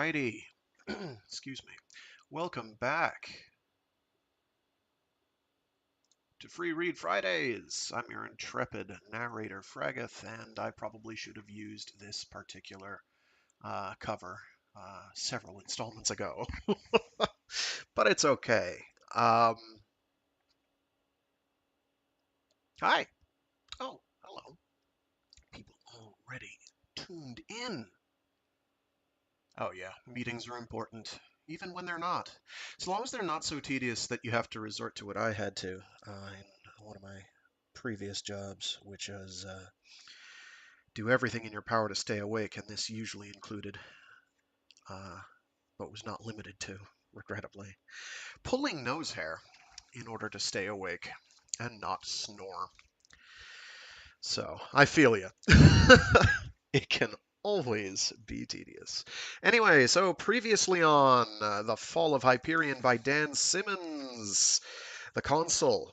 Alrighty. Excuse me. Welcome back to Free Read Fridays. I'm your intrepid narrator, Fraggeth, and I probably should have used this particular cover several installments ago. But it's okay. Hi. Oh, hello. People already tuned in. Oh yeah, meetings are important, even when they're not. As long as they're not so tedious that you have to resort to what I had to in one of my previous jobs, which was do everything in your power to stay awake, and this usually included, but was not limited to, regrettably, pulling nose hair in order to stay awake and not snore. So, I feel you. It can always be tedious. Anyway, so previously on The Fall of Hyperion by Dan Simmons, the Consul.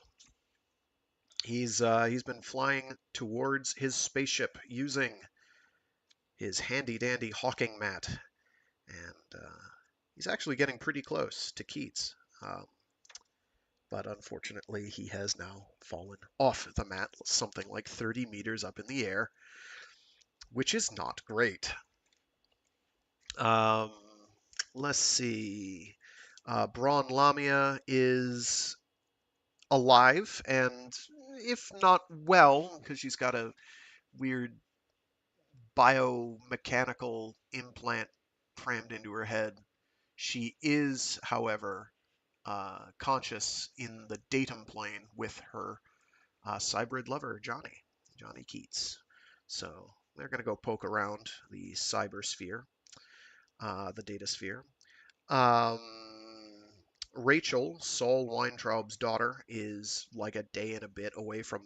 He's been flying towards his spaceship using his handy-dandy hawking mat, and he's actually getting pretty close to Keats. But unfortunately, he has now fallen off the mat, something like 30 meters up in the air, which is not great. Um, let's see. Brawne Lamia is alive, and if not well, because she's got a weird biomechanical implant crammed into her head, she is, however, conscious in the datumplane with her cybrid lover, Johnny Keats. So they're going to go poke around the cybersphere, the data sphere. Rachel, Saul Weintraub's daughter, is like a day and a bit away from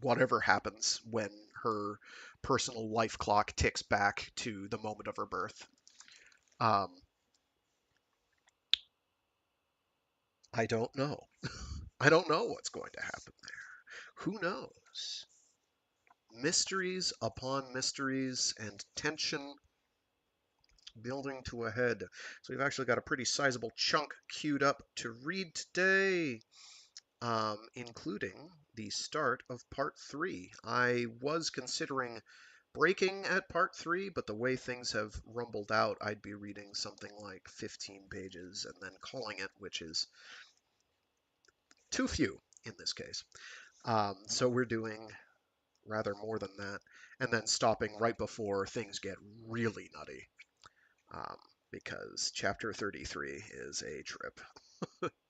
whatever happens when her personal life clock ticks back to the moment of her birth. I don't know. I don't know what's going to happen there. Who knows? Mysteries upon mysteries and tension building to a head. So we've actually got a pretty sizable chunk queued up to read today, including the start of part 3. I was considering breaking at part 3, but the way things have rumbled out, I'd be reading something like 15 pages and then calling it, which is too few in this case. So we're doing rather more than that, and then stopping right before things get really nutty, because chapter 33 is a trip.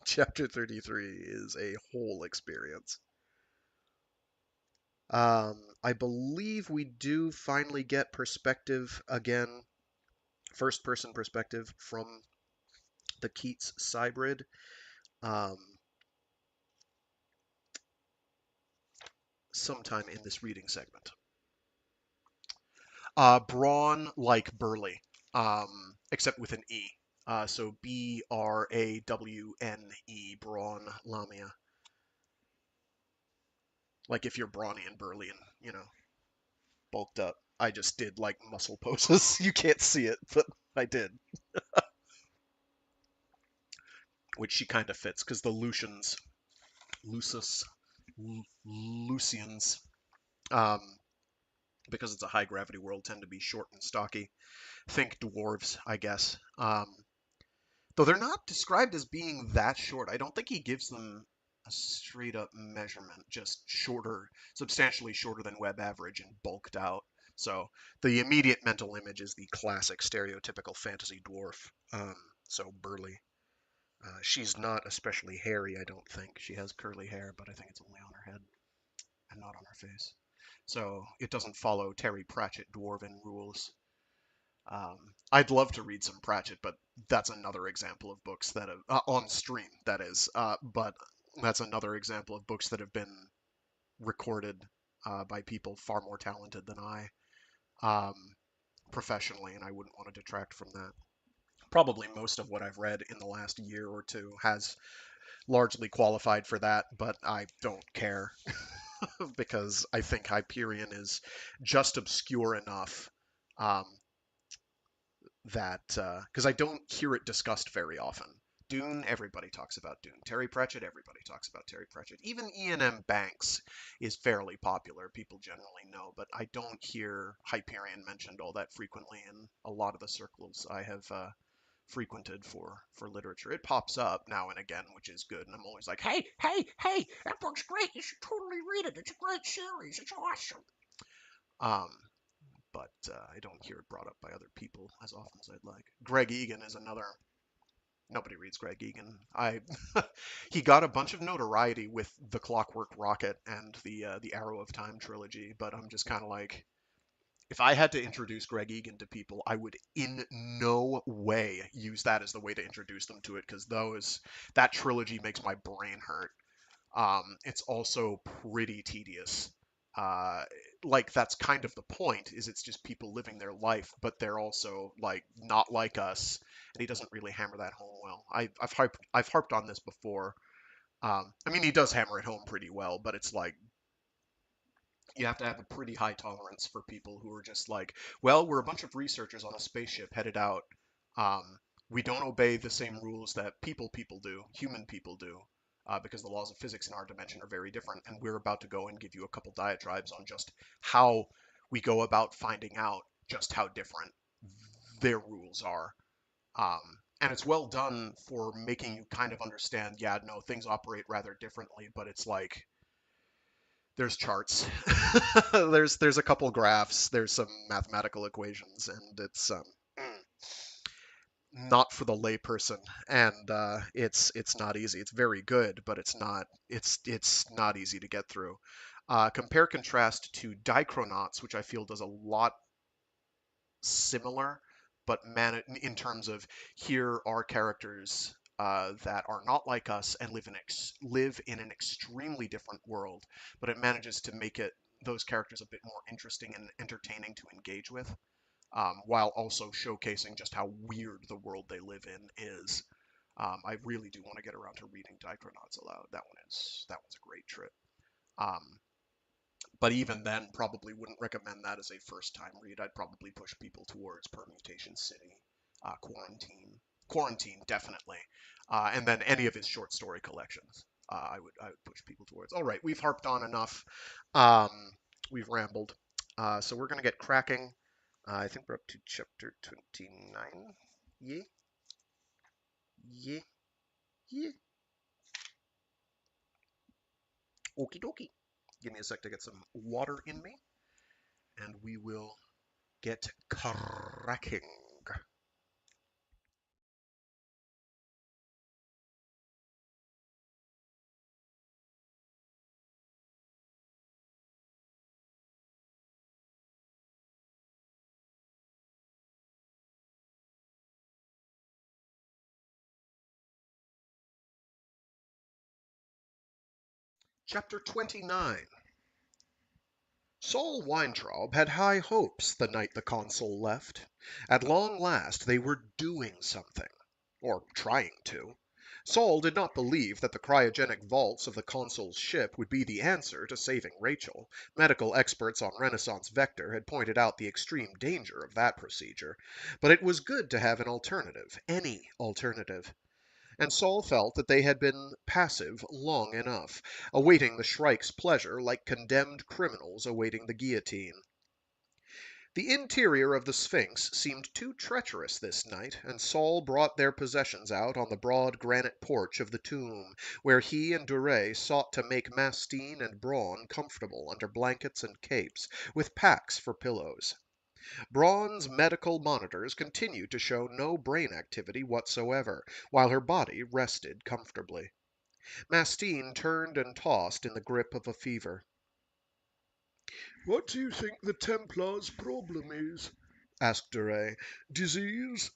Chapter 33 is a whole experience. I believe we do finally get perspective again, first person perspective from the Keats cybrid. Sometime in this reading segment. Brawne like Burley, except with an E. So Brawne, Brawne Lamia. Like if you're brawny and burly and, bulked up. I just did like muscle poses. You can't see it, but I did. Which she kind of fits, because the Lucians, because it's a high gravity world, tend to be short and stocky. Think dwarves, I guess. Though they're not described as being that short. I don't think he gives them a straight up measurement, just shorter, substantially shorter than web average and bulked out. So the immediate mental image is the classic stereotypical fantasy dwarf. So burly. She's not especially hairy, I don't think. She has curly hair, but I think it's only on her head and not on her face. So it doesn't follow Terry Pratchett dwarven rules. I'd love to read some Pratchett, but that's another example of books that have, on stream, that is. But that's another example of books that have been recorded by people far more talented than I, professionally, and I wouldn't want to detract from that. Probably most of what I've read in the last year or two has largely qualified for that, but I don't care because I think Hyperion is just obscure enough. Um, that because I don't hear it discussed very often. Dune, everybody talks about Dune. Terry Pratchett, everybody talks about Terry Pratchett. Even Ian M. Banks is fairly popular. People generally know, but I don't hear Hyperion mentioned all that frequently in a lot of the circles I have frequented for literature. It pops up now and again, which is good, and I'm always like, hey, that book's great. You should totally read it. It's a great series. It's awesome. Um, but I don't hear it brought up by other people as often as I'd like. Greg Egan is another. Nobody reads Greg Egan. He got a bunch of notoriety with the Clockwork Rocket and the Arrow of Time trilogy, but I'm just kind of like, if I had to introduce Greg Egan to people, I would in no way use that as the way to introduce them to it because that trilogy makes my brain hurt. It's also pretty tedious. Uh, like that's kind of the point, is it's just people living their life, but they're also like not like us, and he doesn't really hammer that home well. I've harped on this before. I mean, he does hammer it home pretty well, but it's like you have to have a pretty high tolerance for people who are just like, well, we're a bunch of researchers on a spaceship headed out. Um, we don't obey the same rules that people do, human people do, because the laws of physics in our dimension are very different. And we're about to go and give you a couple diatribes on just how we go about finding out just how different their rules are. And it's well done for making you kind of understand, yeah, no, things operate rather differently, but it's like there's charts, there's a couple graphs, there's some mathematical equations, and it's not for the layperson, and it's not easy. It's very good, but it's not easy to get through. Compare contrast to Dichronauts, which I feel does a lot similar, but in terms of here are characters that are not like us and live in an extremely different world, but it manages to make those characters a bit more interesting and entertaining to engage with, while also showcasing just how weird the world they live in is. I really do want to get around to reading Dichronauts aloud. That one's a great trip. Um, but even then, probably wouldn't recommend that as a first-time read. I'd probably push people towards Permutation City, Quarantine definitely, and then any of his short story collections. I would push people towards. All right, we've harped on enough. Um, we've rambled, so we're gonna get cracking. I think we're up to chapter 29. Yeah, yeah, yeah. Okie dokie. Give me a sec to get some water in me, and we will get cracking. Chapter 29. Saul Weintraub had high hopes the night the Consul left. At long last they were doing something. Or trying to. Saul did not believe that the cryogenic vaults of the Consul's ship would be the answer to saving Rachel. Medical experts on Renaissance Vector had pointed out the extreme danger of that procedure. But it was good to have an alternative, any alternative. And Saul felt that they had been passive long enough, awaiting the Shrike's pleasure like condemned criminals awaiting the guillotine. The interior of the Sphinx seemed too treacherous this night, and Saul brought their possessions out on the broad granite porch of the tomb, where he and Duret sought to make Mastine and Brawne comfortable under blankets and capes, with packs for pillows. Brawne's medical monitors continued to show no brain activity whatsoever, while her body rested comfortably. Mastine turned and tossed in the grip of a fever. "What do you think the Templars' problem is?" asked Duret. "Disease?"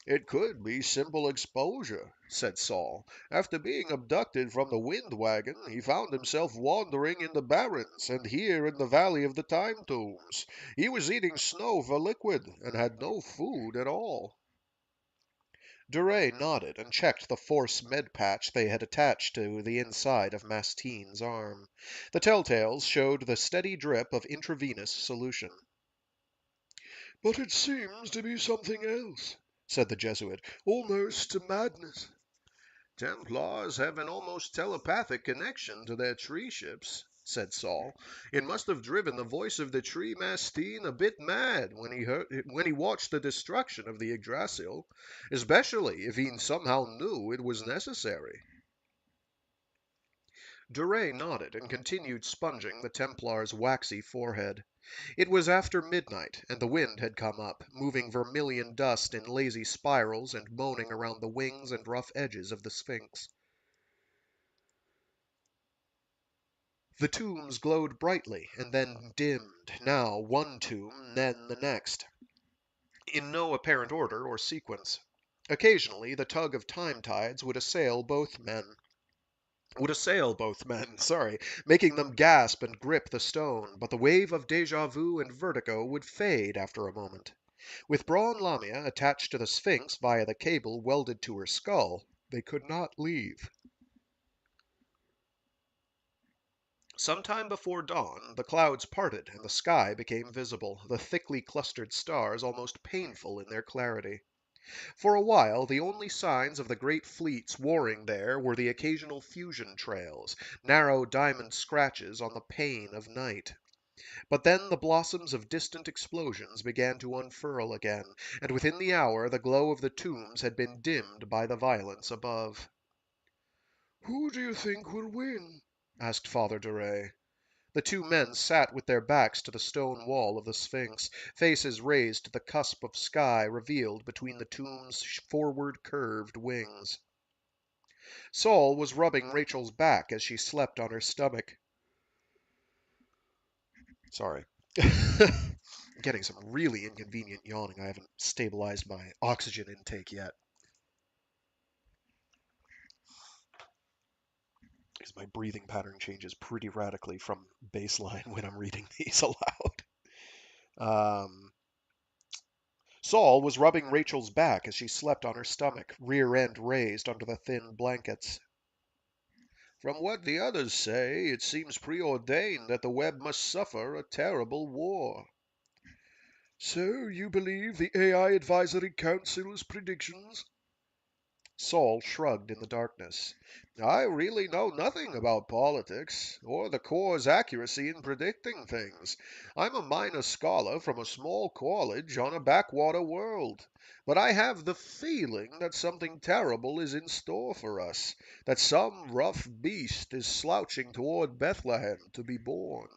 "It could be simple exposure," said Saul. "After being abducted from the Wind Wagon, he found himself wandering in the barrens and here in the Valley of the Time Tombs. He was eating snow for liquid and had no food at all." Duret nodded and checked the force med patch they had attached to the inside of Mastine's arm. The telltales showed the steady drip of intravenous solution. But it seems to be something else, said the Jesuit, almost to madness. Templars have an almost telepathic connection to their tree ships, said Saul. It must have driven the voice of the tree Mastine a bit mad when he watched the destruction of the Yggdrasil, especially if he somehow knew it was necessary. Duray nodded and continued sponging the Templar's waxy forehead. It was after midnight, and the wind had come up, moving vermilion dust in lazy spirals and moaning around the wings and rough edges of the Sphinx. The tombs glowed brightly, and then dimmed, now one tomb, then the next, in no apparent order or sequence. Occasionally the tug of time tides would assail both men, making them gasp and grip the stone, but the wave of deja vu and vertigo would fade after a moment. With Brawne Lamia attached to the Sphinx via the cable welded to her skull, they could not leave. Some time before dawn, the clouds parted and the sky became visible, the thickly clustered stars almost painful in their clarity. For a while, the only signs of the great fleets warring there were the occasional fusion trails, narrow diamond scratches on the pane of night. But then the blossoms of distant explosions began to unfurl again, and within the hour the glow of the tombs had been dimmed by the violence above. Who do you think will win? Asked Father Duray. The two men sat with their backs to the stone wall of the Sphinx, faces raised to the cusp of sky revealed between the tomb's forward curved wings. Saul was rubbing Rachel's back as she slept on her stomach. Sorry. Getting some really inconvenient yawning. I haven't stabilized my oxygen intake yet. Because my breathing pattern changes pretty radically from baseline when I'm reading these aloud. Saul was rubbing Rachel's back as she slept on her stomach, rear end raised under the thin blankets. From what the others say, it seems preordained that the web must suffer a terrible war. So you believe the AI Advisory Council's predictions? Saul shrugged in the darkness. I really know nothing about politics, or the Corps' accuracy in predicting things. I'm a minor scholar from a small college on a backwater world. But I have the feeling that something terrible is in store for us, that some rough beast is slouching toward Bethlehem to be born.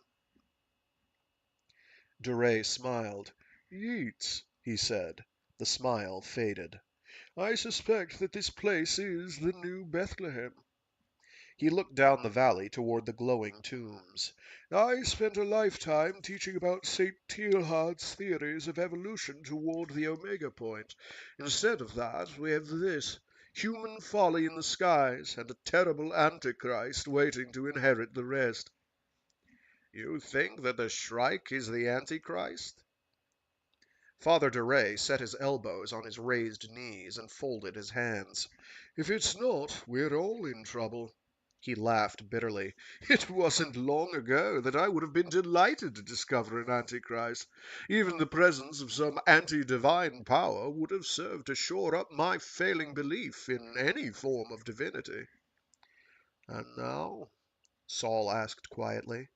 Duray smiled. Yeats, He said. The smile faded. I suspect that this place is the new Bethlehem. He looked down the valley toward the glowing tombs. I spent a lifetime teaching about St. Teilhard's theories of evolution toward the Omega point. Instead of that, we have this human folly in the skies and a terrible Antichrist waiting to inherit the rest. You think that the Shrike is the Antichrist? Father Duray set his elbows on his raised knees and folded his hands. If it's not, we're all in trouble. He laughed bitterly. It wasn't long ago that I would have been delighted to discover an Antichrist. Even the presence of some anti-divine power would have served to shore up my failing belief in any form of divinity. And now? Saul asked quietly.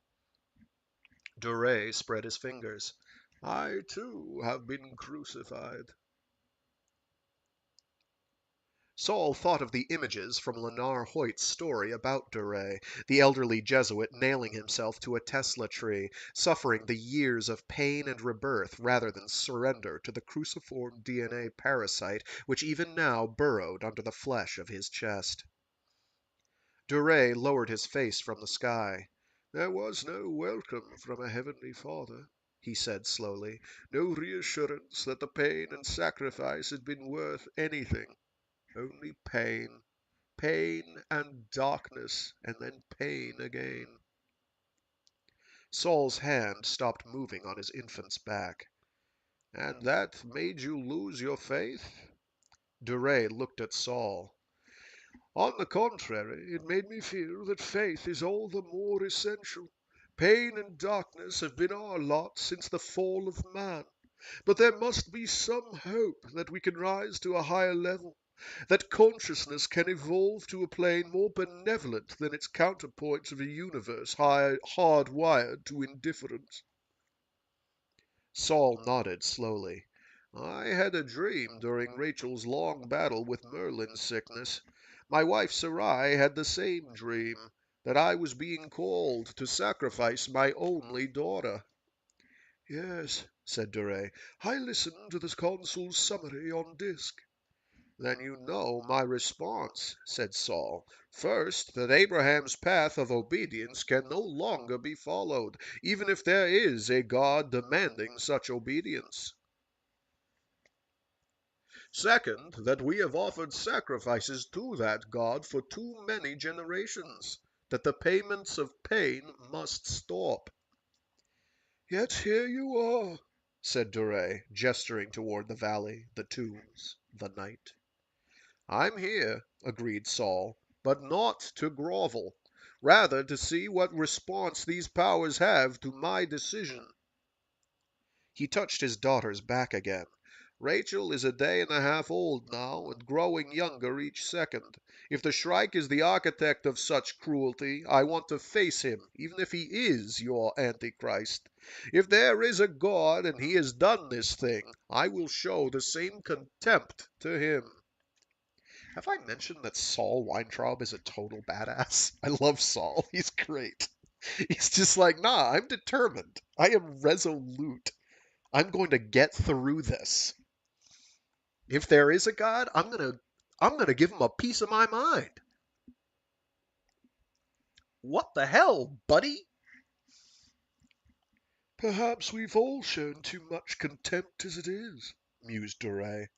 Duray spread his fingers. I, too, have been crucified. Saul thought of the images from Lenar Hoyt's story about Duray, the elderly Jesuit nailing himself to a Tesla tree, suffering the years of pain and rebirth rather than surrender to the cruciform DNA parasite which even now burrowed under the flesh of his chest. Duray lowered his face from the sky. There was no welcome from a heavenly Father, he said slowly, no reassurance that the pain and sacrifice had been worth anything. Only pain. Pain and darkness, and then pain again. Saul's hand stopped moving on his infant's back. And that made you lose your faith? Duray looked at Saul. On the contrary, it made me feel that faith is all the more essential. Pain and darkness have been our lot since the fall of man. But there must be some hope that we can rise to a higher level, that consciousness can evolve to a plane more benevolent than its counterpoints of a universe hardwired to indifference. Saul nodded slowly. I had a dream during Rachel's long battle with Merlin's sickness. My wife Sarai had the same dream, that I was being called to sacrifice my only daughter. Yes, said Duray. I listened to the Consul's summary on disk. Then you know my response, said Saul. First, that Abraham's path of obedience can no longer be followed, even if there is a God demanding such obedience. Second, that we have offered sacrifices to that God for too many generations, that the payments of pain must stop. Yet here you are, said Duray, gesturing toward the valley, the tombs, the night. I'm here, agreed Saul, but not to grovel, rather to see what response these powers have to my decision. He touched his daughter's back again. Rachel is a day and a half old now, and growing younger each second. If the Shrike is the architect of such cruelty, I want to face him, even if he is your Antichrist. If there is a God and he has done this thing, I will show the same contempt to him. Have I mentioned that Saul Weintraub is a total badass? I love Saul. He's great. He's just like, nah, I'm determined. I am resolute. I'm going to get through this. If there is a God, I'm gonna give him a piece of my mind. What the hell, buddy? Perhaps we've all shown too much contempt as it is, mused Duray.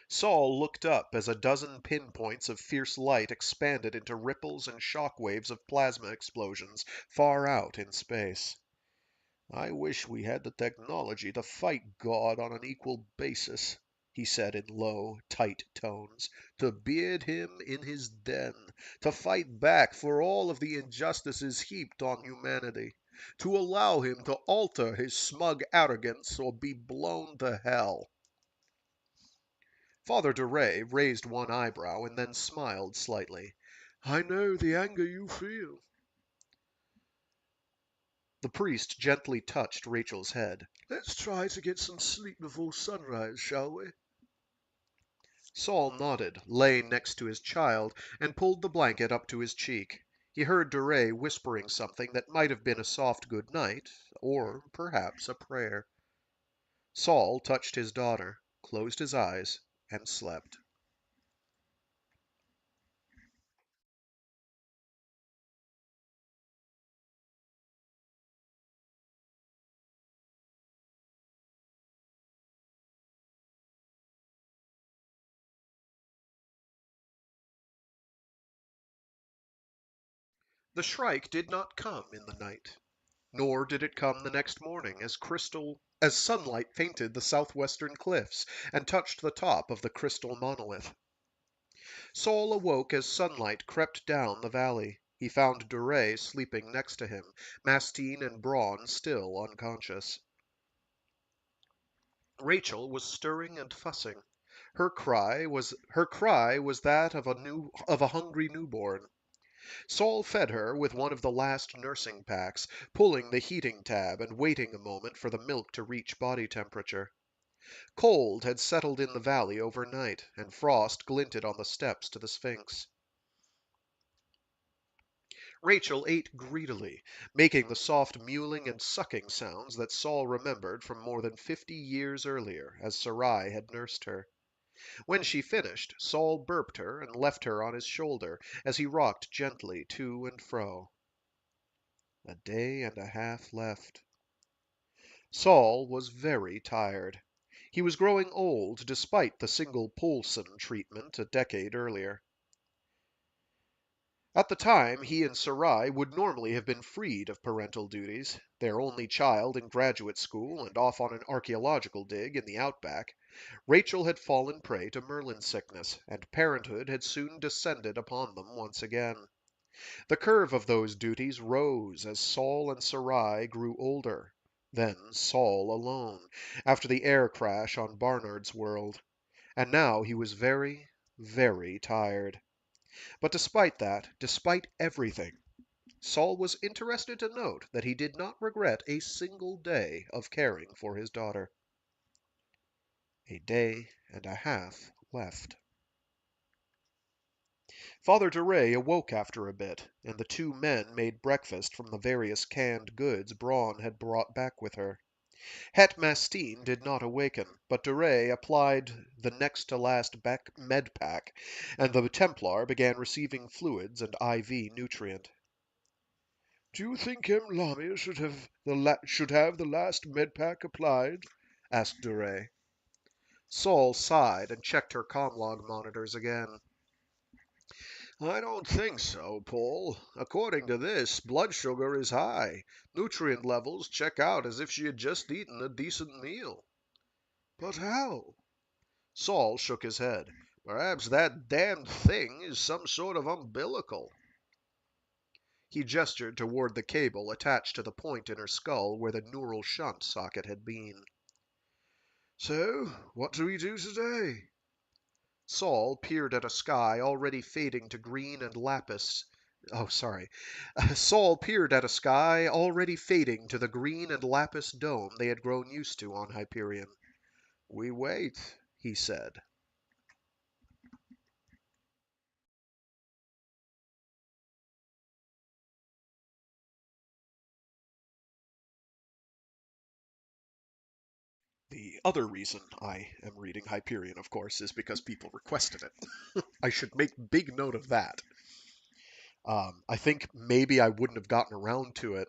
Saul looked up as a dozen pinpoints of fierce light expanded into ripples and shock waves of plasma explosions far out in space. I wish we had the technology to fight God on an equal basis, he said in low, tight tones, to beard him in his den, to fight back for all of the injustices heaped on humanity, to allow him to alter his smug arrogance or be blown to hell. Father Duray raised one eyebrow and then smiled slightly. I know the anger you feel. The priest gently touched Rachel's head. Let's try to get some sleep before sunrise, shall we? Saul nodded, lay next to his child, and pulled the blanket up to his cheek. He heard Duray whispering something that might have been a soft good night, or perhaps a prayer. Saul touched his daughter, closed his eyes, and slept. The Shrike did not come in the night, nor did it come the next morning as sunlight painted the southwestern cliffs and touched the top of the crystal monolith. Saul awoke as sunlight crept down the valley. He found Duray sleeping next to him, Mastine and Brawne still unconscious. Rachel was stirring and fussing. Her cry was that of a hungry newborn. Saul fed her with one of the last nursing packs, pulling the heating tab and waiting a moment for the milk to reach body temperature. Cold had settled in the valley overnight, and frost glinted on the steps to the Sphinx. Rachel ate greedily, making the soft mewling and sucking sounds that Saul remembered from more than 50 years earlier, as Sarai had nursed her. When she finished, Saul burped her and left her on his shoulder as he rocked gently to and fro. A day and a half left. Saul was very tired. He was growing old despite the single Poulsen treatment a decade earlier. At the time, he and Sarai would normally have been freed of parental duties, their only child in graduate school and off on an archaeological dig in the outback. Rachel had fallen prey to Merlin sickness, and parenthood had soon descended upon them once again. The curve of those duties rose as Saul and Sarai grew older, Then Saul alone, after the air crash on Barnard's world. And now he was very, very tired. But despite that, despite everything, Saul was interested to note that he did not regret a single day of caring for his daughter. A day and a half left. Father Duray awoke after a bit, and the two men made breakfast from the various canned goods Brawne had brought back with her. Het Mastine did not awaken, but Duray applied the next to last med pack, and the Templar began receiving fluids and IV nutrient. Do you think Lamia should have the last med pack applied? Asked Duray. Saul sighed and checked her comlog monitors again. I don't think so, Paul. According to this, blood sugar is high. Nutrient levels check out as if she had just eaten a decent meal. But how? Saul shook his head. Perhaps that damned thing is some sort of umbilical. He gestured toward the cable attached to the point in her skull where the neural shunt socket had been. So, what do we do today? Saul peered at a sky already fading to green and lapis. Oh, sorry. Saul peered at a sky already fading to the green and lapis dome they had grown used to on Hyperion. We wait, he said. The other reason I am reading Hyperion, of course, is because people requested it. I should make big note of that. I think maybe I wouldn't have gotten around to it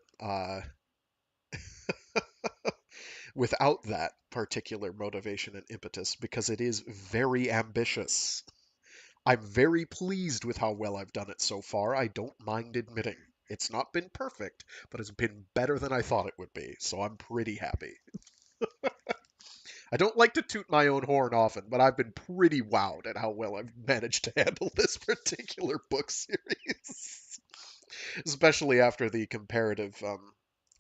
without that particular motivation and impetus, because it is very ambitious. I'm very pleased with how well I've done it so far. I don't mind admitting. It's not been perfect, but it's been better than I thought it would be, so I'm pretty happy. I don't like to toot my own horn often, but I've been pretty wowed at how well I've managed to handle this particular book series. Especially after the comparative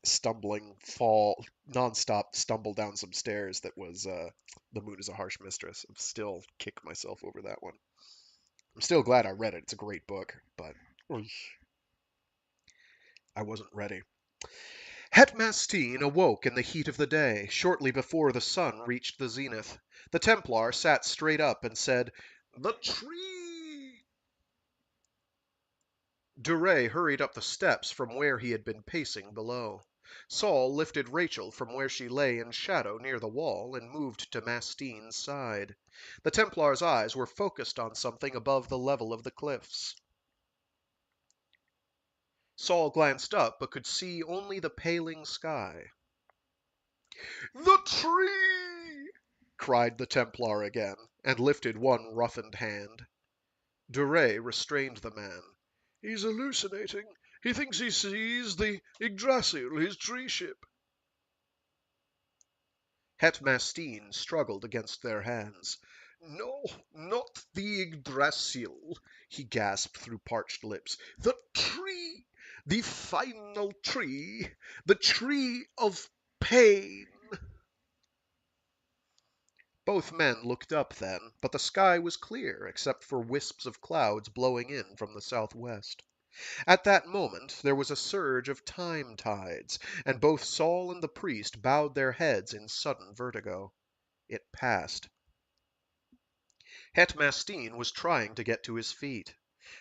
stumbling fall, nonstop stumble down some stairs that was The Moon is a Harsh Mistress. I'm still kick myself over that one. I'm still glad I read it. It's a great book, but I wasn't ready. Het Mastine awoke in the heat of the day, shortly before the sun reached the zenith. The Templar sat straight up and said, "The tree!" Duray hurried up the steps from where he had been pacing below. Saul lifted Rachel from where she lay in shadow near the wall and moved to Mastine's side. The Templar's eyes were focused on something above the level of the cliffs. Saul glanced up, but could see only the paling sky. "The tree!" cried the Templar again, and lifted one roughened hand. Duray restrained the man. "He's hallucinating. He thinks he sees the Yggdrasil, his tree ship." Het Mastine struggled against their hands. "No, not the Yggdrasil," he gasped through parched lips. "The tree! The final tree! The tree of pain!" Both men looked up then, but the sky was clear except for wisps of clouds blowing in from the southwest. At that moment there was a surge of time tides, and both Saul and the priest bowed their heads in sudden vertigo. It passed. Het Mastine was trying to get to his feet.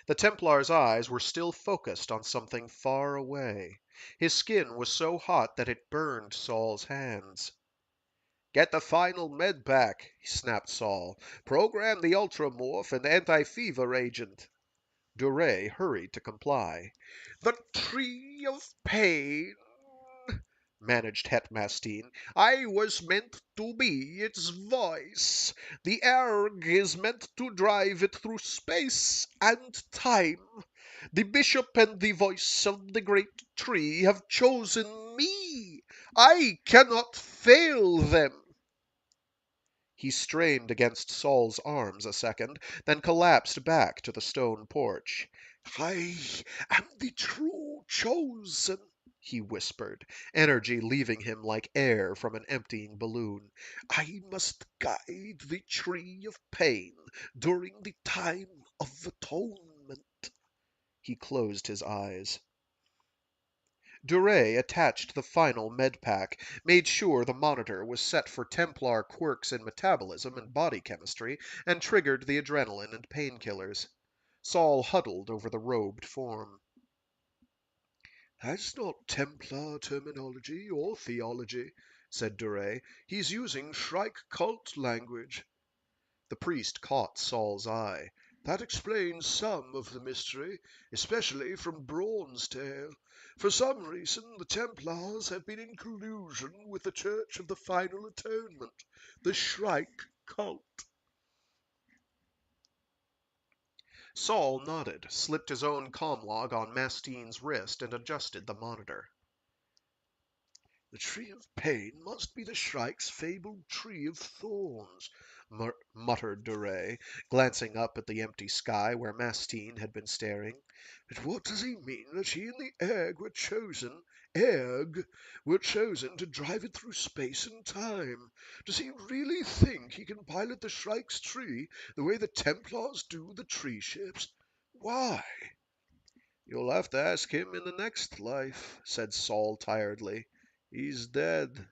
The Templar's eyes were still focused on something far away. His skin was so hot that it burned Saul's hands. "Get the final med pack," snapped Saul. "Program the ultramorph and anti-fever agent." Duray hurried to comply. "The tree of pain," managed Het Mastine. "I was meant to be its voice. The erg is meant to drive it through space and time. The bishop and the voice of the great tree have chosen me. I cannot fail them." He strained against Saul's arms a second, then collapsed back to the stone porch. "I am the true chosen," he whispered, energy leaving him like air from an emptying balloon. I must guide the tree of pain during the time of atonement. He closed his eyes. Duray attached the final med pack, made sure the monitor was set for Templar quirks in metabolism and body chemistry, and triggered the adrenaline and painkillers. Saul huddled over the robed form. That's not Templar terminology or theology, said Duray. He's using Shrike cult language. The priest caught Saul's eye. That explains some of the mystery, especially from Brawne's tale. For some reason, the Templars have been in collusion with the Church of the Final Atonement, the Shrike cult. Saul nodded, slipped his own comlog on Mastine's wrist, and adjusted the monitor. The tree of pain must be the Shrike's fabled tree of thorns, muttered Duray, glancing up at the empty sky where Mastine had been staring. But what does he mean that he and the Erg were chosen to drive it through space and time? Does he really think he can pilot the Shrike's tree the way the Templars do the tree ships? Why? You'll have to ask him in the next life, said Saul tiredly. He's dead.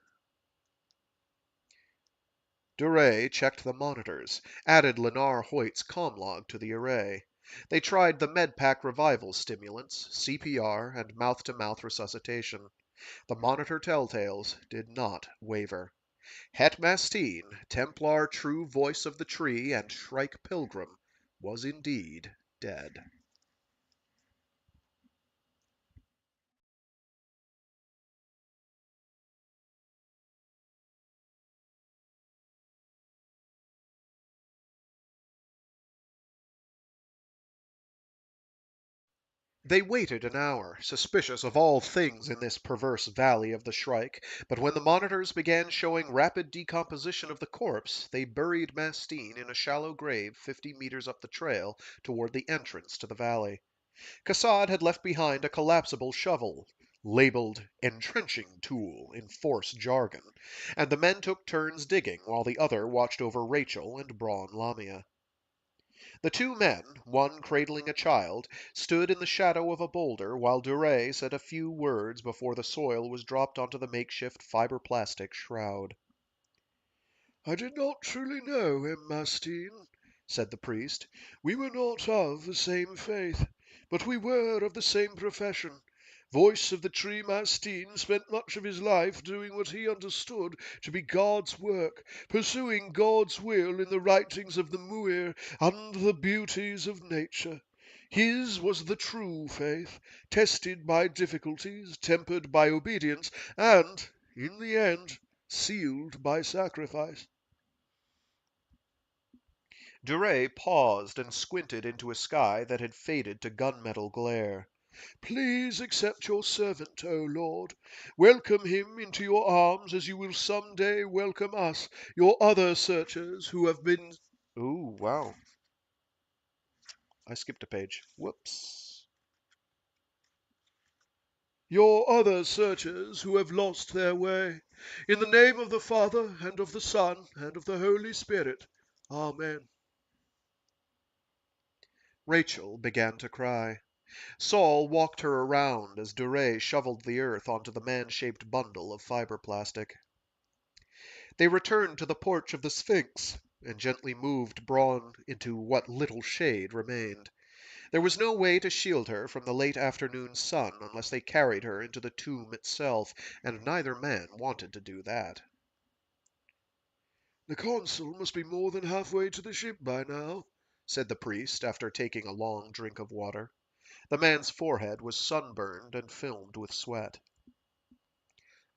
Duray checked the monitors, added Lenar Hoyt's comlog to the array. They tried the MedPack revival stimulants, CPR, and mouth-to-mouth resuscitation. The monitor telltales did not waver. Het Mastine, Templar true voice of the tree and Shrike pilgrim, was indeed dead. They waited an hour, suspicious of all things in this perverse valley of the Shrike, but when the monitors began showing rapid decomposition of the corpse, they buried Mastine in a shallow grave 50 meters up the trail toward the entrance to the valley. Cassad had left behind a collapsible shovel, labeled entrenching tool in Force jargon, and the men took turns digging while the other watched over Rachel and Brawne Lamia. The two men, one cradling a child, stood in the shadow of a boulder while Duray said a few words before the soil was dropped onto the makeshift fiber-plastic shroud. I did not truly know him, Mastine, said the priest. We were not of the same faith, but we were of the same profession. Voice of the tree Mastine spent much of his life doing what he understood to be God's work, pursuing God's will in the writings of the Muir and the beauties of nature. His was the true faith, tested by difficulties, tempered by obedience, and, in the end, sealed by sacrifice. Duray paused and squinted into a sky that had faded to gunmetal glare. Please accept your servant, O Lord. Welcome him into your arms as you will some day welcome us, your other searchers who have been... Ooh, wow. I skipped a page. Whoops. Your other searchers who have lost their way. In the name of the Father, and of the Son, and of the Holy Spirit. Amen. Rachel began to cry. Saul walked her around as Duray shoveled the earth onto the man-shaped bundle of fiber plastic. They returned to the porch of the Sphinx and gently moved Brawne into what little shade remained. There was no way to shield her from the late afternoon sun unless they carried her into the tomb itself, and neither man wanted to do that. The Consul must be more than halfway to the ship by now, said the priest after taking a long drink of water. The man's forehead was sunburned and filmed with sweat.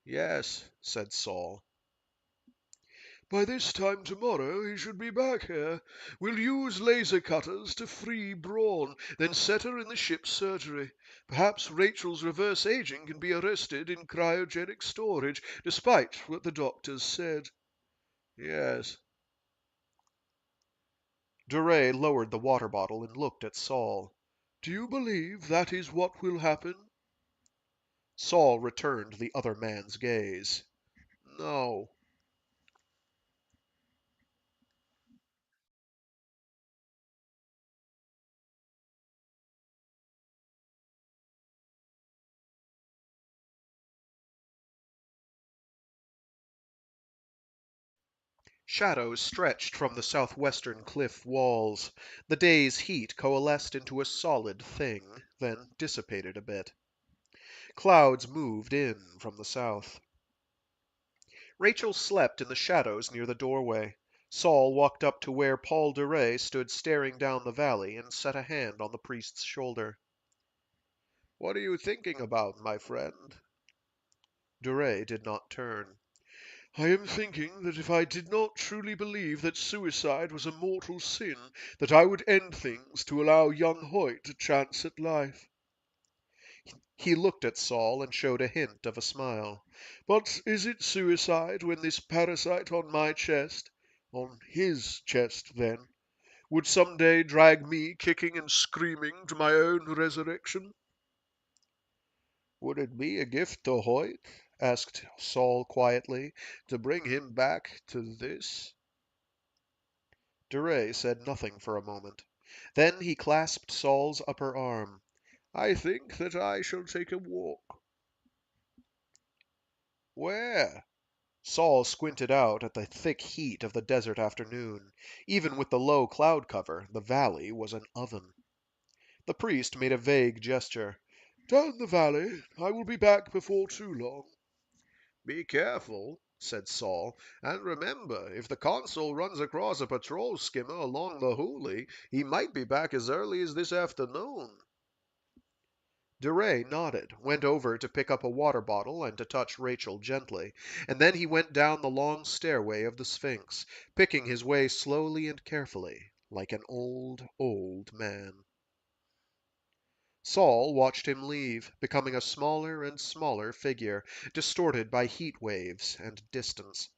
Yes, said Saul. By this time tomorrow he should be back here. We'll use laser cutters to free Brawne, then set her in the ship's surgery. Perhaps Rachel's reverse aging can be arrested in cryogenic storage, despite what the doctors said. Yes. Duray lowered the water bottle and looked at Saul. Do you believe that is what will happen? Saul returned the other man's gaze. No. Shadows stretched from the southwestern cliff walls. The day's heat coalesced into a solid thing, then dissipated a bit. Clouds moved in from the south. Rachel slept in the shadows near the doorway. Saul walked up to where Paul de Rey stood staring down the valley and set a hand on the priest's shoulder. What are you thinking about, my friend? De Rey did not turn. I am thinking that if I did not truly believe that suicide was a mortal sin, that I would end things to allow young Hoyt a chance at life. He looked at Saul and showed a hint of a smile. But is it suicide when this parasite on my chest, on his chest then, would some day drag me kicking and screaming to my own resurrection? Would it be a gift to Hoyt, asked Saul quietly, to bring him back to this? De Rey said nothing for a moment. Then he clasped Saul's upper arm. I think that I shall take a walk. Where? Saul squinted out at the thick heat of the desert afternoon. Even with the low cloud cover, the valley was an oven. The priest made a vague gesture. Down the valley. I will be back before too long. Be careful, said Saul, and remember, if the consul runs across a patrol skimmer along the Hooghly, he might be back as early as this afternoon. De Rey nodded, went over to pick up a water bottle and to touch Rachel gently, and then he went down the long stairway of the Sphinx, picking his way slowly and carefully, like an old, old man. Saul watched him leave, becoming a smaller and smaller figure, distorted by heat waves and distance.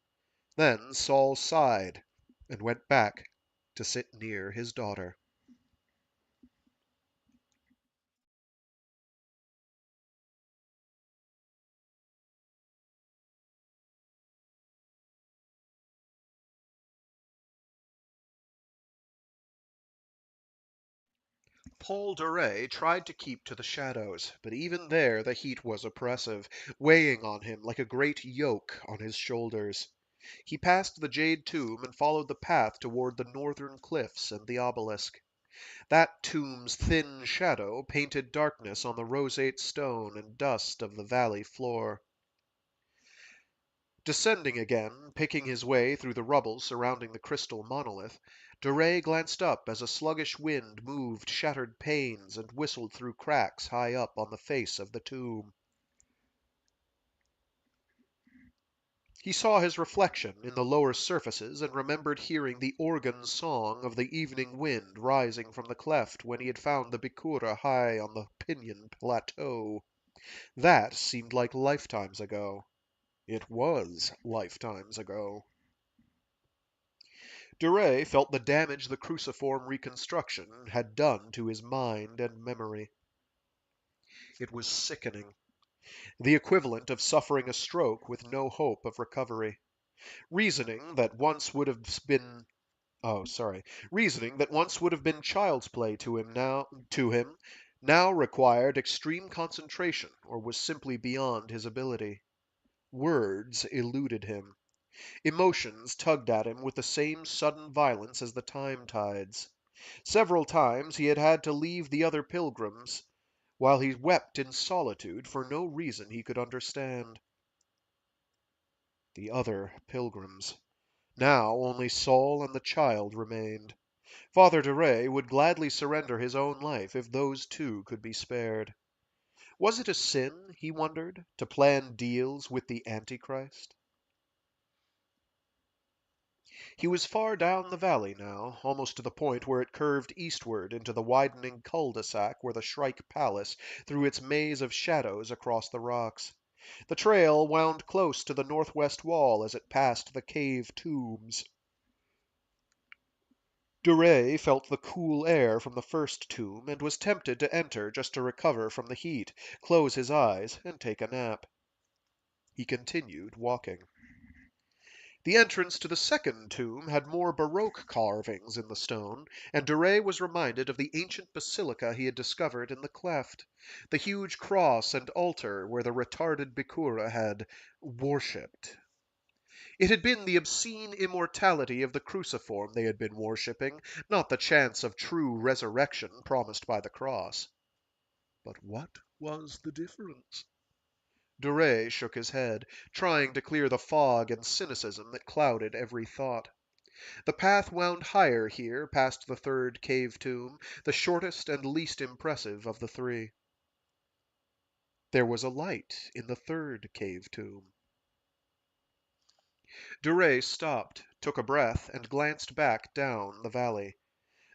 Then Saul sighed and went back to sit near his daughter. Paul de Rey tried to keep to the shadows, but even there the heat was oppressive, weighing on him like a great yoke on his shoulders. He passed the jade tomb and followed the path toward the northern cliffs and the obelisk. That tomb's thin shadow painted darkness on the roseate stone and dust of the valley floor. Descending again, picking his way through the rubble surrounding the crystal monolith, de Rey glanced up as a sluggish wind moved shattered panes and whistled through cracks high up on the face of the tomb. He saw his reflection in the lower surfaces and remembered hearing the organ song of the evening wind rising from the cleft when he had found the Bikura high on the Pinyon Plateau. That seemed like lifetimes ago. It was lifetimes ago. De Rey felt the damage the cruciform reconstruction had done to his mind and memory. It was sickening. The equivalent of suffering a stroke with no hope of recovery. Reasoning that once would have been Reasoning that once would have been child's play to him now required extreme concentration or was simply beyond his ability. Words eluded him. Emotions tugged at him with the same sudden violence as the time tides. Several times he had had to leave the other pilgrims, while he wept in solitude for no reason he could understand. The other pilgrims. Now only Saul and the child remained. Father de Rey would gladly surrender his own life if those two could be spared. Was it a sin, he wondered, to plan deals with the Antichrist? He was far down the valley now, almost to the point where it curved eastward into the widening cul-de-sac where the Shrike Palace threw its maze of shadows across the rocks. The trail wound close to the northwest wall as it passed the cave tombs. Duray felt the cool air from the first tomb and was tempted to enter just to recover from the heat, close his eyes, and take a nap. He continued walking. The entrance to the second tomb had more Baroque carvings in the stone, and Duray was reminded of the ancient basilica he had discovered in the cleft, the huge cross and altar where the retarded Bikura had worshipped. It had been the obscene immortality of the cruciform they had been worshipping, not the chance of true resurrection promised by the cross. But what was the difference? Duray shook his head, trying to clear the fog and cynicism that clouded every thought. The path wound higher here past the third cave tomb, the shortest and least impressive of the three. There was a light in the third cave tomb. Duray stopped, took a breath, and glanced back down the valley.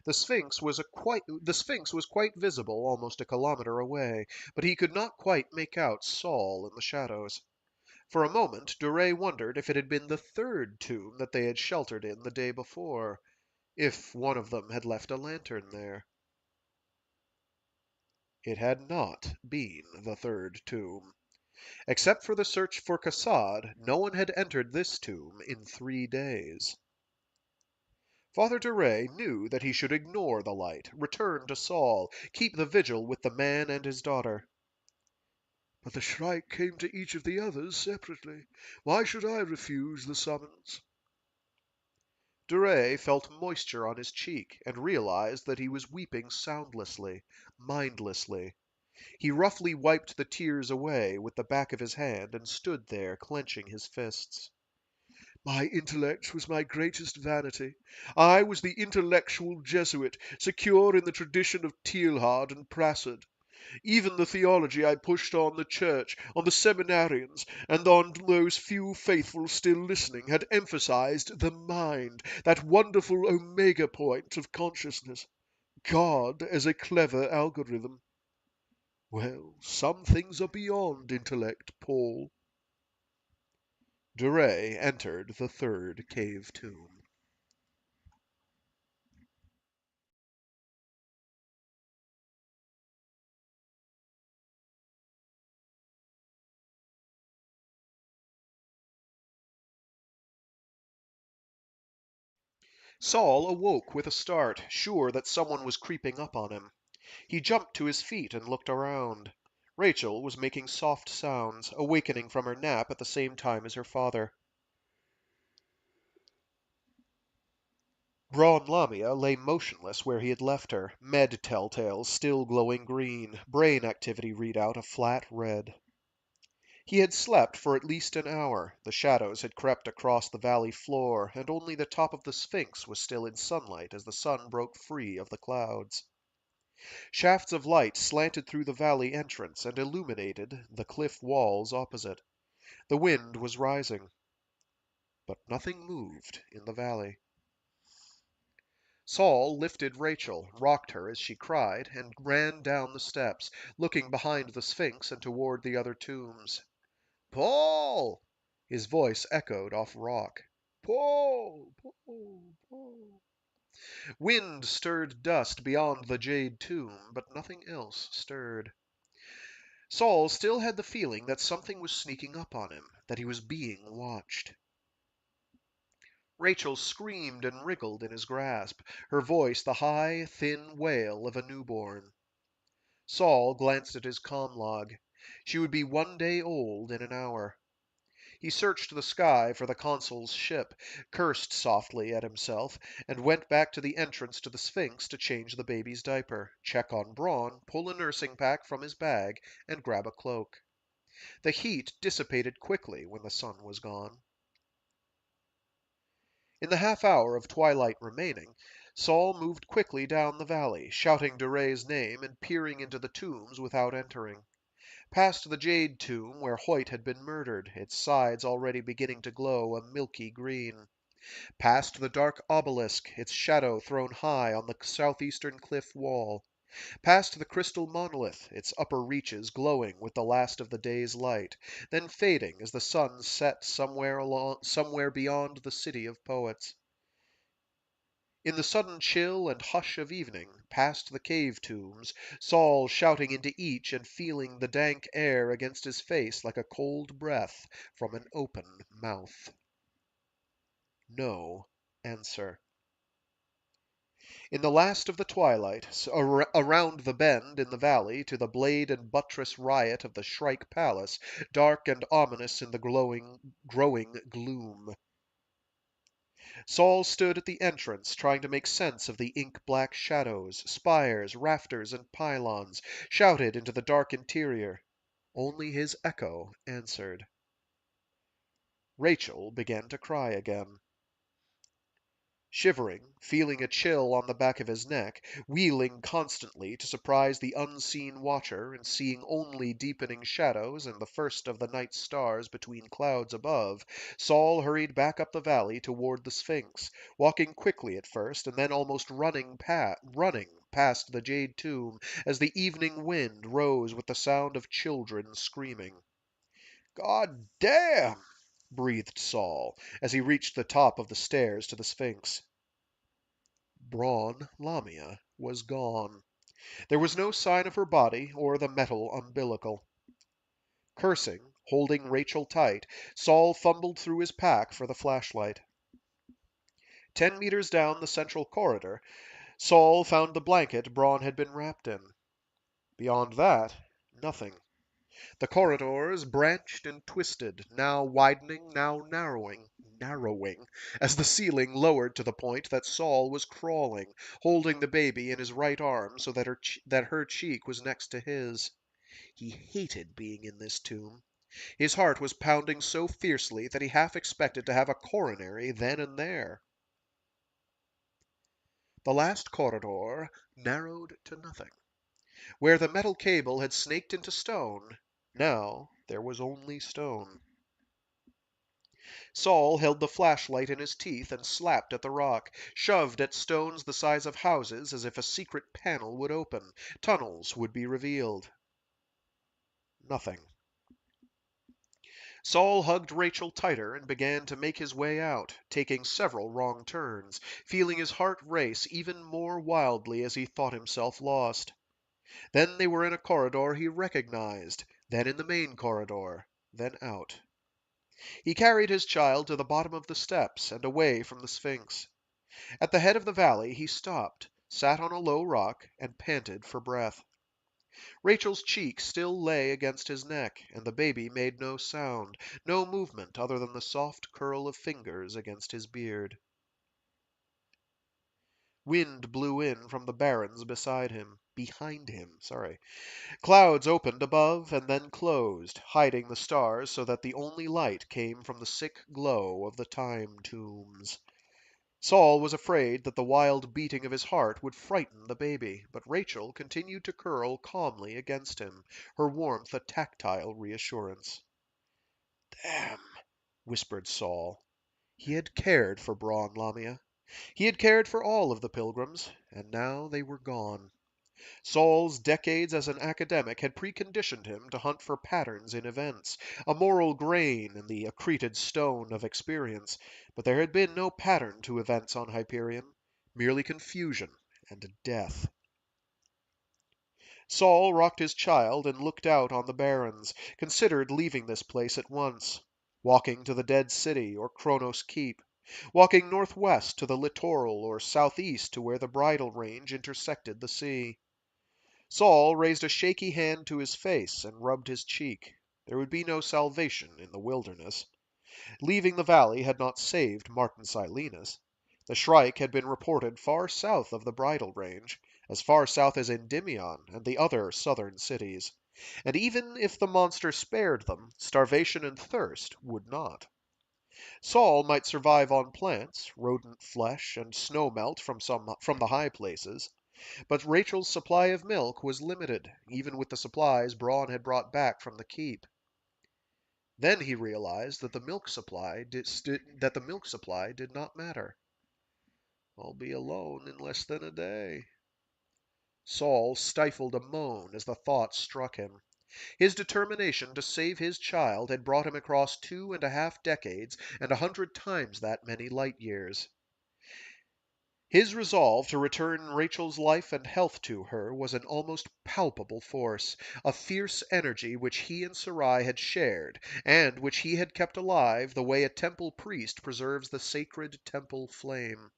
The Sphinx was quite visible almost a kilometer away, but he could not quite make out Saul in the shadows. For a moment Duray wondered if it had been the third tomb that they had sheltered in the day before, if one of them had left a lantern there. It had not been the third tomb. Except for the search for Cassad, no one had entered this tomb in 3 days. Father Duray knew that he should ignore the light, return to Saul, keep the vigil with the man and his daughter. But the Shrike came to each of the others separately. Why should I refuse the summons? Duray felt moisture on his cheek and realized that he was weeping soundlessly, mindlessly. He roughly wiped the tears away with the back of his hand and stood there clenching his fists. My intellect was my greatest vanity. I was the intellectual Jesuit, secure in the tradition of Teilhard and Prasad. Even the theology I pushed on the church, on the seminarians, and on those few faithful still listening had emphasized the mind, that wonderful omega point of consciousness. God as a clever algorithm. Well, some things are beyond intellect, Paul. Duray entered the third cave tomb. Saul awoke with a start, sure that someone was creeping up on him. He jumped to his feet and looked around. Rachel was making soft sounds, awakening from her nap at the same time as her father. Brawne Lamia lay motionless where he had left her, med telltales still glowing green, brain activity readout a flat red. He had slept for at least an hour. The shadows had crept across the valley floor, and only the top of the Sphinx was still in sunlight as the sun broke free of the clouds. Shafts of light slanted through the valley entrance and illuminated the cliff walls opposite. The wind was rising, but nothing moved in the valley. Saul lifted Rachel, rocked her as she cried, and ran down the steps, looking behind the Sphinx and toward the other tombs. "Paul!" His voice echoed off rock. Paul, Paul, Paul. Wind stirred dust beyond the jade tomb, but nothing else stirred. Saul still had the feeling that something was sneaking up on him, that he was being watched. Rachel screamed and wriggled in his grasp, her voice the high, thin wail of a newborn. Saul glanced at his comm log. She would be 1 day old in an hour. He searched the sky for the Consul's ship, cursed softly at himself, and went back to the entrance to the Sphinx to change the baby's diaper, check on Brawne, pull a nursing pack from his bag, and grab a cloak. The heat dissipated quickly when the sun was gone. In the half hour of twilight remaining, Saul moved quickly down the valley, shouting Duray's name and peering into the tombs without entering. Past the jade tomb where Hoyt had been murdered, its sides already beginning to glow a milky green. Past the dark obelisk, its shadow thrown high on the southeastern cliff wall. Past the crystal monolith, its upper reaches glowing with the last of the day's light, then fading as the sun set somewhere beyond the city of poets. In the sudden chill and hush of evening, past the cave tombs, Saul shouting into each and feeling the dank air against his face like a cold breath from an open mouth. No answer. In the last of the twilight, around the bend in the valley to the blade and buttress riot of the Shrike Palace, dark and ominous in the growing gloom, Saul stood at the entrance, trying to make sense of the ink-black shadows, spires, rafters, and pylons, shouted into the dark interior. Only his echo answered. Rachel began to cry again. Shivering, feeling a chill on the back of his neck, wheeling constantly to surprise the unseen watcher, and seeing only deepening shadows and the first of the night's stars between clouds above, Saul hurried back up the valley toward the Sphinx, walking quickly at first, and then almost running past the jade tomb as the evening wind rose with the sound of children screaming. "God damn!" breathed Saul, as he reached the top of the stairs to the Sphinx. Brawne Lamia was gone. There was no sign of her body or the metal umbilical. Cursing, holding Rachel tight, Saul fumbled through his pack for the flashlight. 10 meters down the central corridor, Saul found the blanket Brawne had been wrapped in. Beyond that, nothing. The corridors branched and twisted, now widening, now narrowing, as the ceiling lowered to the point that Saul was crawling, holding the baby in his right arm so that her cheek was next to his. He hated being in this tomb. His heart was pounding so fiercely that he half expected to have a coronary then and there. The last corridor narrowed to nothing. Where the metal cable had snaked into stone, now there was only stone. Saul held the flashlight in his teeth and slapped at the rock, shoved at stones the size of houses as if a secret panel would open, tunnels would be revealed. Nothing. Saul hugged Rachel tighter and began to make his way out, taking several wrong turns, feeling his heart race even more wildly as he thought himself lost. Then they were in a corridor he recognized, then in the main corridor, then out. He carried his child to the bottom of the steps and away from the Sphinx. At the head of the valley he stopped, sat on a low rock, and panted for breath. Rachel's cheek still lay against his neck, and the baby made no sound, no movement other than the soft curl of fingers against his beard. Wind blew in from the barrens behind him, sorry. Clouds opened above and then closed, hiding the stars so that the only light came from the sick glow of the time tombs. Saul was afraid that the wild beating of his heart would frighten the baby, but Rachel continued to curl calmly against him, her warmth a tactile reassurance. Damn, whispered Saul. He had cared for Brawne Lamia. He had cared for all of the pilgrims, and now they were gone. Saul's decades as an academic had preconditioned him to hunt for patterns in events, a moral grain in the accreted stone of experience, but there had been no pattern to events on Hyperion, merely confusion and death. Saul rocked his child and looked out on the barrens, considered leaving this place at once, walking to the dead city or Kronos Keep, walking northwest to the littoral or southeast to where the bridle range intersected the sea. Saul raised a shaky hand to his face and rubbed his cheek. There would be no salvation in the wilderness. Leaving the valley had not saved Martin Silenus. The Shrike had been reported far south of the bridle range, as far south as Endymion and the other southern cities. And even if the monster spared them, starvation and thirst would not. Saul might survive on plants, rodent flesh, and snow melt from the high places. But Rachel's supply of milk was limited, even with the supplies Brawne had brought back from the keep. Then he realized that the milk supply did not matter. I'll be alone in less than a day. Saul stifled a moan as the thought struck him. His determination to save his child had brought him across 2.5 decades and 100 times that many light years. His resolve to return Rachel's life and health to her was an almost palpable force, a fierce energy which he and Sarai had shared, and which he had kept alive the way a temple priest preserves the sacred temple flame.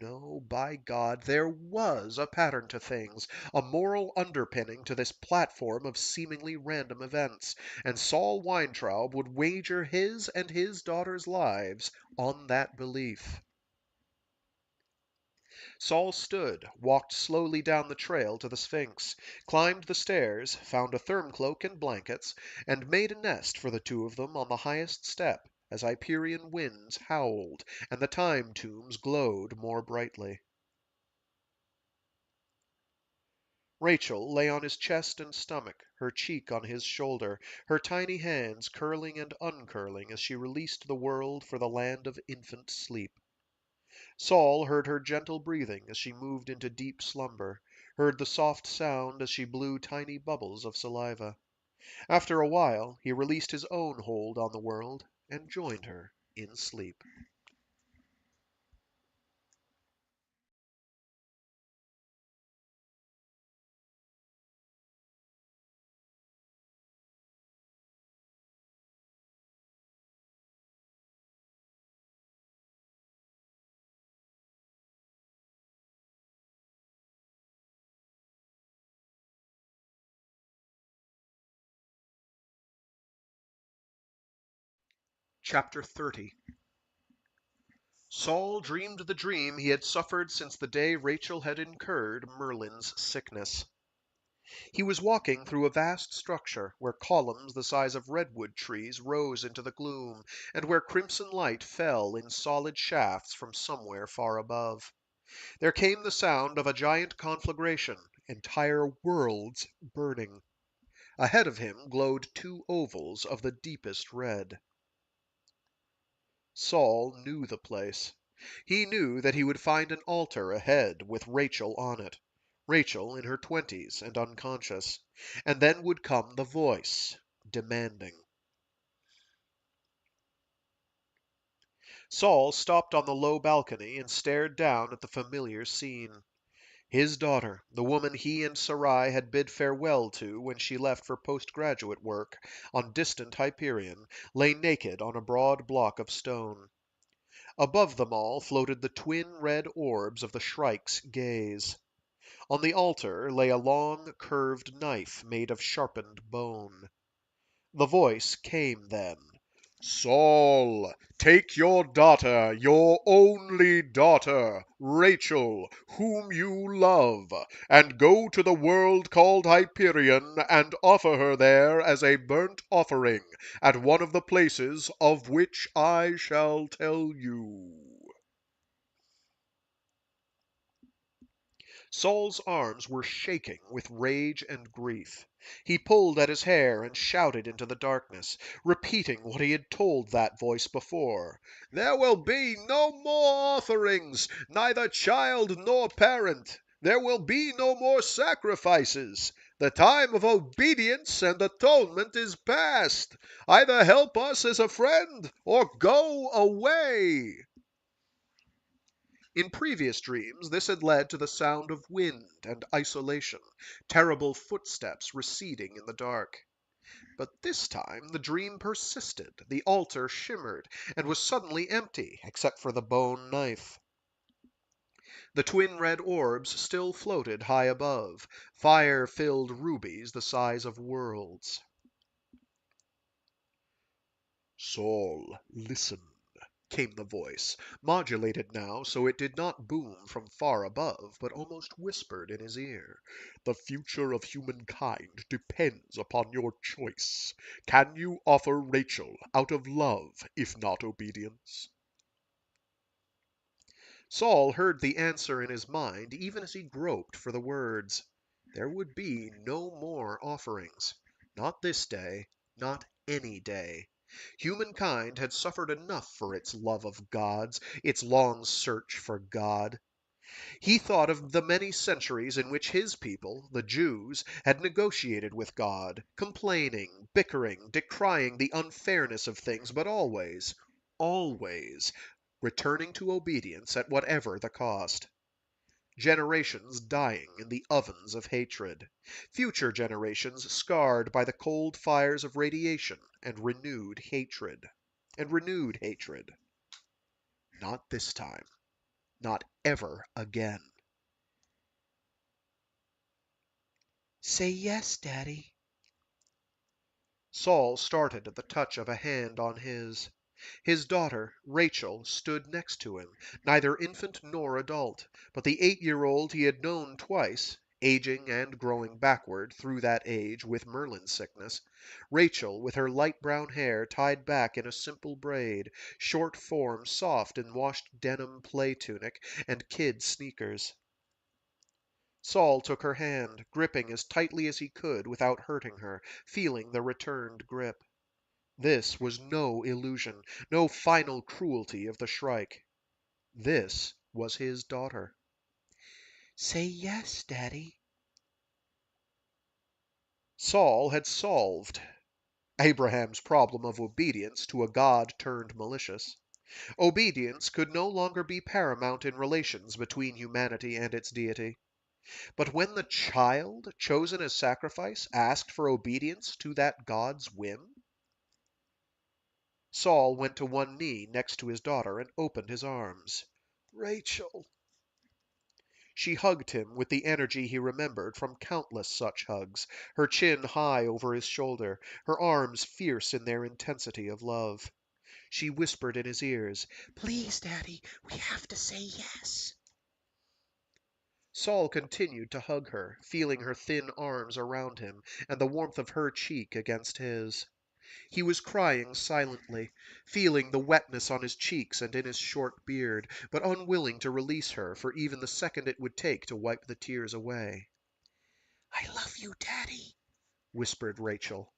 No, by God, there was a pattern to things, a moral underpinning to this platform of seemingly random events, and Saul Weintraub would wager his and his daughter's lives on that belief. Saul stood, walked slowly down the trail to the Sphinx, climbed the stairs, found a therm cloak and blankets, and made a nest for the two of them on the highest step as Hyperion winds howled and the time tombs glowed more brightly. Rachel lay on his chest and stomach, her cheek on his shoulder, her tiny hands curling and uncurling as she released the world for the land of infant sleep. Saul heard her gentle breathing as she moved into deep slumber, heard the soft sound as she blew tiny bubbles of saliva. After a while, he released his own hold on the world and joined her in sleep. Chapter 30. Saul dreamed the dream he had suffered since the day Rachel had incurred Merlin's sickness. He was walking through a vast structure where columns the size of redwood trees rose into the gloom, and where crimson light fell in solid shafts from somewhere far above. There came the sound of a giant conflagration, entire worlds burning. Ahead of him glowed two ovals of the deepest red. Saul knew the place. He knew that he would find an altar ahead with Rachel on it. Rachel in her 20s and unconscious. And then would come the voice, demanding. Saul stopped on the low balcony and stared down at the familiar scene. His daughter, the woman he and Sarai had bid farewell to when she left for postgraduate work on distant Hyperion, lay naked on a broad block of stone. Above them all floated the twin red orbs of the shrike's gaze. On the altar lay a long, curved knife made of sharpened bone. The voice came then. Saul, take your daughter, your only daughter, Rachel, whom you love, and go to the world called Hyperion, and offer her there as a burnt offering at one of the places of which I shall tell you. Saul's arms were shaking with rage and grief. He pulled at his hair and shouted into the darkness, repeating what he had told that voice before. There will be no more offerings, neither child nor parent. There will be no more sacrifices. The time of obedience and atonement is past. Either help us as a friend or go away. In previous dreams, this had led to the sound of wind and isolation, terrible footsteps receding in the dark. But this time the dream persisted, the altar shimmered, and was suddenly empty except for the bone knife. The twin red orbs still floated high above, fire-filled rubies the size of worlds. Saul, listen, came the voice, modulated now so it did not boom from far above, but almost whispered in his ear. The future of humankind depends upon your choice. Can you offer Rachel out of love, if not obedience? Saul heard the answer in his mind even as he groped for the words. There would be no more offerings. Not this day, not any day. Humankind had suffered enough for its love of gods, its long search for God. He thought of the many centuries in which his people, the Jews, had negotiated with God, complaining, bickering, decrying the unfairness of things, but always, always returning to obedience at whatever the cost. Generations dying in the ovens of hatred. Future generations scarred by the cold fires of radiation and renewed hatred. And renewed hatred. Not this time. Not ever again. Say yes, Daddy. Saul started at the touch of a hand on his. His daughter, Rachel, stood next to him, neither infant nor adult, but the 8-year-old he had known twice, aging and growing backward through that age with Merlin sickness. Rachel, with her light brown hair tied back in a simple braid, short form soft in washed denim play tunic and kid sneakers. Saul took her hand, gripping as tightly as he could without hurting her, feeling the returned grip. This was no illusion, no final cruelty of the Shrike. This was his daughter. Say yes, Daddy. Saul had solved Abraham's problem of obedience to a god turned malicious. Obedience could no longer be paramount in relations between humanity and its deity. But when the child, chosen as sacrifice, asked for obedience to that god's whim, Saul went to one knee next to his daughter and opened his arms. Rachel. She hugged him with the energy he remembered from countless such hugs, her chin high over his shoulder, her arms fierce in their intensity of love. She whispered in his ears, Please, Daddy, we have to say yes. Saul continued to hug her, feeling her thin arms around him and the warmth of her cheek against his. He was crying silently, feeling the wetness on his cheeks and in his short beard, but unwilling to release her for even the second it would take to wipe the tears away. I love you, Daddy, whispered Rachel.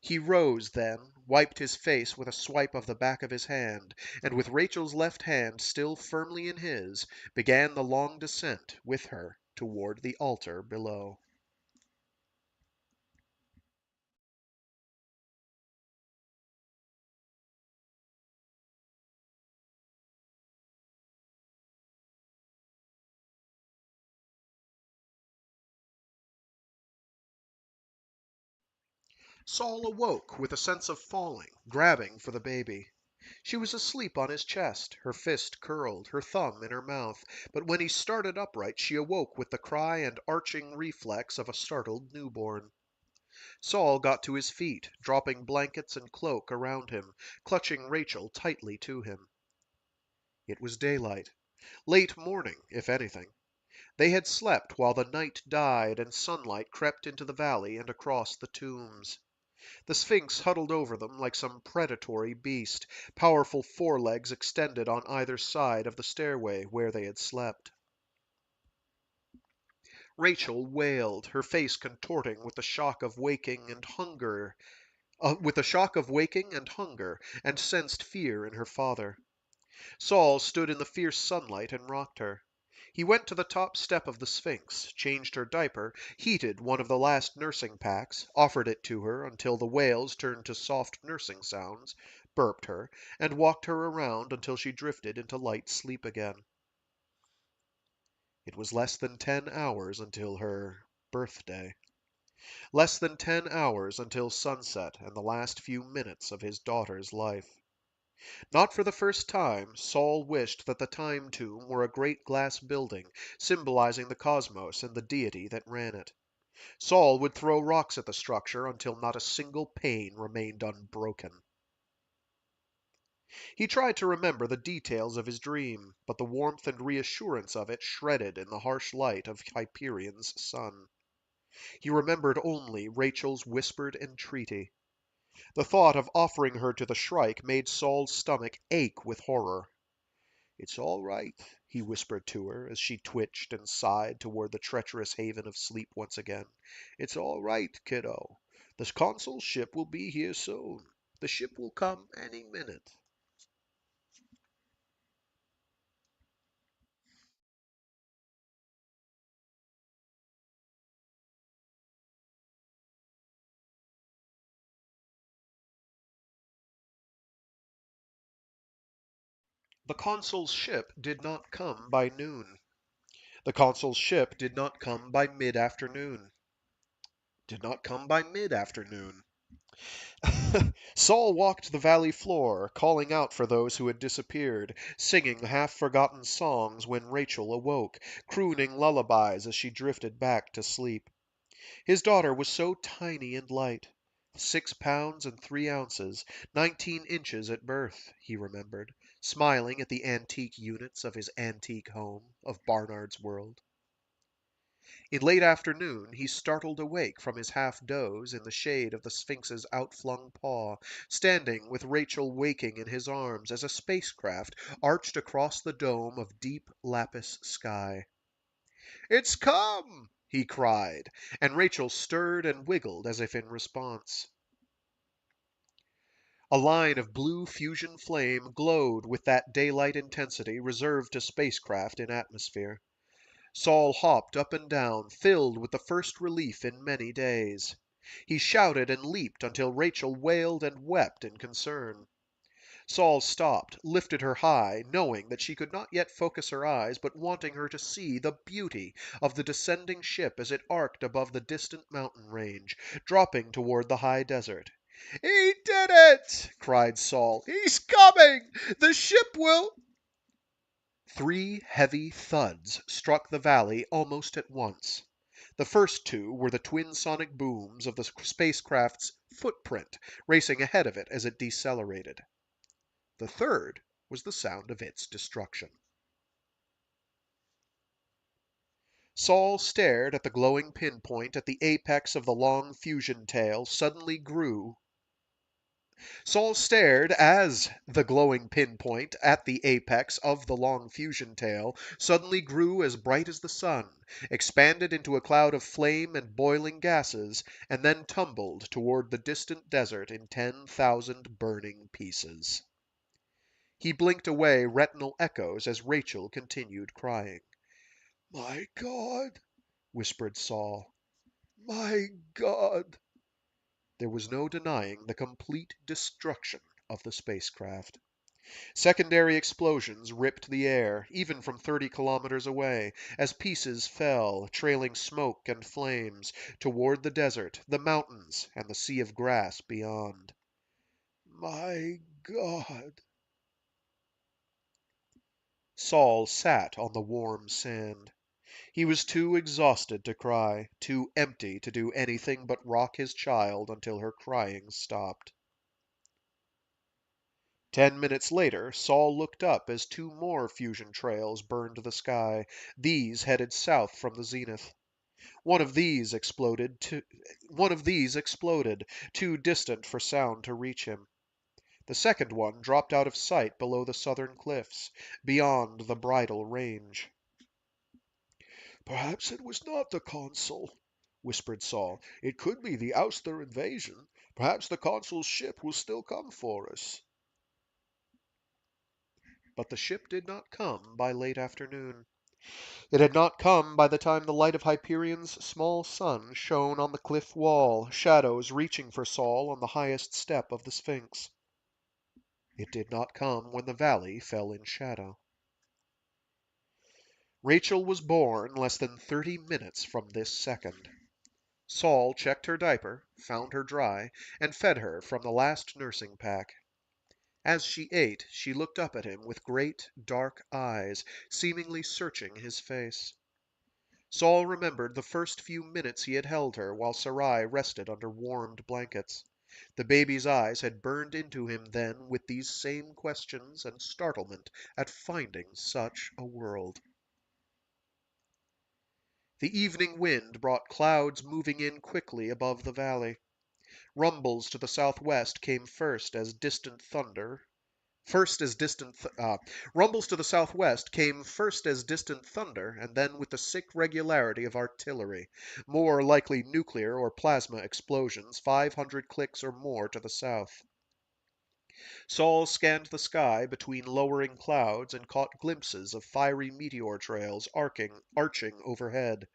He rose then, wiped his face with a swipe of the back of his hand, and with Rachel's left hand still firmly in his, began the long descent with her toward the altar below. Saul awoke with a sense of falling, grabbing for the baby. She was asleep on his chest, her fist curled, her thumb in her mouth, but when he started upright she awoke with the cry and arching reflex of a startled newborn. Saul got to his feet, dropping blankets and cloak around him, clutching Rachel tightly to him. It was daylight. Late morning, if anything. They had slept while the night died and sunlight crept into the valley and across the tombs. The Sphinx huddled over them like some predatory beast, powerful forelegs extended on either side of the stairway where they had slept. Rachel wailed, her face contorting with the shock of waking and hunger, and sensed fear in her father. Saul stood in the fierce sunlight and rocked her. He went to the top step of the Sphinx, changed her diaper, heated one of the last nursing packs, offered it to her until the wails turned to soft nursing sounds, burped her, and walked her around until she drifted into light sleep again. It was less than 10 hours until her birthday. Less than 10 hours until sunset and the last few minutes of his daughter's life. Not for the first time, Saul wished that the time tomb were a great glass building, symbolizing the cosmos and the deity that ran it. Saul would throw rocks at the structure until not a single pane remained unbroken. He tried to remember the details of his dream, but the warmth and reassurance of it shredded in the harsh light of Hyperion's sun. He remembered only Rachel's whispered entreaty. The thought of offering her to the Shrike made Saul's stomach ache with horror. It's all right, he whispered to her as she twitched and sighed toward the treacherous haven of sleep once again. It's all right, kiddo. The Consul ship will be here soon. The ship will come any minute. The consul's ship did not come by noon. The consul's ship did not come by mid-afternoon. Did not come by mid-afternoon. Saul walked the valley floor, calling out for those who had disappeared, singing half-forgotten songs when Rachel awoke, crooning lullabies as she drifted back to sleep. His daughter was so tiny and light. 6 pounds and 3 ounces, 19 inches at birth, he remembered, smiling at the antique units of his antique home, of Barnard's World. In late afternoon he startled awake from his half doze in the shade of the Sphinx's outflung paw, standing with Rachel waking in his arms as a spacecraft arched across the dome of deep lapis sky. "It's come!" he cried, and Rachel stirred and wiggled as if in response. A line of blue fusion flame glowed with that daylight intensity reserved to spacecraft in atmosphere. Saul hopped up and down, filled with the first relief in many days. He shouted and leaped until Rachel wailed and wept in concern. Saul stopped, lifted her high, knowing that she could not yet focus her eyes, but wanting her to see the beauty of the descending ship as it arced above the distant mountain range, dropping toward the high desert. "He did it!" cried Saul. "He's coming! The ship will—" 3 heavy thuds struck the valley almost at once. The first two were the twin sonic booms of the spacecraft's footprint racing ahead of it as it decelerated. The third was the sound of its destruction. Saul stared at the glowing pinpoint at the apex of the long fusion tail suddenly grew. Saul stared as the glowing pinpoint at the apex of the long fusion tail suddenly grew as bright as the sun, expanded into a cloud of flame and boiling gases, and then tumbled toward the distant desert in 10,000 burning pieces. He blinked away retinal echoes as Rachel continued crying. "My God!" whispered Saul. "My God!" There was no denying the complete destruction of the spacecraft. Secondary explosions ripped the air, even from 30 kilometers away, as pieces fell, trailing smoke and flames, toward the desert, the mountains, and the sea of grass beyond. "My God!" Saul sat on the warm sand. He was too exhausted to cry, too empty to do anything but rock his child until her crying stopped. 10 minutes later, Saul looked up as 2 more fusion trails burned the sky. These headed south from the zenith. One of these exploded, too distant for sound to reach him. The second one dropped out of sight below the southern cliffs, beyond the bridle range. "Perhaps it was not the consul," whispered Saul. "It could be the Ouster invasion. Perhaps the consul's ship will still come for us." But the ship did not come by late afternoon. It had not come by the time the light of Hyperion's small sun shone on the cliff wall, shadows reaching for Saul on the highest step of the Sphinx. It did not come when the valley fell in shadow. Rachel was born less than 30 minutes from this second. Saul checked her diaper, found her dry, and fed her from the last nursing pack. As she ate, she looked up at him with great, dark eyes, seemingly searching his face. Saul remembered the first few minutes he had held her while Sarai rested under warmed blankets. The baby's eyes had burned into him then with these same questions and startlement at finding such a world. The evening wind brought clouds moving in quickly above the valley. Rumbles to the southwest came rumbles to the southwest came first as distant thunder, and then with the sick regularity of artillery, more likely nuclear or plasma explosions 500 clicks or more to the south. Saul scanned the sky between lowering clouds and caught glimpses of fiery meteor trails arching overhead.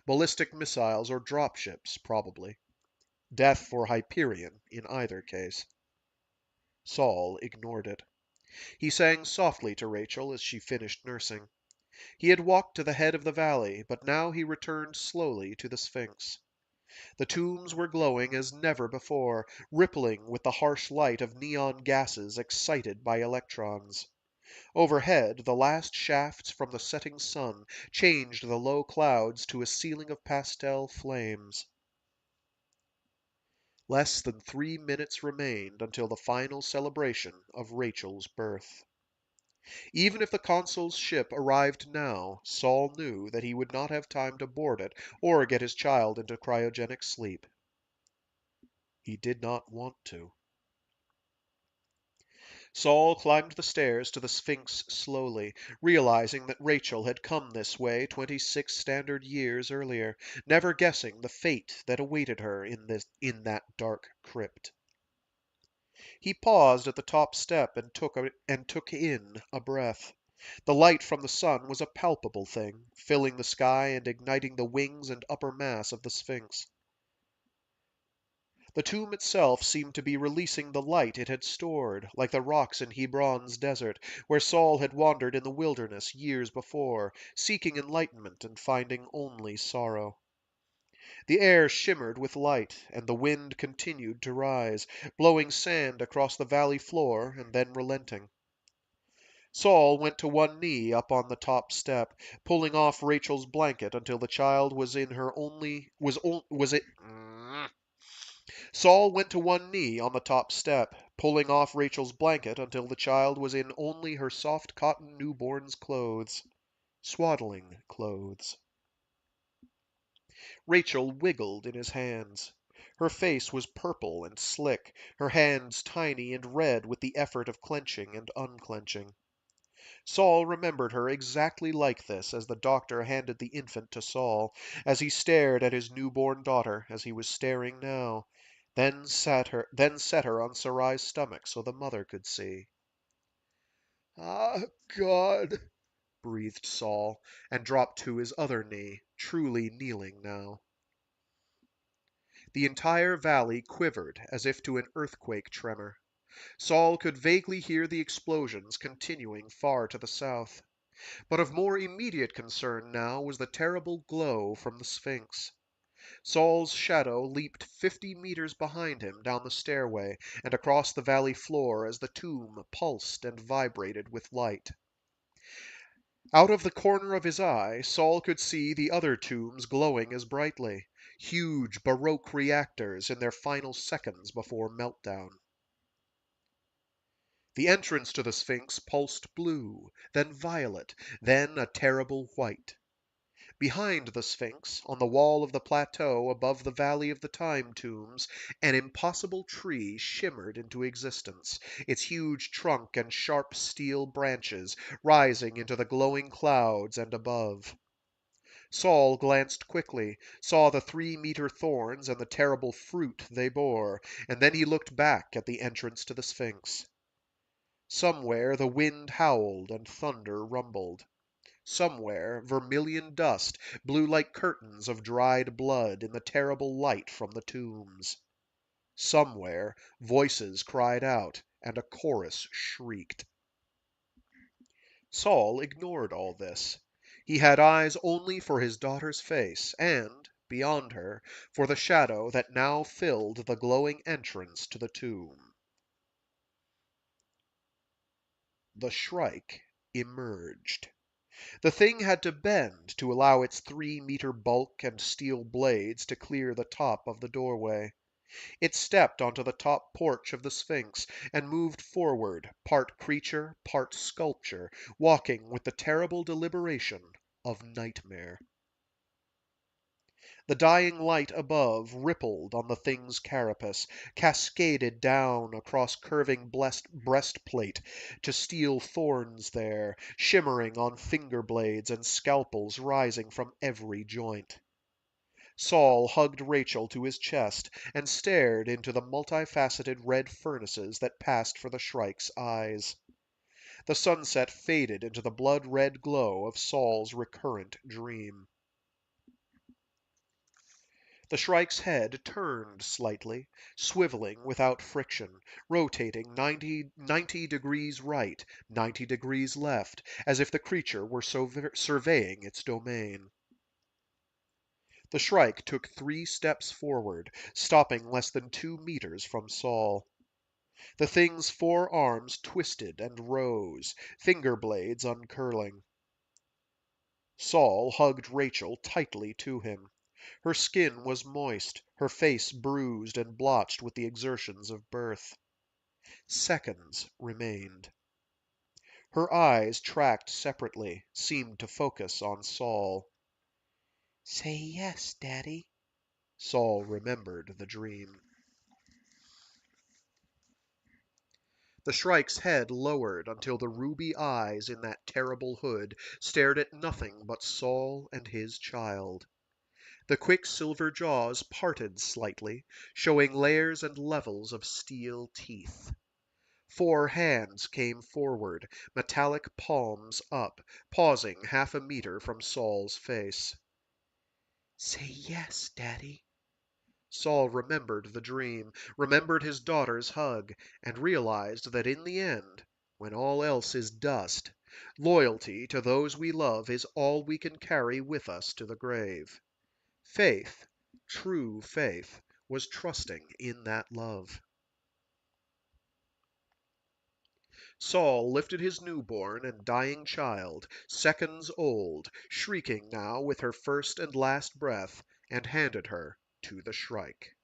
Ballistic missiles or dropships, probably. Death for Hyperion in either case. Saul ignored it. He sang softly to Rachel as she finished nursing. He had walked to the head of the valley, but now he returned slowly to the Sphinx. The tombs were glowing as never before, rippling with the harsh light of neon gases excited by electrons. Overhead, the last shafts from the setting sun changed the low clouds to a ceiling of pastel flames. Less than 3 minutes remained until the final celebration of Rachel's birth. Even if the consul's ship arrived now, Saul knew that he would not have time to board it or get his child into cryogenic sleep. He did not want to. Saul climbed the stairs to the Sphinx slowly, realizing that Rachel had come this way 26 standard years earlier, never guessing the fate that awaited her in that dark crypt. He paused at the top step and took in a breath. The light from the sun was a palpable thing, filling the sky and igniting the wings and upper mass of the Sphinx. The tomb itself seemed to be releasing the light it had stored, like the rocks in Hebron's desert, where Saul had wandered in the wilderness years before, seeking enlightenment and finding only sorrow. The air shimmered with light, and the wind continued to rise, blowing sand across the valley floor and then relenting. Saul went to one knee up on the top step, pulling off Rachel's blanket until the child was in her only was it Saul went to one knee on the top step, pulling off Rachel's blanket until the child was in only her soft cotton newborn's clothes, swaddling clothes. Rachel wiggled in his hands. Her face was purple and slick, her hands tiny and red with the effort of clenching and unclenching. Saul remembered her exactly like this as the doctor handed the infant to Saul, as he stared at his newborn daughter as he was staring now, then set her on Sarai's stomach so the mother could see. Ah, God! Breathed Saul, and dropped to his other knee, truly kneeling now. The entire valley quivered as if to an earthquake tremor. Saul could vaguely hear the explosions continuing far to the south. But of more immediate concern now was the terrible glow from the Sphinx. Saul's shadow leaped 50 meters behind him down the stairway and across the valley floor as the tomb pulsed and vibrated with light. Out of the corner of his eye, Saul could see the other tombs glowing as brightly, huge Baroque reactors in their final seconds before meltdown. The entrance to the Sphinx pulsed blue, then violet, then a terrible white. Behind the Sphinx, on the wall of the plateau above the Valley of the Time tombs, an impossible tree shimmered into existence, its huge trunk and sharp steel branches rising into the glowing clouds and above. Saul glanced quickly, saw the 3-meter thorns and the terrible fruit they bore, and then he looked back at the entrance to the Sphinx. Somewhere the wind howled and thunder rumbled. Somewhere vermilion dust blew like curtains of dried blood in the terrible light from the tombs. Somewhere voices cried out and a chorus shrieked. Saul ignored all this. He had eyes only for his daughter's face and, beyond her, for the shadow that now filled the glowing entrance to the tomb. The Shrike emerged. The thing had to bend to allow its 3-meter bulk and steel blades to clear the top of the doorway. It stepped onto the top porch of the Sphinx and moved forward, part creature, part sculpture, walking with the terrible deliberation of nightmare. The dying light above rippled on the thing's carapace, cascaded down across curving breastplate to steel thorns there, shimmering on finger blades and scalpels rising from every joint. Saul hugged Rachel to his chest and stared into the multifaceted red furnaces that passed for the Shrike's eyes. The sunset faded into the blood-red glow of Saul's recurrent dream. The Shrike's head turned slightly, swiveling without friction, rotating 90 degrees right, 90 degrees left, as if the creature were surveying its domain. The Shrike took 3 steps forward, stopping less than 2 meters from Saul. The thing's 4 arms twisted and rose, finger blades uncurling. Saul hugged Rachel tightly to him. Her skin was moist, her face bruised and blotched with the exertions of birth. Seconds remained. Her eyes tracked separately, seemed to focus on Saul. "Say yes, Daddy." Saul remembered the dream. The Shrike's head lowered until the ruby eyes in that terrible hood stared at nothing but Saul and his child. The quick silver jaws parted slightly, showing layers and levels of steel teeth. 4 hands came forward, metallic palms up, pausing 1/2 meter from Saul's face. "Say yes, Daddy." Saul remembered the dream, remembered his daughter's hug, and realized that in the end, when all else is dust, loyalty to those we love is all we can carry with us to the grave. Faith, true faith, was trusting in that love. Saul lifted his newborn and dying child, seconds old, shrieking now with her first and last breath, and handed her to the Shrike.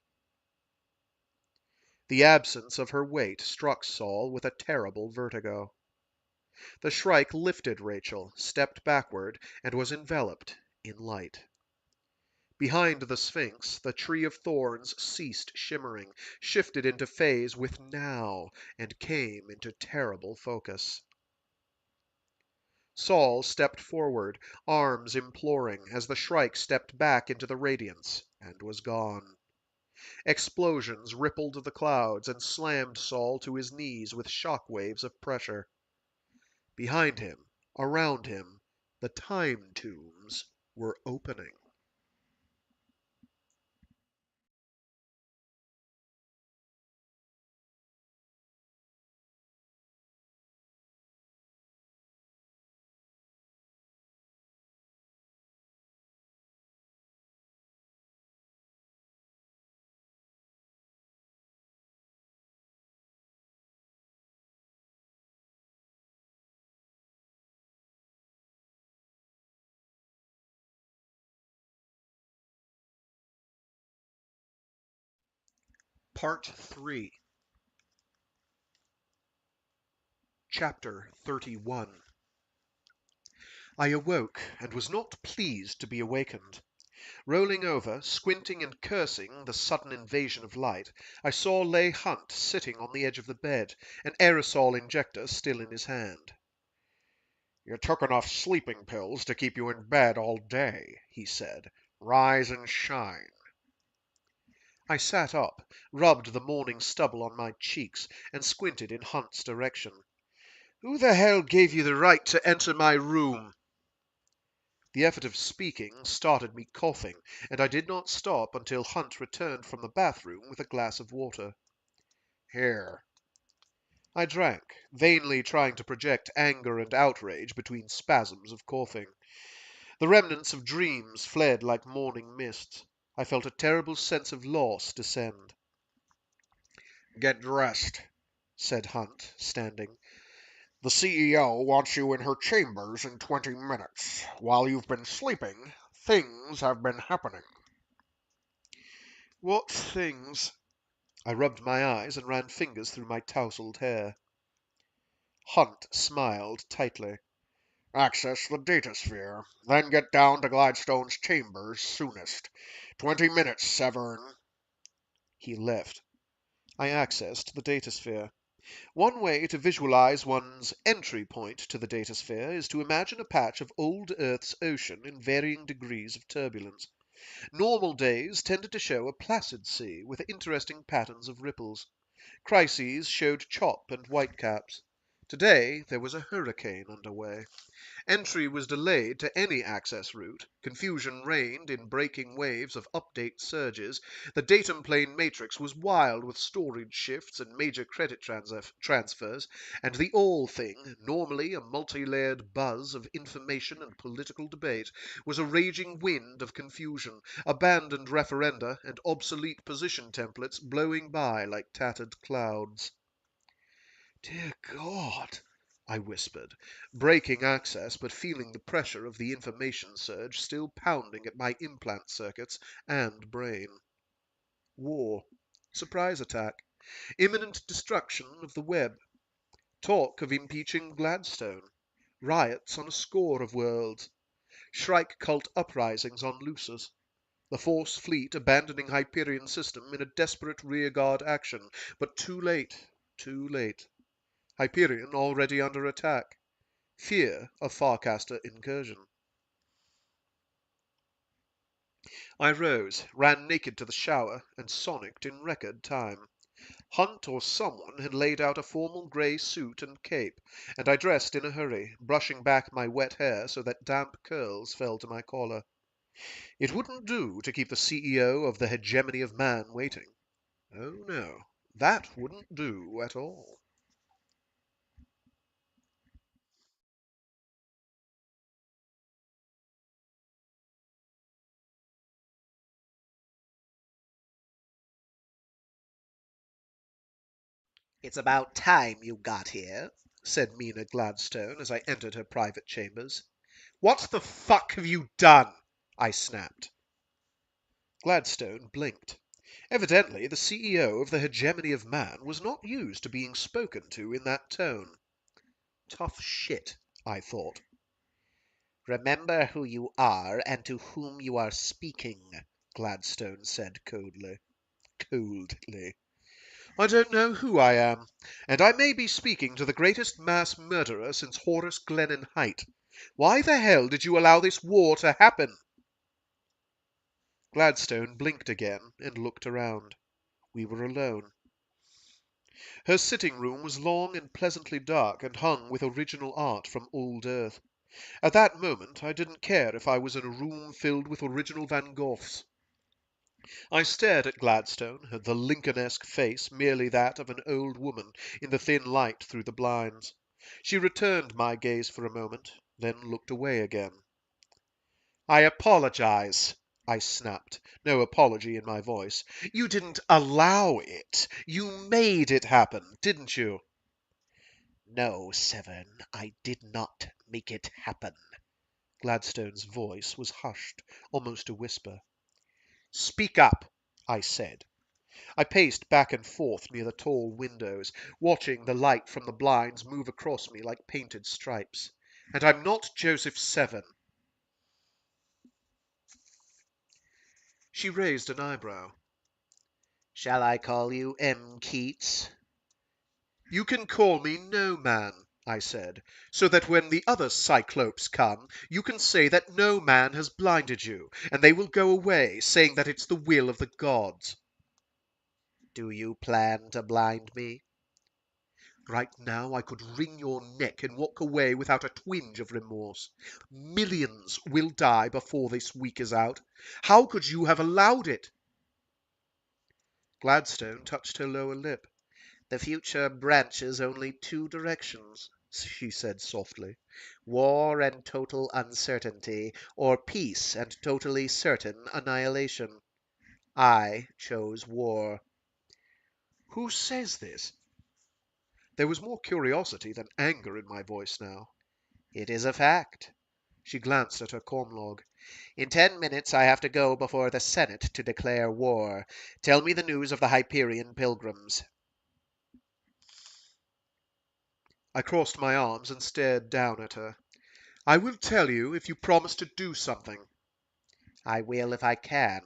The absence of her weight struck Saul with a terrible vertigo. The Shrike lifted Rachel, stepped backward, and was enveloped in light. Behind the Sphinx, the tree of thorns ceased shimmering, shifted into phase with now, and came into terrible focus. Saul stepped forward, arms imploring, as the Shrike stepped back into the radiance and was gone. Explosions rippled the clouds and slammed Saul to his knees with shock waves of pressure. Behind him, around him, the time tombs were opening. Part 3, Chapter 31. I awoke, and was not pleased to be awakened. Rolling over, squinting and cursing the sudden invasion of light, I saw Leigh Hunt sitting on the edge of the bed, an aerosol injector still in his hand. "You took enough sleeping pills to keep you in bed all day," he said. "Rise and shine." I sat up, rubbed the morning stubble on my cheeks, and squinted in Hunt's direction. "Who the hell gave you the right to enter my room?" The effort of speaking started me coughing, and I did not stop until Hunt returned from the bathroom with a glass of water. "Here." I drank, vainly trying to project anger and outrage between spasms of coughing. The remnants of dreams fled like morning mists. I felt a terrible sense of loss descend. "Get dressed," said Hunt, standing. "The CEO wants you in her chambers in 20 minutes. While you've been sleeping, things have been happening." What things? I rubbed my eyes and ran fingers through my tousled hair. Hunt smiled tightly. "Access the datasphere, then get down to Glidestone's chambers soonest. 20 minutes, Severn." He left. I accessed the datasphere. One way to visualize one's entry point to the datasphere is to imagine a patch of old Earth's ocean in varying degrees of turbulence. Normal days tended to show a placid sea with interesting patterns of ripples. Crises showed chop and whitecaps. Today there was a hurricane underway. Entry was delayed to any access route. Confusion reigned in breaking waves of update surges. The datumplane matrix was wild with storage shifts and major credit transfers, and the all thing, normally a multi-layered buzz of information and political debate, was a raging wind of confusion, abandoned referenda and obsolete position templates blowing by like tattered clouds. Dear God, I whispered, breaking access but feeling the pressure of the information surge still pounding at my implant circuits and brain. War. Surprise attack. Imminent destruction of the web. Talk of impeaching Gladstone. Riots on a score of worlds. Shrike cult uprisings on Lucis. The Force fleet abandoning Hyperion system in a desperate rearguard action, but too late, too late. Hyperion already under attack. Fear of Farcaster incursion. I rose, ran naked to the shower, and sonicked in record time. Hunt or someone had laid out a formal grey suit and cape, and I dressed in a hurry, brushing back my wet hair so that damp curls fell to my collar. It wouldn't do to keep the CEO of the hegemony of man waiting. Oh no, that wouldn't do at all. It's about time you got here, said Mina Gladstone as I entered her private chambers. What the fuck have you done? I snapped. Gladstone blinked. Evidently, the CEO of the hegemony of man was not used to being spoken to in that tone. Tough shit, I thought. Remember who you are and to whom you are speaking, Gladstone said coldly. I don't know who I am, and I may be speaking to the greatest mass murderer since Horace Glennon Height. Why the hell did you allow this war to happen? Gladstone blinked again and looked around. We were alone. Her sitting room was long and pleasantly dark and hung with original art from old Earth. At that moment I didn't care if I was in a room filled with original Van Goghs. I stared at Gladstone, the Lincoln-esque face merely that of an old woman in the thin light through the blinds. She returned my gaze for a moment, then looked away again. I apologize, I snapped, no apology in my voice. You didn't allow it. You made it happen, didn't you? No, Seven, I did not make it happen. Gladstone's voice was hushed, almost a whisper. Speak up, I said. I paced back and forth near the tall windows, watching the light from the blinds move across me like painted stripes. And I'm not Joseph Seven. She raised an eyebrow. Shall I call you M. Keats? You can call me No Man, I said, so that when the other Cyclopes come, you can say that no man has blinded you, and they will go away, saying that it's the will of the gods. Do you plan to blind me? Right now I could wring your neck and walk away without a twinge of remorse. Millions will die before this week is out. How could you have allowed it? Gladstone touched her lower lip. The future branches only two directions, she said softly. War and total uncertainty, or peace and totally certain annihilation. I chose war. Who says this? There was more curiosity than anger in my voice now. It is a fact. She glanced at her comlog. In 10 minutes I have to go before the Senate to declare war. Tell me the news of the Hyperion pilgrims. I crossed my arms and stared down at her. I will tell you if you promise to do something. I will if I can.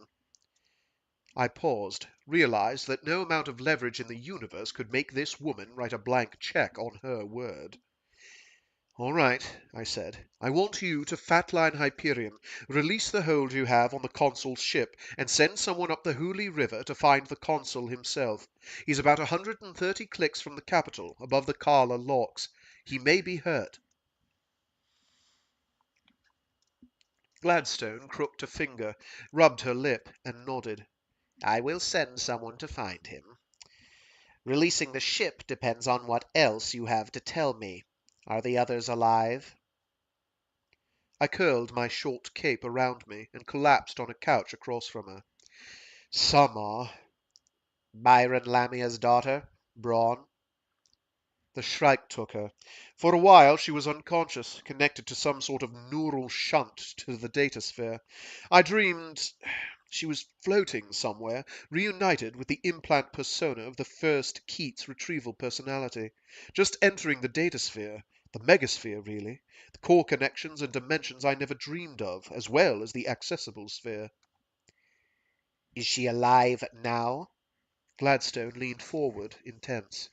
I paused, realized that no amount of leverage in the universe could make this woman write a blank check on her word. All right, I said. I want you to fatline Hyperion, release the hold you have on the Consul's ship, and send someone up the Hooghly River to find the Consul himself. He's about 130 clicks from the capital, above the Kala locks. He may be hurt. Gladstone crooked a finger, rubbed her lip, and nodded. I will send someone to find him. Releasing the ship depends on what else you have to tell me. Are the others alive? I curled my short cape around me and collapsed on a couch across from her. Some are. Brawne Lamia's daughter, Brawne. The Shrike took her. For a while she was unconscious, connected to some sort of neural shunt to the datasphere. I dreamed she was floating somewhere, reunited with the implant persona of the first Keats retrieval personality, just entering the datasphere, the megasphere really, the core connections and dimensions I never dreamed of, as well as the accessible sphere. Is she alive now? Gladstone leaned forward, intense.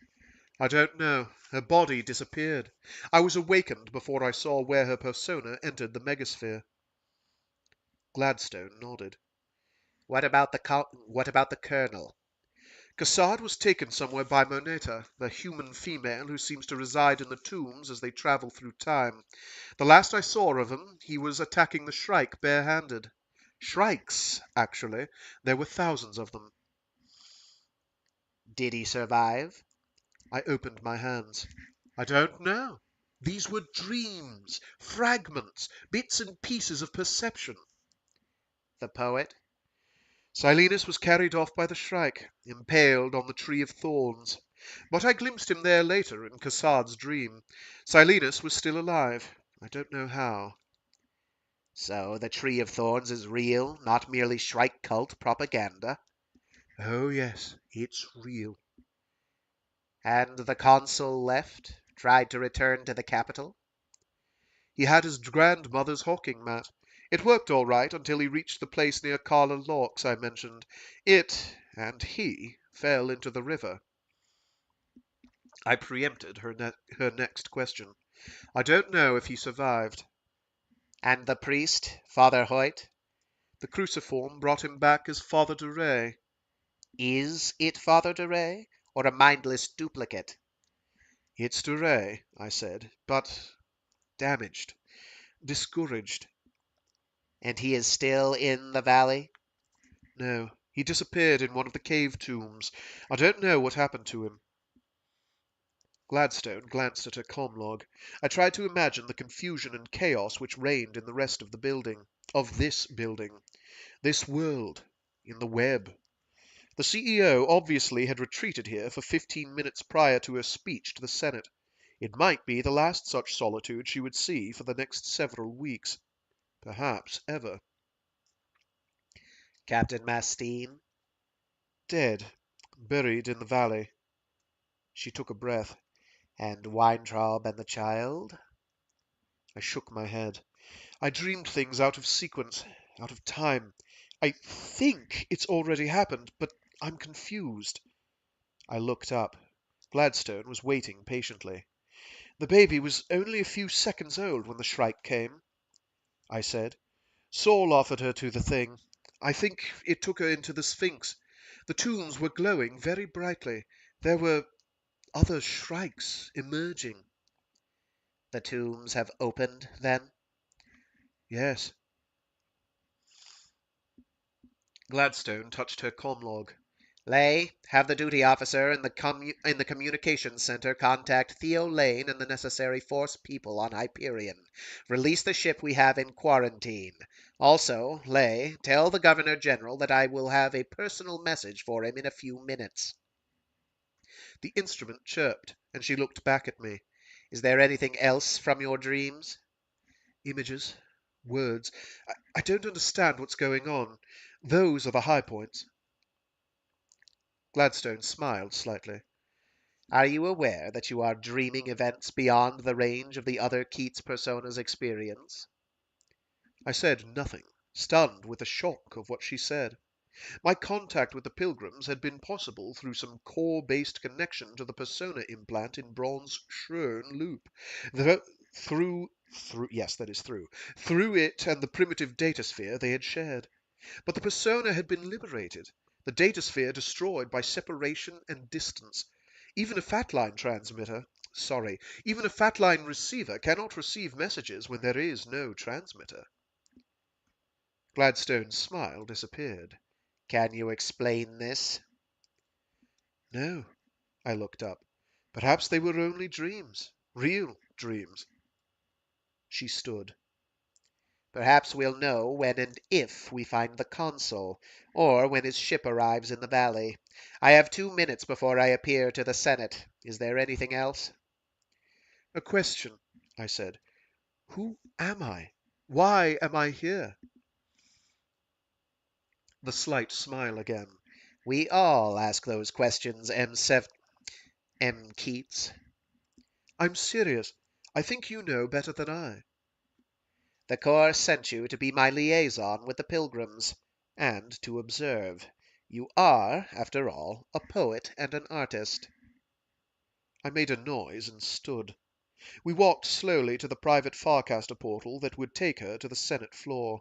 I don't know. Her body disappeared. I was awakened before I saw where her persona entered the megasphere. Gladstone nodded. What about the colonel? Cassard was taken somewhere by Moneta, the human female who seems to reside in the tombs as they travel through time. The last I saw of him, he was attacking the Shrike barehanded. Shrikes, actually. There were thousands of them. Did he survive? I opened my hands. I don't know. These were dreams, fragments, bits and pieces of perception. The poet? Silenus was carried off by the Shrike, impaled on the tree of thorns. But I glimpsed him there later in Cassard's dream. Silenus was still alive. I don't know how. So the tree of thorns is real, not merely Shrike cult propaganda? Oh, yes, it's real. And the consul left, tried to return to the capital? He had his grandmother's hawking mat. It worked all right until he reached the place near Carla Lorx I mentioned. It, and he, fell into the river. I preempted her next question. I don't know if he survived. And the priest, Father Hoyt? The cruciform brought him back as Father de Rey. Is it Father de Rey, or a mindless duplicate? It's de Rey, I said, but damaged, discouraged. And he is still in the valley? No, he disappeared in one of the cave tombs. I don't know what happened to him. Gladstone glanced at her comlog. I tried to imagine the confusion and chaos which reigned in the rest of the building, this world, in the web. The CEO obviously had retreated here for 15 minutes prior to her speech to the Senate. It might be the last such solitude she would see for the next several weeks. Perhaps ever. Captain Mastine? Dead. Buried in the valley. She took a breath. And Weintraub and the child? I shook my head. I dreamed things out of sequence, out of time. I think it's already happened, but I'm confused. I looked up. Gladstone was waiting patiently. The baby was only a few seconds old when the Shrike came, I said. Saul offered her to the thing. I think it took her into the Sphinx. The tombs were glowing very brightly. There were other Shrikes emerging. The tombs have opened, then? Yes. Gladstone touched her comlog. Lay, have the duty officer in the communications center contact Theo Lane and the necessary force people on Hyperion. Release the ship we have in quarantine. Also, Lay, tell the Governor General that I will have a personal message for him in a few minutes. The instrument chirped, and she looked back at me. Is there anything else from your dreams? Images, words. I don't understand what's going on. Those are the high points. Gladstone smiled slightly. Are you aware that you are dreaming events beyond the range of the other Keats persona's experience? I said nothing, stunned with the shock of what she said. My contact with the Pilgrims had been possible through some core-based connection to the persona implant in Bronze's Schroen loop. Through it and the primitive datasphere they had shared. But the persona had been liberated, the datasphere destroyed by separation and distance. Even a fatline transmitter, Sorry, even a fat-line receiver cannot receive messages when there is no transmitter. Gladstone's smile disappeared. Can you explain this? No, I looked up. Perhaps they were only dreams. Real dreams. She stood. Perhaps we'll know when and if we find the Consul, or when his ship arrives in the valley. I have 2 minutes before I appear to the Senate. Is there anything else? A question, I said. Who am I? Why am I here? The slight smile again. We all ask those questions, M. Keats. I'm serious. I think you know better than I. The Corps sent you to be my liaison with the pilgrims, and to observe. You are, after all, a poet and an artist. I made a noise and stood. We walked slowly to the private Farcaster portal that would take her to the Senate floor.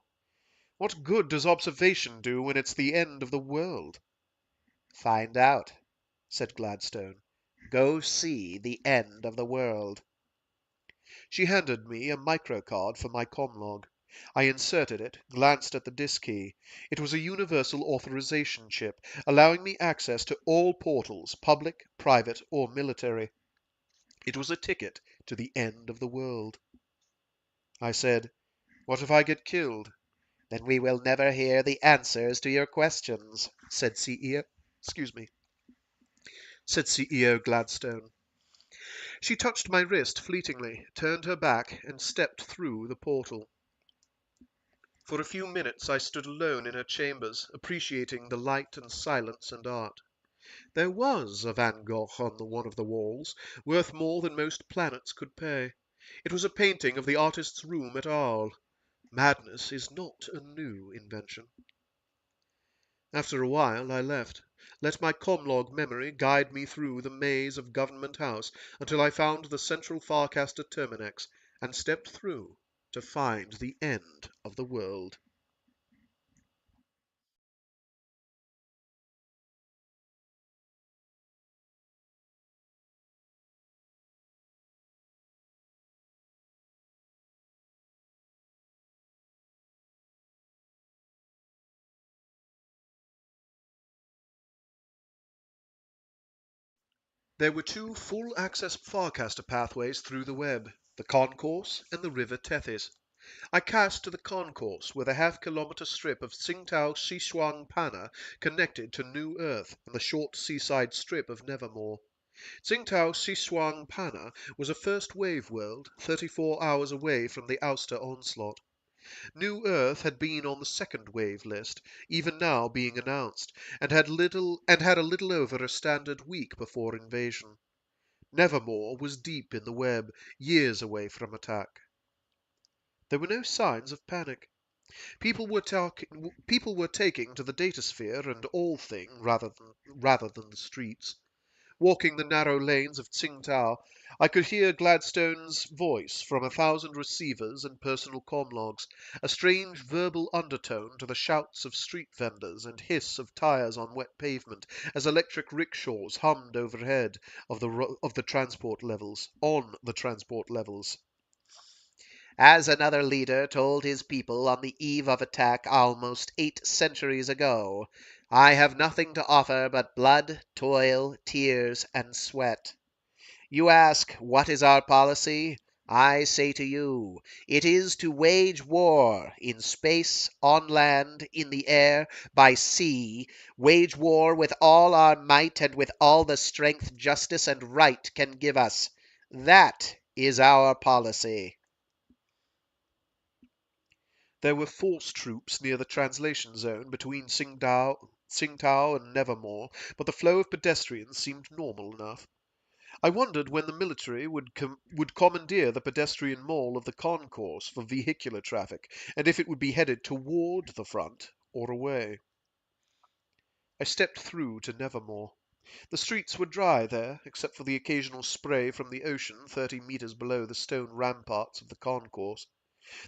What good does observation do when it's the end of the world? Find out, said Gladstone. Go see the end of the world. She handed me a microcard for my comlog. I inserted it, glanced at the disk key. It was a universal authorization chip, allowing me access to all portals, public, private, or military. It was a ticket to the end of the world. I said, "What if I get killed?" Then we will never hear the answers to your questions, said CEO Gladstone. She touched my wrist fleetingly, turned her back, and stepped through the portal. For a few minutes I stood alone in her chambers, appreciating the light and silence and art. There was a Van Gogh on one of the walls, worth more than most planets could pay. It was a painting of the artist's room at Arles. Madness is not a new invention. After a while I left, let my comlog memory guide me through the maze of Government House until I found the central Farcaster Terminex, and stepped through to find the end of the world. There were two full-access Farcaster pathways through the web, the Concourse and the River Tethys. I cast to the Concourse, with a half-kilometre strip of Tsingtao-Xishuangpanna connected to New Earth and the short seaside strip of Nevermore. Tsingtao-Xishuangpanna was a first-wave world, 34 hours away from the Ouster onslaught. New Earth had been on the second wave list, even now being announced, and had a little over a standard week before invasion. Nevermore was deep in the web, years away from attack. There were no signs of panic. People were taking to the datasphere and all thing rather than the streets. Walking the narrow lanes of Tsingtao, I could hear Gladstone's voice from 1,000 receivers and personal comlogs, a strange verbal undertone to the shouts of street vendors and hiss of tires on wet pavement as electric rickshaws hummed overhead on the transport levels. As another leader told his people on the eve of attack almost 8 centuries ago, I have nothing to offer but blood, toil, tears, and sweat. You ask, what is our policy? I say to you, it is to wage war in space, on land, in the air, by sea, wage war with all our might and with all the strength justice and right can give us. That is our policy. There were force troops near the translation zone between Tsingtao and Nevermore, but the flow of pedestrians seemed normal enough. I wondered when the military would commandeer the pedestrian mall of the concourse for vehicular traffic, and if it would be headed toward the front or away. I stepped through to Nevermore. The streets were dry there, except for the occasional spray from the ocean 30 meters below the stone ramparts of the concourse.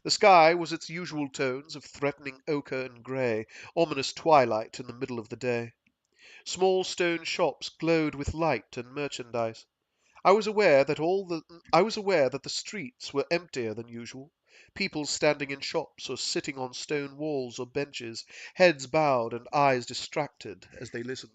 The sky was its usual tones of threatening ochre and grey, ominous twilight in the middle of the day. Small stone shops glowed with light and merchandise. I was aware that the streets were emptier than usual, people standing in shops or sitting on stone walls or benches, heads bowed and eyes distracted as they listened.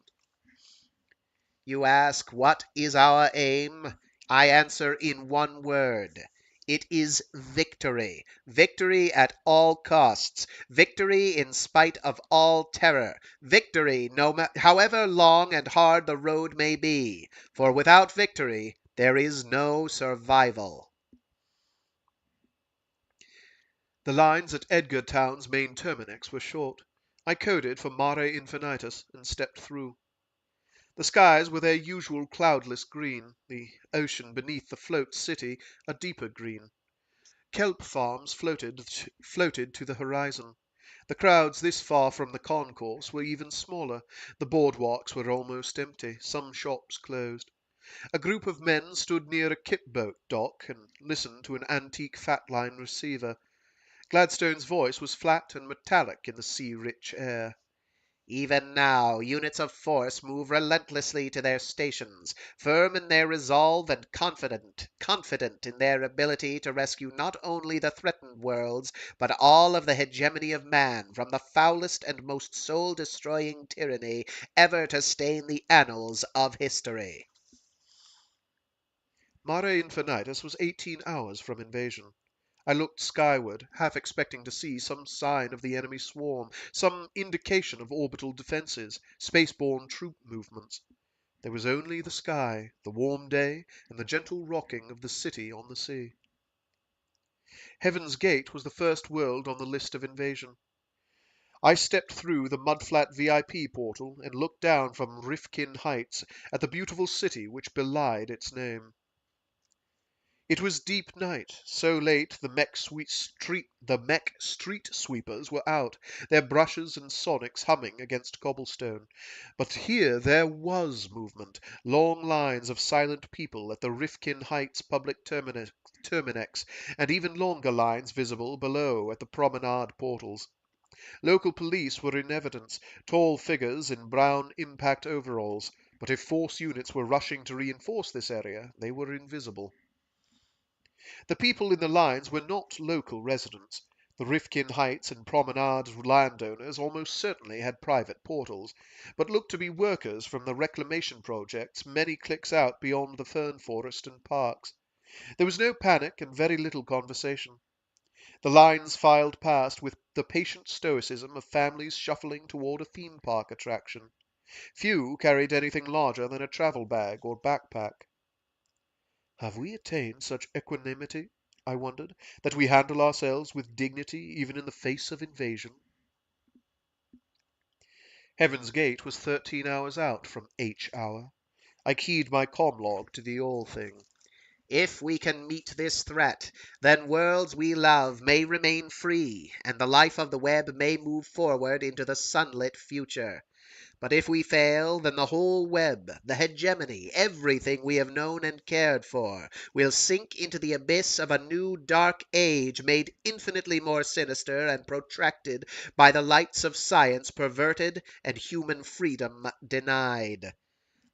You ask, what is our aim? I answer in one word. It is victory. Victory at all costs. Victory in spite of all terror. Victory, however long and hard the road may be. For without victory, there is no survival. The lines at Edgartown's main terminus were short. I coded for Mare Infinitus and stepped through. The skies were their usual cloudless green, the ocean beneath the float city a deeper green. Kelp farms floated to the horizon. The crowds this far from the concourse were even smaller. The boardwalks were almost empty, some shops closed. A group of men stood near a kipboat dock and listened to an antique fatline receiver. Gladstone's voice was flat and metallic in the sea-rich air. Even now, units of force move relentlessly to their stations, firm in their resolve and confident in their ability to rescue not only the threatened worlds, but all of the hegemony of man from the foulest and most soul-destroying tyranny ever to stain the annals of history. Mare Infinitus was 18 hours from invasion. I looked skyward, half expecting to see some sign of the enemy swarm, some indication of orbital defenses, spaceborne troop movements. There was only the sky, the warm day, and the gentle rocking of the city on the sea. Heaven's Gate was the first world on the list of invasion. I stepped through the mudflat VIP portal and looked down from Rifkin Heights at the beautiful city which belied its name. It was deep night, so late the mech street sweepers were out, their brushes and sonics humming against cobblestone. But here there was movement, long lines of silent people at the Rifkin Heights public terminex, and even longer lines visible below at the promenade portals. Local police were in evidence, tall figures in brown impact overalls, but if force units were rushing to reinforce this area, they were invisible. The people in the lines were not local residents. The Rifkin Heights and Promenade landowners almost certainly had private portals, but looked to be workers from the reclamation projects many clicks out beyond the fern forest and parks. There was no panic and very little conversation. The lines filed past with the patient stoicism of families shuffling toward a theme park attraction. Few carried anything larger than a travel bag or backpack. Have we attained such equanimity, I wondered, that we handle ourselves with dignity even in the face of invasion? Heaven's Gate was 13 hours out from H hour. I keyed my comlog to the all thing. If we can meet this threat, then worlds we love may remain free, and the life of the web may move forward into the sunlit future. But if we fail, then the whole web, the hegemony, everything we have known and cared for, will sink into the abyss of a new dark age made infinitely more sinister and protracted by the lights of science perverted and human freedom denied.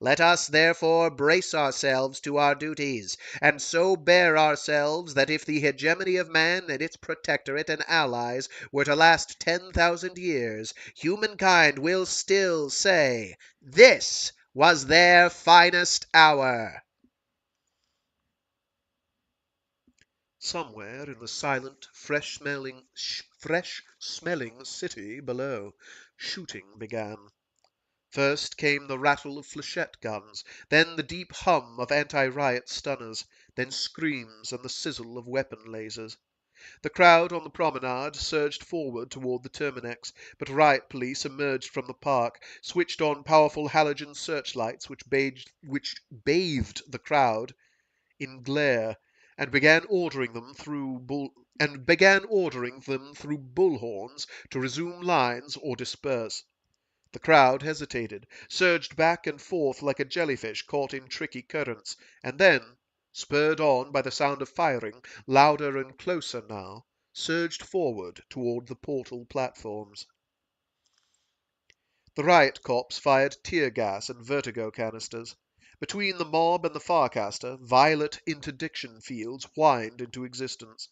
Let us therefore brace ourselves to our duties, and so bear ourselves that if the hegemony of man and its protectorate and allies were to last 10,000 years, humankind will still say, this was their finest hour. Somewhere in the silent, fresh-smelling city below, shooting began. First came the rattle of flechette guns, then the deep hum of anti-riot stunners, then screams and the sizzle of weapon lasers. The crowd on the promenade surged forward toward the terminex, but riot police emerged from the park, switched on powerful halogen searchlights which bathed the crowd in glare, and began ordering them through bullhorns to resume lines or disperse. The crowd hesitated, surged back and forth like a jellyfish caught in tricky currents, and then, spurred on by the sound of firing, louder and closer now, surged forward toward the portal platforms. The riot cops fired tear gas and vertigo canisters. Between the mob and the Farcaster, violet interdiction fields whined into existence.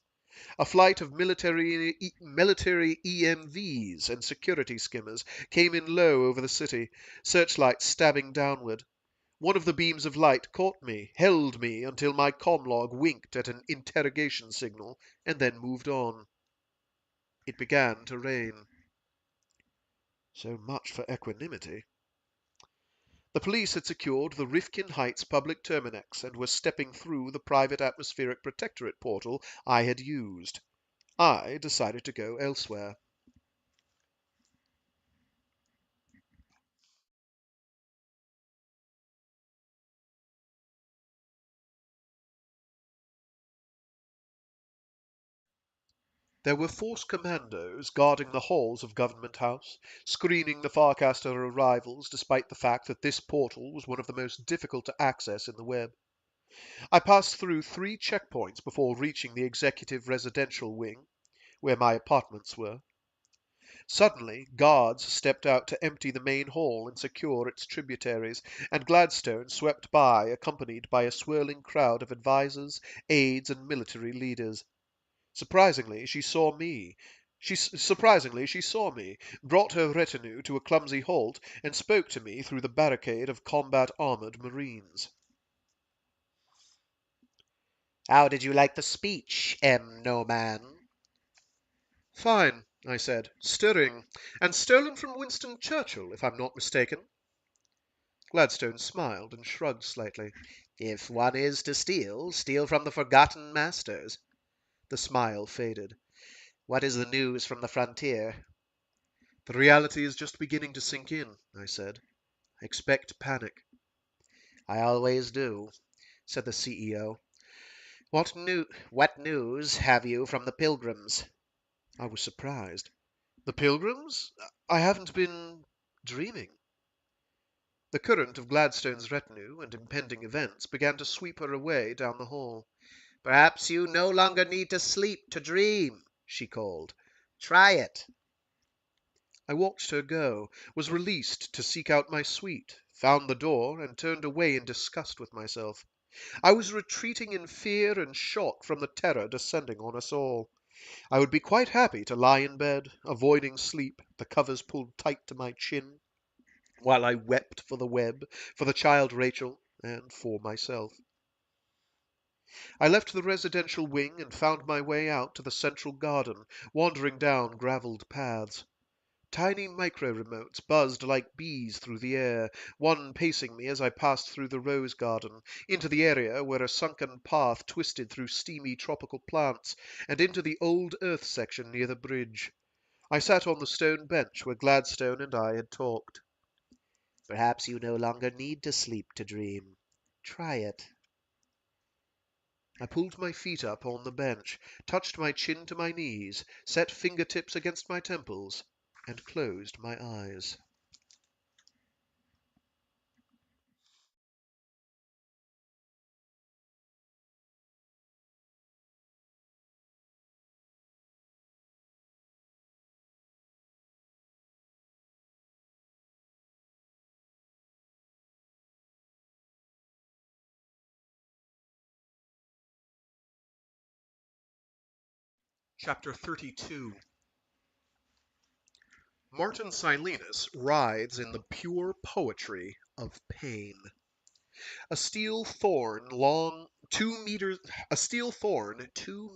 A flight of military EMVs and security skimmers came in low over the city, searchlights stabbing downward. One of the beams of light caught me, held me until my comlog winked at an interrogation signal, and then moved on. It began to rain. So much for equanimity. The police had secured the Rifkin Heights public terminex and were stepping through the private atmospheric protectorate portal I had used. I decided to go elsewhere. There were force commandos guarding the halls of Government House, screening the Farcaster arrivals despite the fact that this portal was one of the most difficult to access in the web. I passed through 3 checkpoints before reaching the executive residential wing, where my apartments were. Suddenly, guards stepped out to empty the main hall and secure its tributaries, and Gladstone swept by, accompanied by a swirling crowd of advisors, aides, and military leaders. Surprisingly, she saw me. Brought her retinue to a clumsy halt, and spoke to me through the barricade of combat-armored Marines. How did you like the speech, M. No Man? Fine, I said. Stirring. And stolen from Winston Churchill, if I'm not mistaken. Gladstone smiled and shrugged slightly. If one is to steal, steal from the forgotten masters. The smile faded. What is the news from the frontier? The reality is just beginning to sink in, I said. Expect panic. I always do, said the CEO. What news have you from the pilgrims? I was surprised. The pilgrims? I haven't been dreaming. The current of Gladstone's retinue and impending events began to sweep her away down the hall. Perhaps you no longer need to sleep to dream, she called. Try it. I watched her go, was released to seek out my suite, found the door, and turned away in disgust with myself. I was retreating in fear and shock from the terror descending on us all. I would be quite happy to lie in bed, avoiding sleep, the covers pulled tight to my chin, while I wept for the web, for the child Rachel, and for myself. I left the residential wing and found my way out to the central garden, wandering down gravelled paths. Tiny micro-remotes buzzed like bees through the air, one pacing me as I passed through the rose garden, into the area where a sunken path twisted through steamy tropical plants, and into the old earth section near the bridge. I sat on the stone bench where Gladstone and I had talked. Perhaps you no longer need to sleep to dream. Try it. I pulled my feet up on the bench, touched my chin to my knees, set fingertips against my temples, and closed my eyes. Chapter 32. Martin Silenus rides in the pure poetry of pain. A steel thorn 2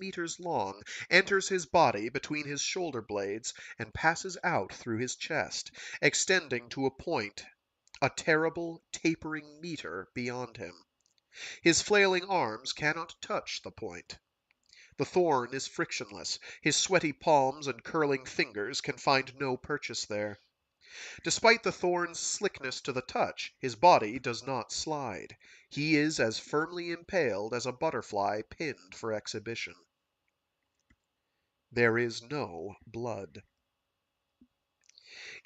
meters long, enters his body between his shoulder blades and passes out through his chest, extending to a point, a terrible tapering meter beyond him. His flailing arms cannot touch the point. The thorn is frictionless. His sweaty palms and curling fingers can find no purchase there. Despite the thorn's slickness to the touch, his body does not slide. He is as firmly impaled as a butterfly pinned for exhibition. There is no blood.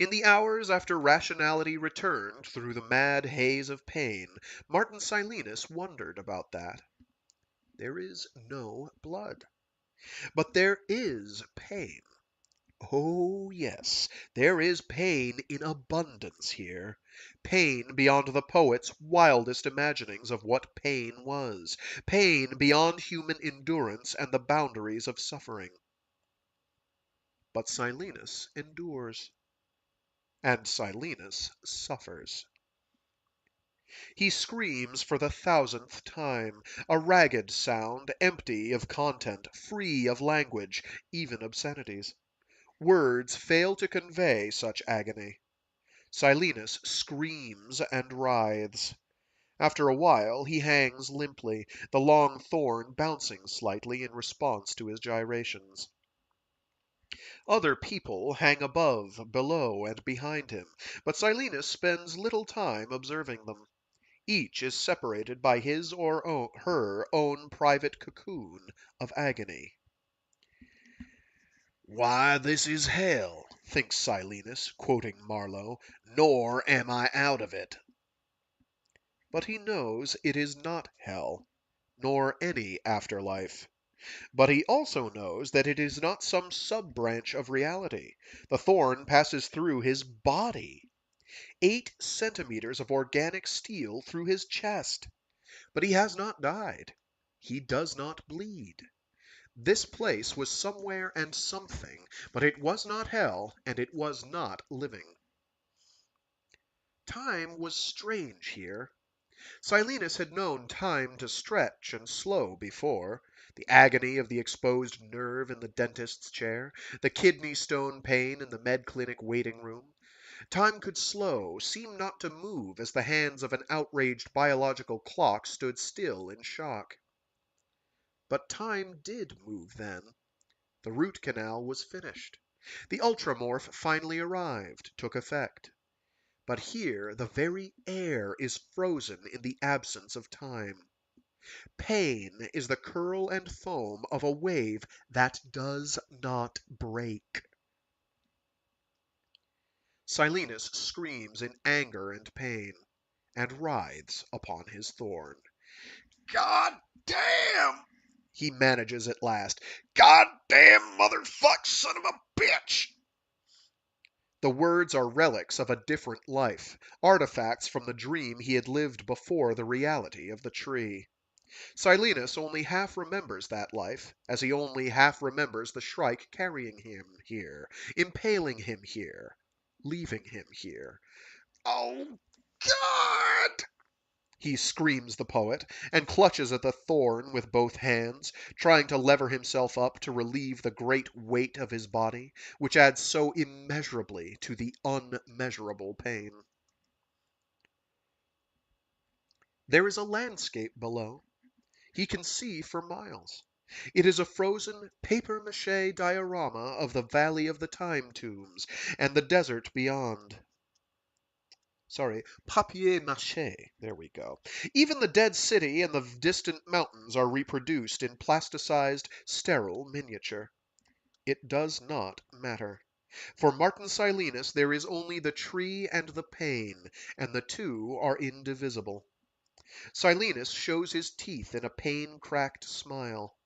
In the hours after rationality returned through the mad haze of pain, Martin Silenus wondered about that. There is no blood. But there is pain. Oh, yes, there is pain in abundance here. Pain beyond the poet's wildest imaginings of what pain was. Pain beyond human endurance and the boundaries of suffering. But Silenus endures. And Silenus suffers. He screams for the thousandth time, a ragged sound, empty of content, free of language, even obscenities. Words fail to convey such agony. Silenus screams and writhes. After a while he hangs limply, the long thorn bouncing slightly in response to his gyrations. Other people hang above, below, and behind him, but Silenus spends little time observing them. Each is separated by his or her own private cocoon of agony. "Why, this is hell," thinks Silenus, quoting Marlowe, "nor am I out of it." But he knows it is not hell, nor any afterlife. But he also knows that it is not some sub-branch of reality. The thorn passes through his body. 8 centimeters of organic steel through his chest. But he has not died. He does not bleed. This place was somewhere and something, but it was not hell, and it was not living. Time was strange here. Silenus had known time to stretch and slow before. The agony of the exposed nerve in the dentist's chair, the kidney stone pain in the med clinic waiting room. Time could slow, seem not to move as the hands of an outraged biological clock stood still in shock. But time did move then. The root canal was finished. The ultramorph finally arrived, took effect. But here the very air is frozen in the absence of time. Pain is the curl and foam of a wave that does not break. Silenus screams in anger and pain, and writhes upon his thorn. "God damn!" he manages at last. "God damn motherfuck son of a bitch!" The words are relics of a different life, artifacts from the dream he had lived before the reality of the tree. Silenus only half remembers that life, as he only half remembers the Shrike carrying him here, impaling him here, leaving him here. "Oh, God!" he screams the poet, and clutches at the thorn with both hands, trying to lever himself up to relieve the great weight of his body, which adds so immeasurably to the unmeasurable pain. There is a landscape below. He can see for miles. It is a frozen papier-mâché diorama of the Valley of the Time Tombs and the desert beyond. Papier-mâché. There we go. Even the dead city and the distant mountains are reproduced in plasticized, sterile miniature. It does not matter. For Martin Silenus there is only the tree and the pain, and the two are indivisible. Silenus shows his teeth in a pain-cracked smile.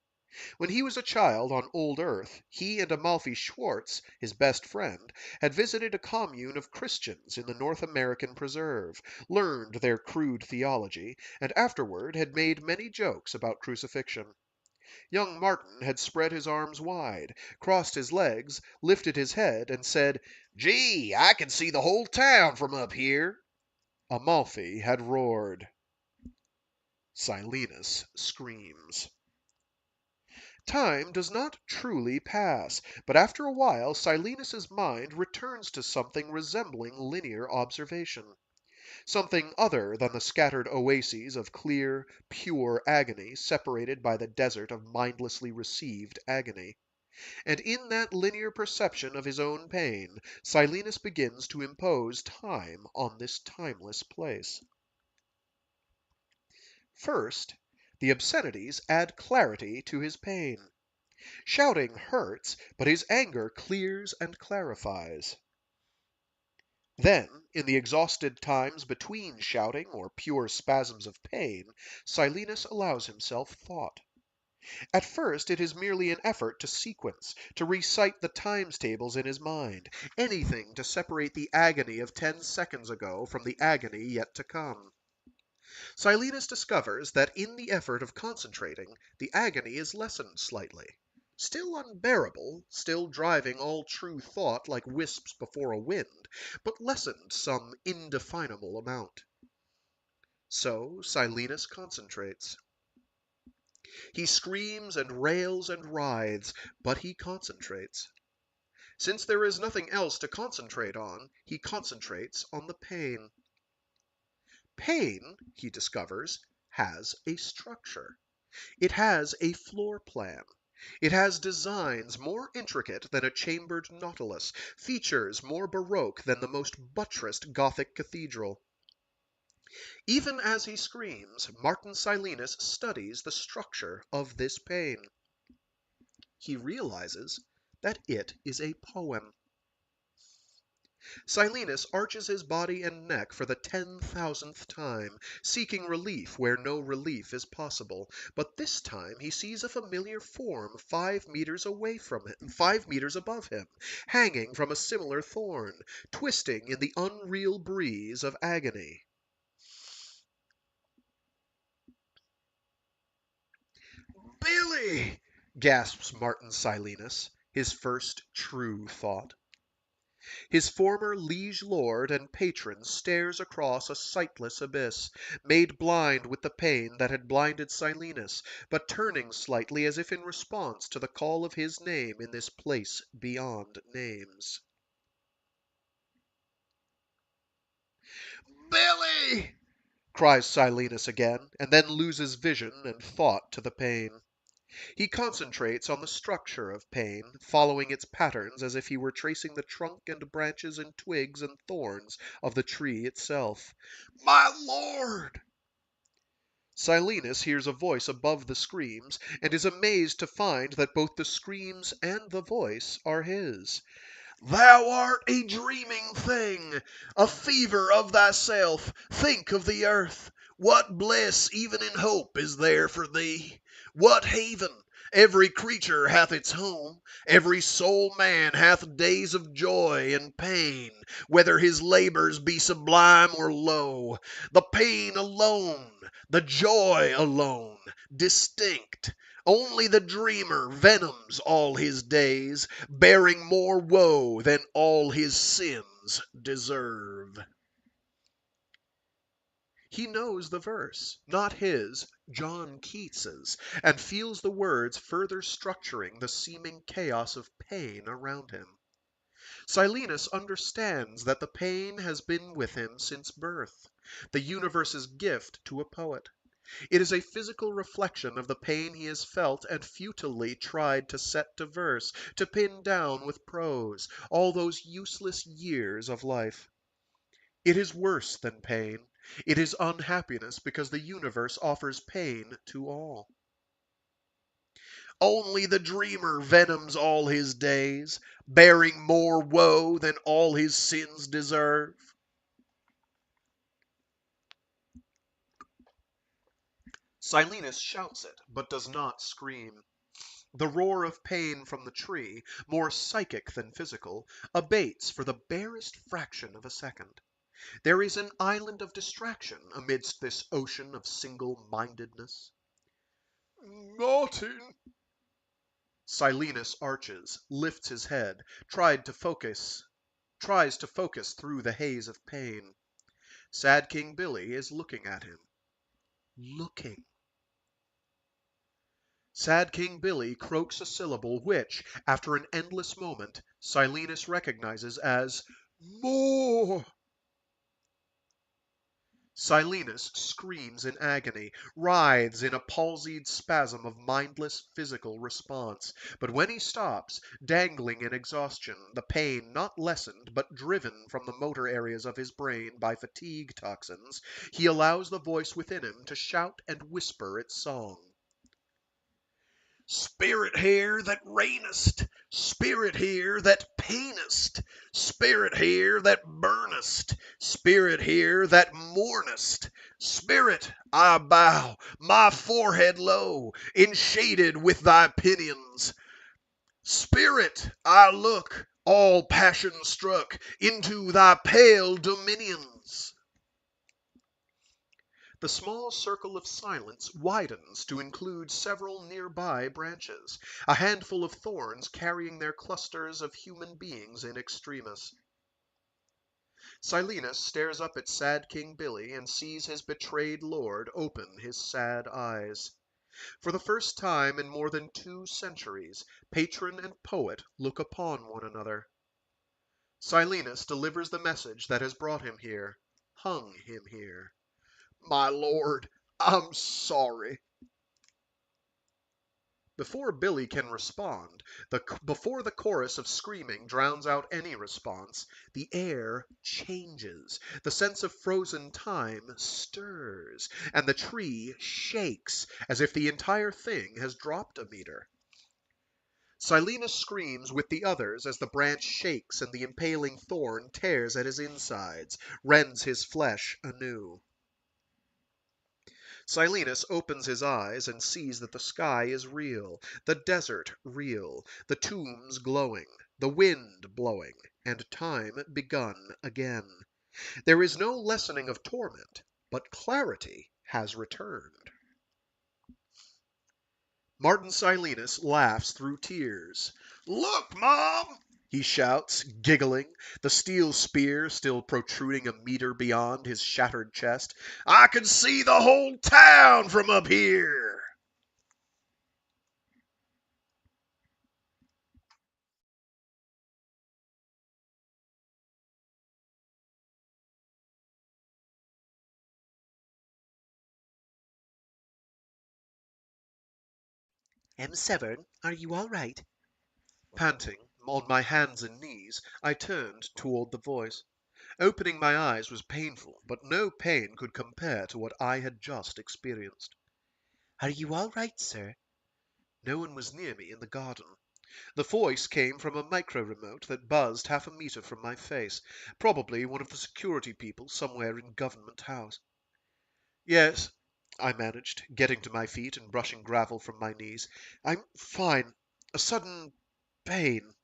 When he was a child on old Earth, he and Amalfi Schwartz, his best friend, had visited a commune of Christians in the North American preserve, learned their crude theology, and afterward had made many jokes about crucifixion. Young Martin had spread his arms wide, crossed his legs, lifted his head, and said, "Gee, I can see the whole town from up here." Amalfi had roared. Silenus screams. Time does not truly pass, but after a while Silenus's mind returns to something resembling linear observation, something other than the scattered oases of clear, pure agony separated by the desert of mindlessly received agony. And in that linear perception of his own pain, Silenus begins to impose time on this timeless place. First, the obscenities add clarity to his pain. Shouting hurts, but his anger clears and clarifies. Then, in the exhausted times between shouting or pure spasms of pain, Silenus allows himself thought. At first it is merely an effort to sequence, to recite the times tables in his mind, anything to separate the agony of 10 seconds ago from the agony yet to come. Silenus discovers that in the effort of concentrating, the agony is lessened slightly. Still unbearable, still driving all true thought like wisps before a wind, but lessened some indefinable amount. So Silenus concentrates. He screams and rails and writhes, but he concentrates. Since there is nothing else to concentrate on, he concentrates on the pain. Pain, he discovers, has a structure. It has a floor plan. It has designs more intricate than a chambered nautilus, features more baroque than the most buttressed Gothic cathedral. Even as he screams, Martin Silenus studies the structure of this pain. He realizes that it is a poem. Silenus arches his body and neck for the 10,000th time, seeking relief where no relief is possible. But this time he sees a familiar form 5 meters away from him, 5 meters above him, hanging from a similar thorn, twisting in the unreal breeze of agony. "Billy!" gasps Martin Silenus, his first true thought. His former liege lord and patron stares across a sightless abyss, made blind with the pain that had blinded Silenus, but turning slightly as if in response to the call of his name in this place beyond names. "Billy!" cries Silenus again, and then loses vision and thought to the pain. He concentrates on the structure of pain, following its patterns as if he were tracing the trunk and branches and twigs and thorns of the tree itself. "My lord!" Silenus hears a voice above the screams, and is amazed to find that both the screams and the voice are his. "Thou art a dreaming thing, a fever of thyself. Think of the earth. What bliss, even in hope, is there for thee? What haven? Every creature hath its home. Every sole man hath days of joy and pain, whether his labors be sublime or low. The pain alone, the joy alone, distinct. Only the dreamer venoms all his days, bearing more woe than all his sins deserve." He knows the verse, not his, John Keats's, and feels the words further structuring the seeming chaos of pain around him. Silenus understands that the pain has been with him since birth, the universe's gift to a poet. It is a physical reflection of the pain he has felt and futilely tried to set to verse, to pin down with prose, all those useless years of life. It is worse than pain. It is unhappiness because the universe offers pain to all. Only the dreamer venoms all his days, bearing more woe than all his sins deserve. Silenus shouts it, but does not scream. The roar of pain from the tree, more psychic than physical, abates for the barest fraction of a second. There is an island of distraction amidst this ocean of single-mindedness. "Martin!" Silenus arches, lifts his head, tries to focus through the haze of pain. Sad King Billy is looking at him. Looking. Sad King Billy croaks a syllable which, after an endless moment, Silenus recognizes as "More!" Silenus screams in agony, writhes in a palsied spasm of mindless physical response. But when he stops, dangling in exhaustion, the pain not lessened but driven from the motor areas of his brain by fatigue toxins, he allows the voice within him to shout and whisper its song. Spirit here that reignest, Spirit here that painest, Spirit here that burnest, Spirit here that mournest, Spirit, I bow my forehead low, enshaded with thy pinions. Spirit, I look, all passion struck, into thy pale dominions. The small circle of silence widens to include several nearby branches, a handful of thorns carrying their clusters of human beings in extremis. Silenus stares up at sad King Billy and sees his betrayed lord open his sad eyes. For the first time in more than 2 centuries, patron and poet look upon one another. Silenus delivers the message that has brought him here, hung him here. My lord, I'm sorry. Before Billy can respond, before the chorus of screaming drowns out any response, the air changes, the sense of frozen time stirs, and the tree shakes as if the entire thing has dropped a meter. Silenus screams with the others as the branch shakes and the impaling thorn tears at his insides, rends his flesh anew. Silenus opens his eyes and sees that the sky is real, the desert real, the tombs glowing, the wind blowing, and time begun again. There is no lessening of torment, but clarity has returned. Martin Silenus laughs through tears. "Look, Mom!" he shouts, giggling, the steel spear still protruding a meter beyond his shattered chest. "I can see the whole town from up here!" M7, are you all right? Panting, on my hands and knees, I turned toward the voice. Opening my eyes was painful, but no pain could compare to what I had just experienced. Are you all right, sir? No one was near me in the garden. The voice came from a micro-remote that buzzed half a meter from my face, probably one of the security people somewhere in Government House. "Yes," I managed, getting to my feet and brushing gravel from my knees. "I'm fine. A sudden pain."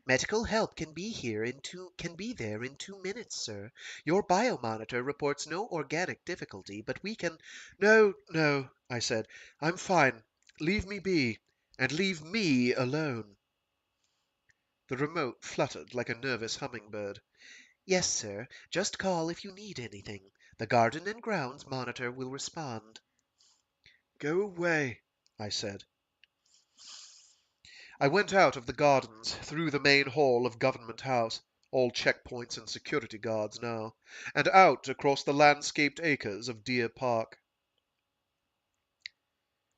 Medical help can be there in 2 minutes, sir. Your biomonitor reports no organic difficulty, but we can. "No, no," I said. "I'm fine. Leave me be, and leave me alone." The remote fluttered like a nervous hummingbird. Yes, sir. Just call if you need anything. The Garden and Grounds monitor will respond. "Go away," I said. I went out of the gardens, through the main hall of Government House, all checkpoints and security guards now, and out across the landscaped acres of Deer Park.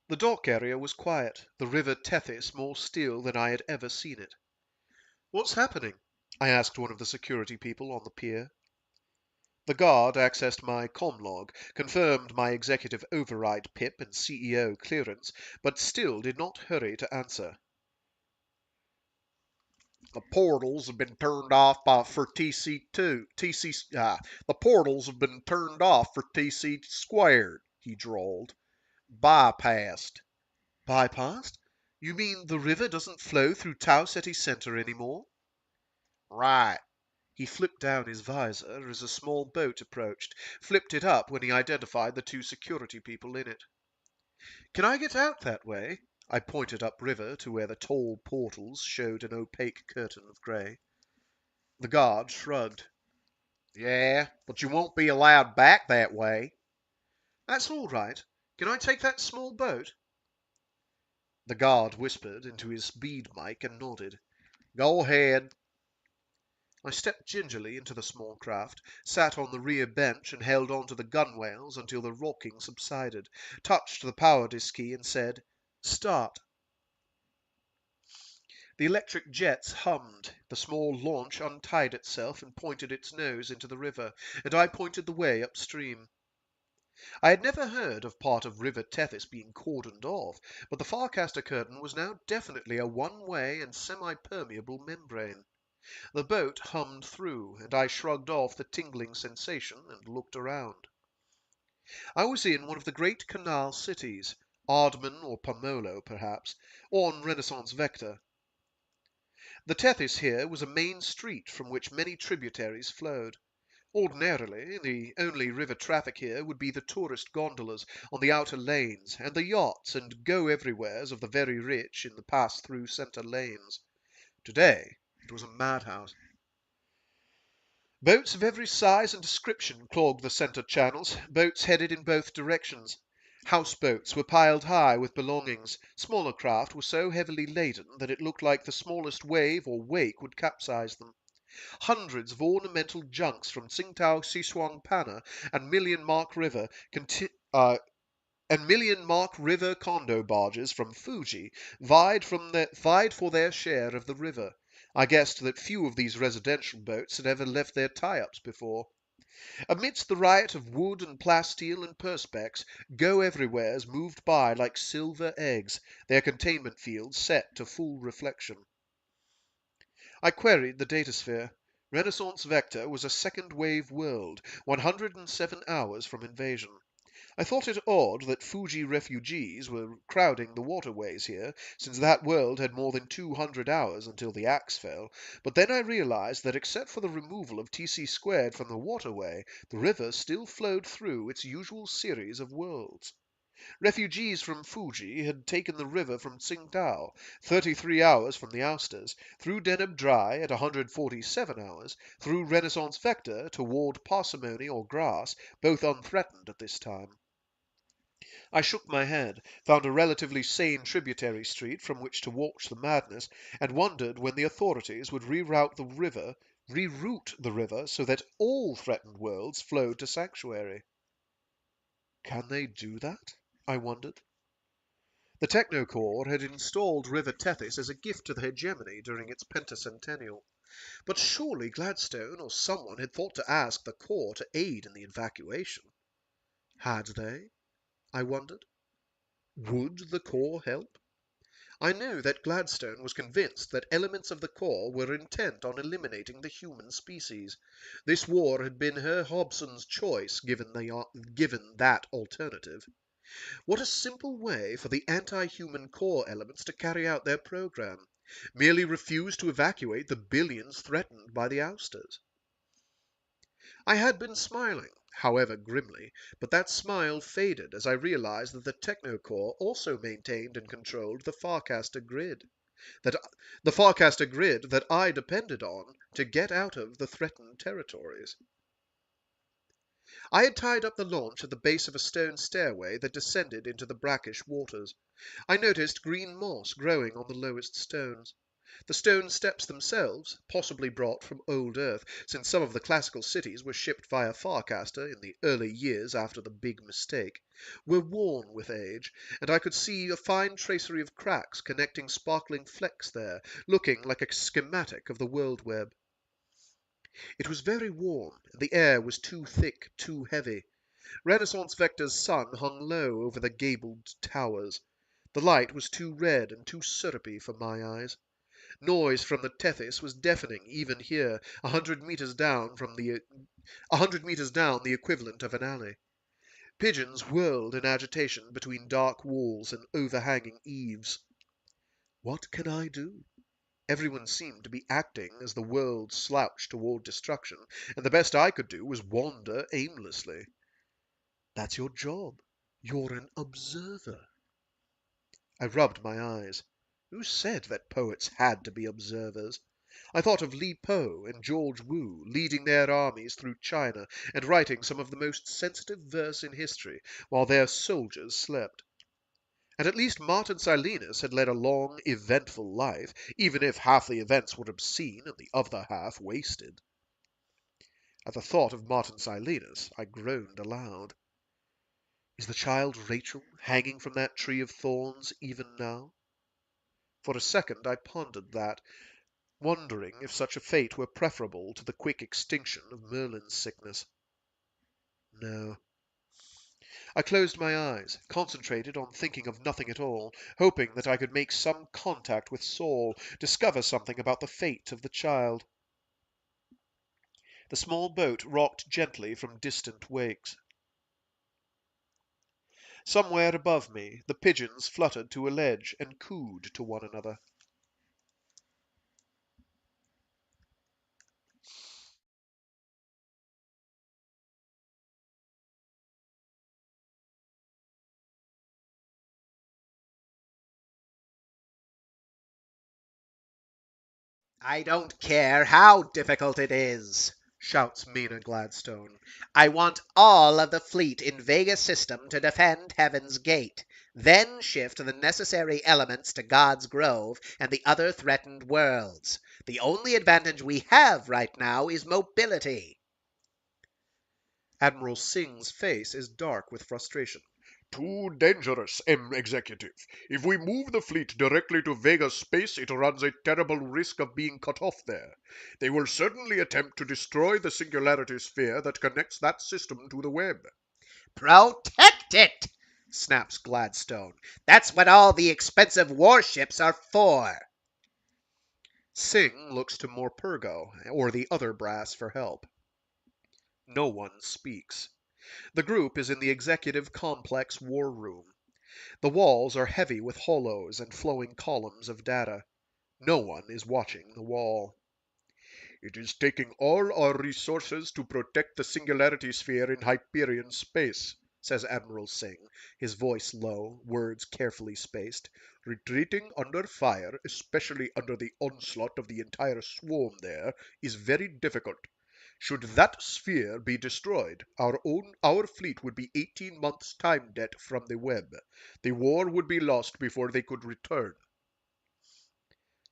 The dock area was quiet, the river Tethys more still than I had ever seen it. "What's happening?" I asked one of the security people on the pier. The guard accessed my comlog, confirmed my executive override PIP and CEO clearance, but still did not hurry to answer. The portals have been turned off for TC2. The portals have been turned off for TC squared, he drawled. Bypassed. "Bypassed? You mean the river doesn't flow through Tau Ceti Center anymore?" Right. He flipped down his visor as a small boat approached, flipped it up when he identified the 2 security people in it. "Can I get out that way?" I pointed upriver to where the tall portals showed an opaque curtain of grey. The guard shrugged. Yeah, but you won't be allowed back that way. "That's all right. Can I take that small boat?" The guard whispered into his speed mic and nodded. Go ahead. I stepped gingerly into the small craft, sat on the rear bench and held on to the gunwales until the rocking subsided, touched the power disk key and said, "Start." The electric jets hummed, the small launch untied itself and pointed its nose into the river, and I pointed the way upstream. I had never heard of part of River Tethys being cordoned off, but the Farcaster curtain was now definitely a one-way and semi-permeable membrane. The boat hummed through, and I shrugged off the tingling sensation and looked around. I was in one of the great canal cities, Ardman or Pomolo, perhaps, on Renaissance Vector. The Tethys here was a main street from which many tributaries flowed. Ordinarily, the only river traffic here would be the tourist gondolas on the outer lanes, and the yachts and go-everywheres of the very rich in the pass-through centre lanes. Today it was a madhouse. Boats of every size and description clogged the centre channels, boats headed in both directions. Houseboats were piled high with belongings. Smaller craft were so heavily laden that it looked like the smallest wave or wake would capsize them. Hundreds of ornamental junks from Tsingtao Xishuang Pana and Million Mark River condo barges from Fuji vied for their share of the river. I guessed that few of these residential boats had ever left their tie-ups before. Amidst the riot of wood and plasteel and perspex, go-everywheres moved by like silver eggs, their containment fields set to full reflection. I queried the datasphere. Renaissance Vector was a second-wave world, 107 hours from invasion. I thought it odd that Fuji refugees were crowding the waterways here, since that world had more than 200 hours until the axe fell, but then I realized that except for the removal of TC² from the waterway, the river still flowed through its usual series of worlds. Refugees from Fuji had taken the river from Tsingtao, 33 hours from the Ousters, through Deneb Dry at 147 hours, through Renaissance Vector toward Parsimony or Grass, both unthreatened at this time. I shook my head, found a relatively sane tributary street from which to watch the madness, and wondered when the authorities would reroute the river so that all threatened worlds flowed to Sanctuary. Can they do that? I wondered. The Technocore had installed River Tethys as a gift to the hegemony during its pentacentennial. But surely Gladstone or someone had thought to ask the Corps to aid in the evacuation. Had they? I wondered. Would the Corps help? I knew that Gladstone was convinced that elements of the Corps were intent on eliminating the human species. This war had been her Hobson's choice, given that alternative. What a simple way for the anti-human Corps elements to carry out their program. Merely refuse to evacuate the billions threatened by the Ousters. I had been smiling, however grimly, but that smile faded as I realized that the Technocore also maintained and controlled the Farcaster grid. The Farcaster grid that I depended on to get out of the threatened territories. I had tied up the launch at the base of a stone stairway that descended into the brackish waters. I noticed green moss growing on the lowest stones. The stone steps themselves, possibly brought from old Earth, since some of the classical cities were shipped via Farcaster in the early years after the Big Mistake, were worn with age, and I could see a fine tracery of cracks connecting sparkling flecks there, looking like a schematic of the world web. It was very warm, and the air was too thick, too heavy. Renaissance Vector's sun hung low over the gabled towers. The light was too red and too syrupy for my eyes. Noise from the Tethys was deafening even here, 100 meters down the equivalent of an alley. Pigeons whirled in agitation between dark walls and overhanging eaves. What can I do? Everyone seemed to be acting as the world slouched toward destruction, and the best I could do was wander aimlessly. That's your job. You're an observer. I rubbed my eyes. Who said that poets had to be observers? I thought of Li Po and George Wu leading their armies through China and writing some of the most sensitive verse in history while their soldiers slept. And at least Martin Silenus had led a long, eventful life, even if half the events were obscene and the other half wasted. At the thought of Martin Silenus, I groaned aloud. Is the child Rachel hanging from that tree of thorns even now? For a second I pondered that, wondering if such a fate were preferable to the quick extinction of Merlin's sickness. No. I closed my eyes, concentrated on thinking of nothing at all, hoping that I could make some contact with Saul, discover something about the fate of the child. The small boat rocked gently from distant wakes. Somewhere above me, the pigeons fluttered to a ledge and cooed to one another. I don't care how difficult it is, shouts Mina Gladstone. I want all of the fleet in Vega system to defend Heaven's Gate. Then shift the necessary elements to God's Grove and the other threatened worlds. The only advantage we have right now is mobility. Admiral Singh's face is dark with frustration. Too dangerous, Executive. If we move the fleet directly to Vega space, it runs a terrible risk of being cut off there. They will certainly attempt to destroy the singularity sphere that connects that system to the web. Protect it, snaps Gladstone. That's what all the expensive warships are for. Singh looks to Morpurgo or the other brass for help. No one speaks. The group is in the executive complex war room. The walls are heavy with hollows and flowing columns of data. No one is watching the wall. It is taking all our resources to protect the singularity sphere in Hyperion space, says Admiral Singh, his voice low, words carefully spaced. Retreating under fire, especially under the onslaught of the entire swarm there, is very difficult. Should that sphere be destroyed, our fleet would be 18 months' time debt from the web. The war would be lost before they could return.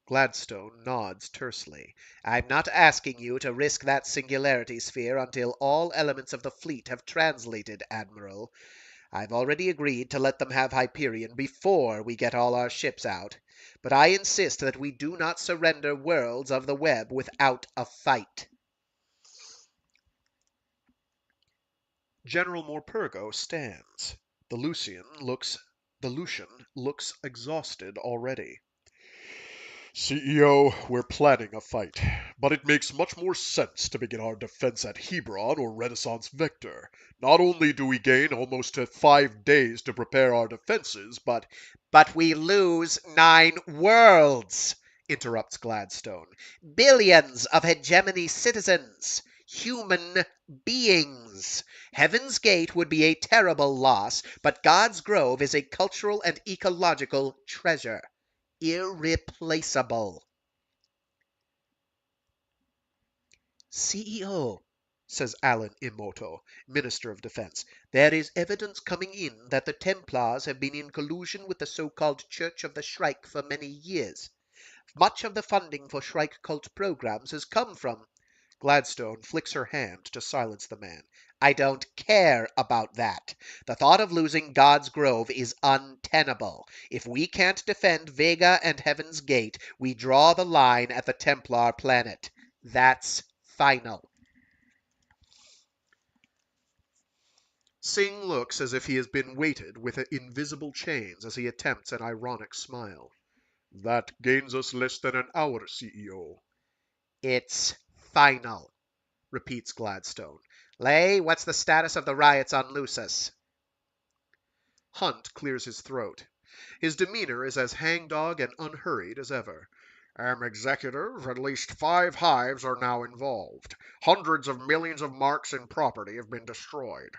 Gladstone nods tersely. I'm not asking you to risk that singularity sphere until all elements of the fleet have translated, Admiral. I've already agreed to let them have Hyperion before we get all our ships out. But I insist that we do not surrender worlds of the web without a fight. General Morpurgo stands. The Lucian looks exhausted already. CEO, we're planning a fight, but it makes much more sense to begin our defense at Hebron or Renaissance Vector. Not only do we gain almost 5 days to prepare our defenses, but we lose 9 worlds, interrupts Gladstone. Billions of hegemony citizens. Human beings. Heaven's Gate would be a terrible loss, but God's Grove is a cultural and ecological treasure. Irreplaceable. CEO, says Alan Imoto, Minister of Defense, there is evidence coming in that the Templars have been in collusion with the so-called Church of the Shrike for many years. Much of the funding for Shrike cult programs has come from... Gladstone flicks her hand to silence the man. I don't care about that. The thought of losing God's Grove is untenable. If we can't defend Vega and Heaven's Gate, we draw the line at the Templar planet. That's final. Singh looks as if he has been weighted with invisible chains as he attempts an ironic smile. that gains us less than an hour, CEO. It's final, repeats Gladstone. Lay, what's the status of the riots on Lucis? Hunt clears his throat. His demeanor is as hangdog and unhurried as ever. Executive, at least 5 hives are now involved. Hundreds of millions of marks in property have been destroyed.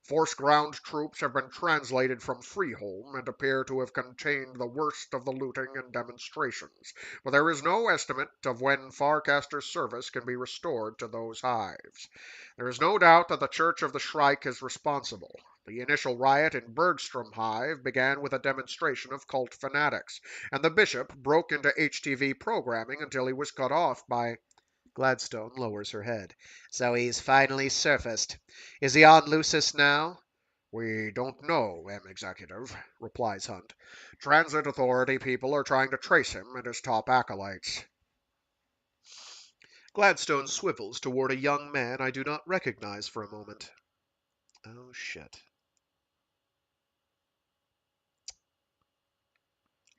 Force ground troops have been translated from Freeholm and appear to have contained the worst of the looting and demonstrations, but there is no estimate of when Farcaster service can be restored to those hives. There is no doubt that the Church of the Shrike is responsible. The initial riot in Bergstrom Hive began with a demonstration of cult fanatics, and the bishop broke into HTV programming until he was cut off by... Gladstone lowers her head. So he's finally surfaced. Is he on Lucis now? We don't know, Executive, replies Hunt. Transit Authority people are trying to trace him and his top acolytes. Gladstone swivels toward a young man I do not recognize for a moment. Oh, shit.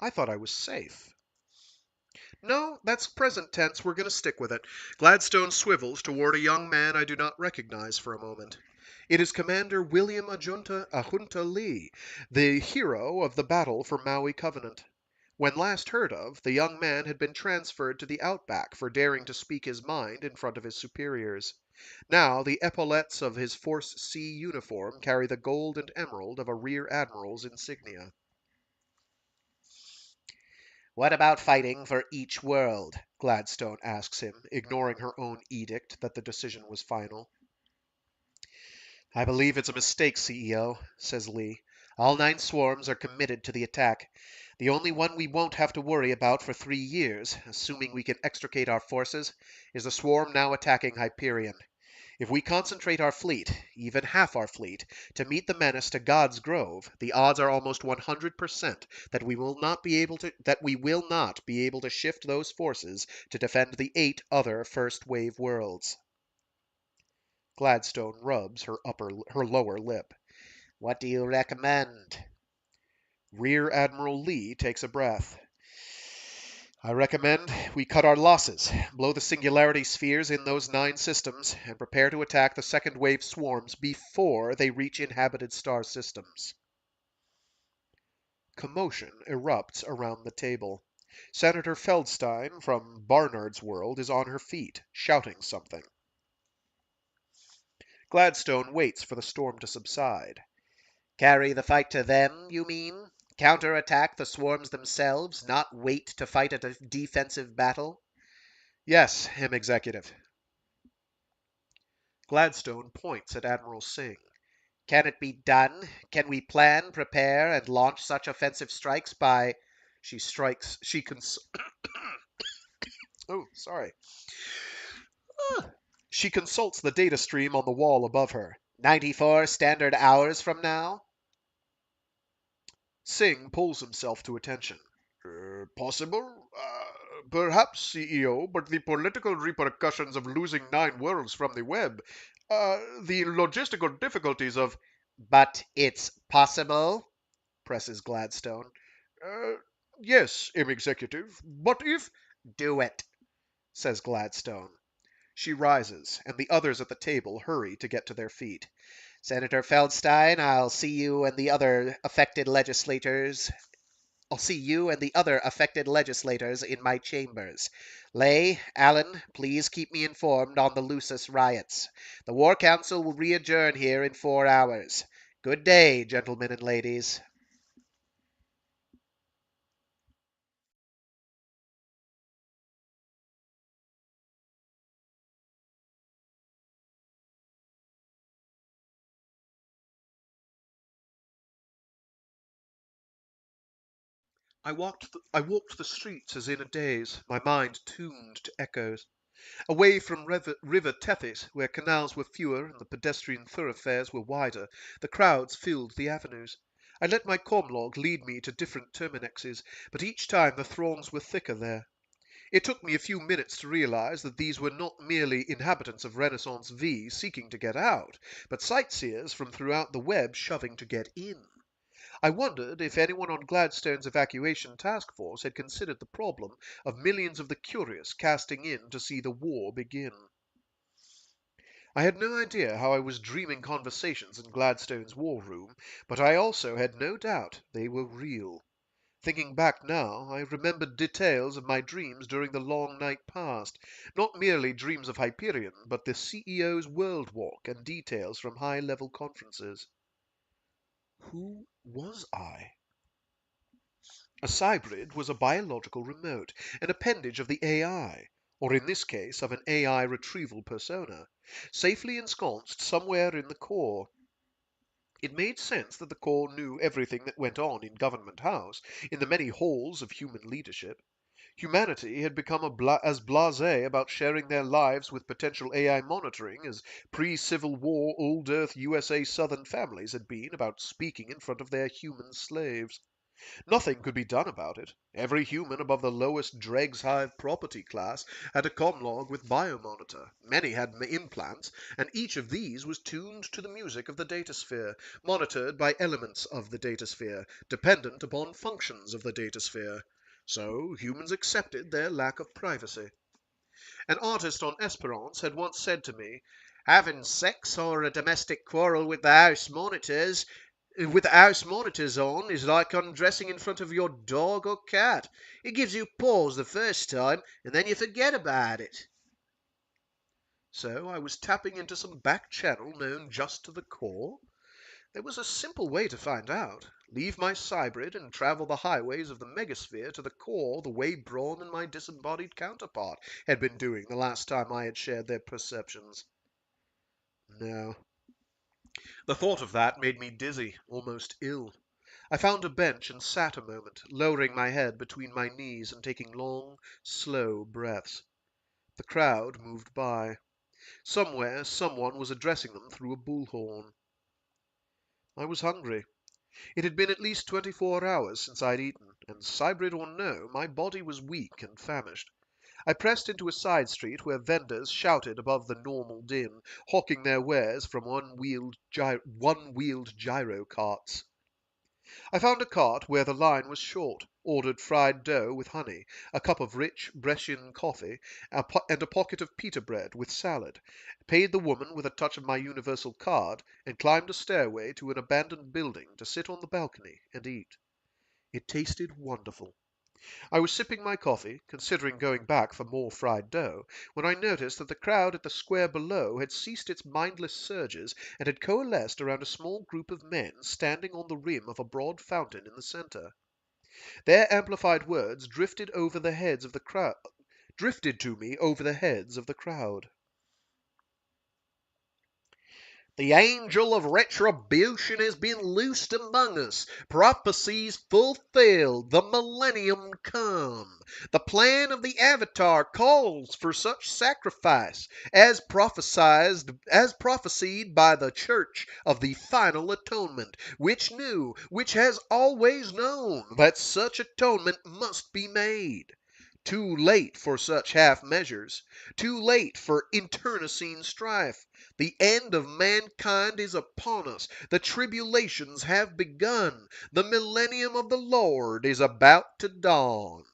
I thought I was safe. No, that's present tense. We're going to stick with it. Gladstone swivels toward a young man I do not recognize for a moment. It is Commander William Ajunta Lee, the hero of the battle for Maui Covenant. When last heard of, the young man had been transferred to the Outback for daring to speak his mind in front of his superiors. Now the epaulettes of his Force C uniform carry the gold and emerald of a rear admiral's insignia. What about fighting for each world? Gladstone asks him, ignoring her own edict that the decision was final. I believe it's a mistake, CEO, says Lee. All 9 swarms are committed to the attack. The only one we won't have to worry about for 3 years, assuming we can extricate our forces, is the swarm now attacking Hyperion. If we concentrate our fleet, even half our fleet, to meet the menace to God's Grove, the odds are almost 100% that we will not be able to shift those forces to defend the 8 other first wave worlds. Gladstone rubs her lower lip. What do you recommend? Rear Admiral Lee takes a breath. I recommend we cut our losses, blow the singularity spheres in those 9 systems, and prepare to attack the second wave swarms before they reach inhabited star systems. Commotion erupts around the table. Senator Feldstein from Barnard's World is on her feet, shouting something. Gladstone waits for the storm to subside. Carry the fight to them, you mean? Counterattack the swarms themselves, not wait to fight a defensive battle? Yes, M. Executive. Gladstone points at Admiral Singh. Can it be done? Can we plan, prepare, and launch such offensive strikes by... Oh, sorry. She consults the data stream on the wall above her. 94 standard hours from now? Singh pulls himself to attention. Possible? Perhaps, CEO, but the political repercussions of losing 9 worlds from the web, the logistical difficulties of... But it's possible? presses Gladstone. Yes, M. Executive, but if... Do it, says Gladstone. She rises, and the others at the table hurry to get to their feet. Senator Feldstein, I'll see you and the other affected legislators in my chambers. Lay, Allen, please keep me informed on the Lucis riots. The War Council will readjourn here in 4 hours. Good day, gentlemen and ladies. I walked the streets as in a daze, my mind tuned to echoes. Away from River Tethys, where canals were fewer and the pedestrian thoroughfares were wider, the crowds filled the avenues. I let my comlog lead me to different terminexes, but each time the throngs were thicker there. It took me a few minutes to realize that these were not merely inhabitants of Renaissance V seeking to get out, but sightseers from throughout the web shoving to get in. I wondered if anyone on Gladstone's evacuation task force had considered the problem of millions of the curious casting in to see the war begin. I had no idea how I was dreaming conversations in Gladstone's war room, but I also had no doubt they were real. Thinking back now, I remembered details of my dreams during the long night past, not merely dreams of Hyperion, but the CEO's world walk and details from high-level conferences. Who was I? A cybrid was a biological remote, an appendage of the AI, or in this case of an AI retrieval persona, safely ensconced somewhere in the core. It made sense that the core knew everything that went on in Government House, in the many halls of human leadership. Humanity had become as blasé about sharing their lives with potential AI monitoring as pre-Civil War Old Earth USA Southern families had been about speaking in front of their human slaves. Nothing could be done about it. Every human above the lowest dregs hive property class had a comlog with biomonitor. Many had implants, and each of these was tuned to the music of the datasphere, monitored by elements of the datasphere, dependent upon functions of the datasphere. So humans accepted their lack of privacy. An artist on Esperance had once said to me, "Having sex or a domestic quarrel with the house monitors on is like undressing in front of your dog or cat. It gives you pause the first time, and then you forget about it." So I was tapping into some back channel known just to the core. There was a simple way to find out. Leave my cybrid and travel the highways of the megasphere to the core the way Brawne and my disembodied counterpart had been doing the last time I had shared their perceptions. No. The thought of that made me dizzy, almost ill. I found a bench and sat a moment, lowering my head between my knees and taking long, slow breaths. The crowd moved by. Somewhere someone was addressing them through a bullhorn. I was hungry. It had been at least 24 hours since I'd eaten, and cybrid or no, my body was weak and famished. I pressed into a side street where vendors shouted above the normal din, hawking their wares from one-wheeled gyro carts. I found a cart where the line was short, ordered fried dough with honey, a cup of rich Brescian coffee, and a pocket of pita bread with salad, paid the woman with a touch of my universal card, and climbed a stairway to an abandoned building to sit on the balcony and eat. It tasted wonderful. I was sipping my coffee, considering going back for more fried dough, when I noticed that the crowd at the square below had ceased its mindless surges and had coalesced around a small group of men standing on the rim of a broad fountain in the center. Their amplified words drifted to me over the heads of the crowd. "The angel of retribution has been loosed among us. Prophecies fulfilled. The millennium come. The plan of the Avatar calls for such sacrifice as prophesied by the Church of the Final Atonement, which has always known that such atonement must be made. Too late for such half measures. Too late for internecine strife. The end of mankind is upon us. The tribulations have begun. The millennium of the Lord is about to dawn."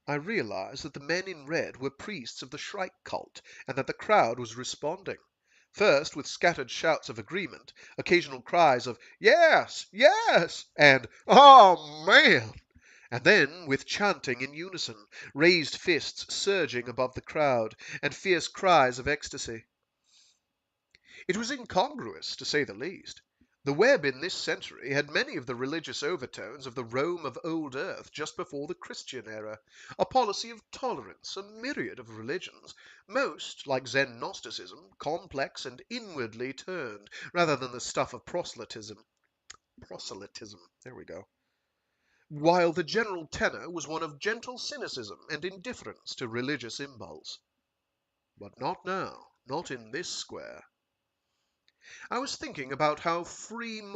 I realized that the men in red were priests of the Shrike cult, and that the crowd was responding. First with scattered shouts of agreement, occasional cries of "Yes, yes," and "Oh, man!" and then with chanting in unison, raised fists surging above the crowd, and fierce cries of ecstasy. It was incongruous, to say the least. The web in this century had many of the religious overtones of the Rome of old earth just before the Christian era, a policy of tolerance, a myriad of religions, most, like Zen Gnosticism, complex and inwardly turned, rather than the stuff of proselytism. There we go. While the general tenor was one of gentle cynicism and indifference to religious impulse. But not now, not in this square. I was thinking about how free of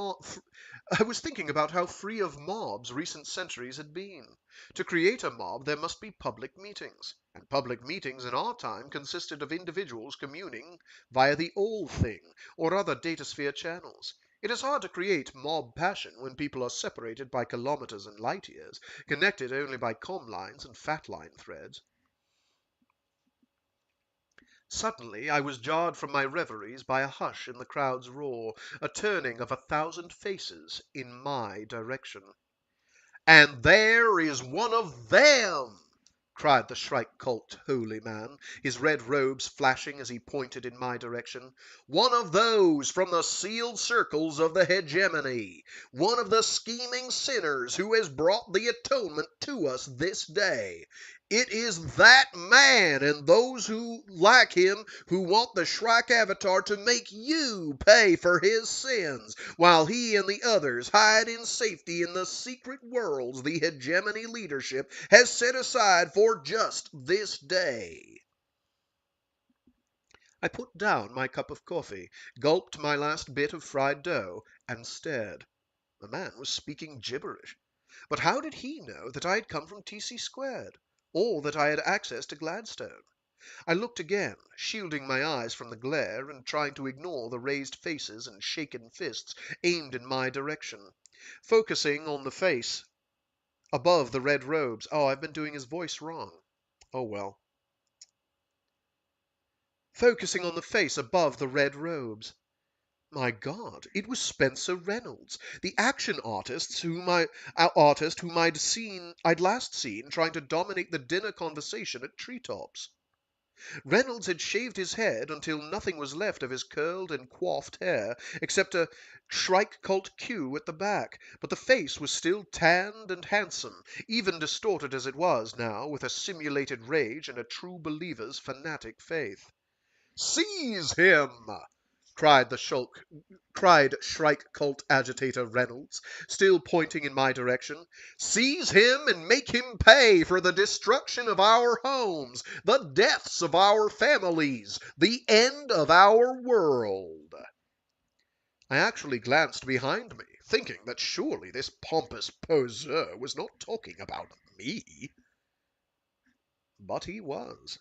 mobs recent centuries had been. To create a mob there must be public meetings, and public meetings in our time consisted of individuals communing via the all thing or other datasphere channels. It is hard to create mob passion when people are separated by kilometers and light years, connected only by comm lines and fat line threads. Suddenly I was jarred from my reveries by a hush in the crowd's roar, a turning of 1,000 faces in my direction. "And there is one of them!" cried the Shrike cult holy man, his red robes flashing as he pointed in my direction. "One of those from the sealed circles of the hegemony. One of the scheming sinners who has brought the atonement to us this day. It is that man and those who like him who want the Shrike Avatar to make you pay for his sins, while he and the others hide in safety in the secret worlds the hegemony leadership has set aside for just this day." I put down my cup of coffee, gulped my last bit of fried dough, and stared. The man was speaking gibberish. But how did he know that I had come from TC squared, or that I had access to Gladstone? I looked again, shielding my eyes from the glare and trying to ignore the raised faces and shaken fists aimed in my direction, focusing on the face above the red robes. Oh, I've been doing his voice wrong. Oh well. Focusing on the face above the red robes. My God, it was Spencer Reynolds, the action artist whom I'd last seen trying to dominate the dinner conversation at Treetops. Reynolds had shaved his head until nothing was left of his curled and coiffed hair except a Shrike Cult Q at the back, but the face was still tanned and handsome, even distorted as it was now with a simulated rage and a true believer's fanatic faith. "Seize him!" cried Shrike Cult agitator Reynolds, still pointing in my direction. "Seize him and make him pay for the destruction of our homes, the deaths of our families, the end of our world." I actually glanced behind me, thinking that surely this pompous poseur was not talking about me. But he was.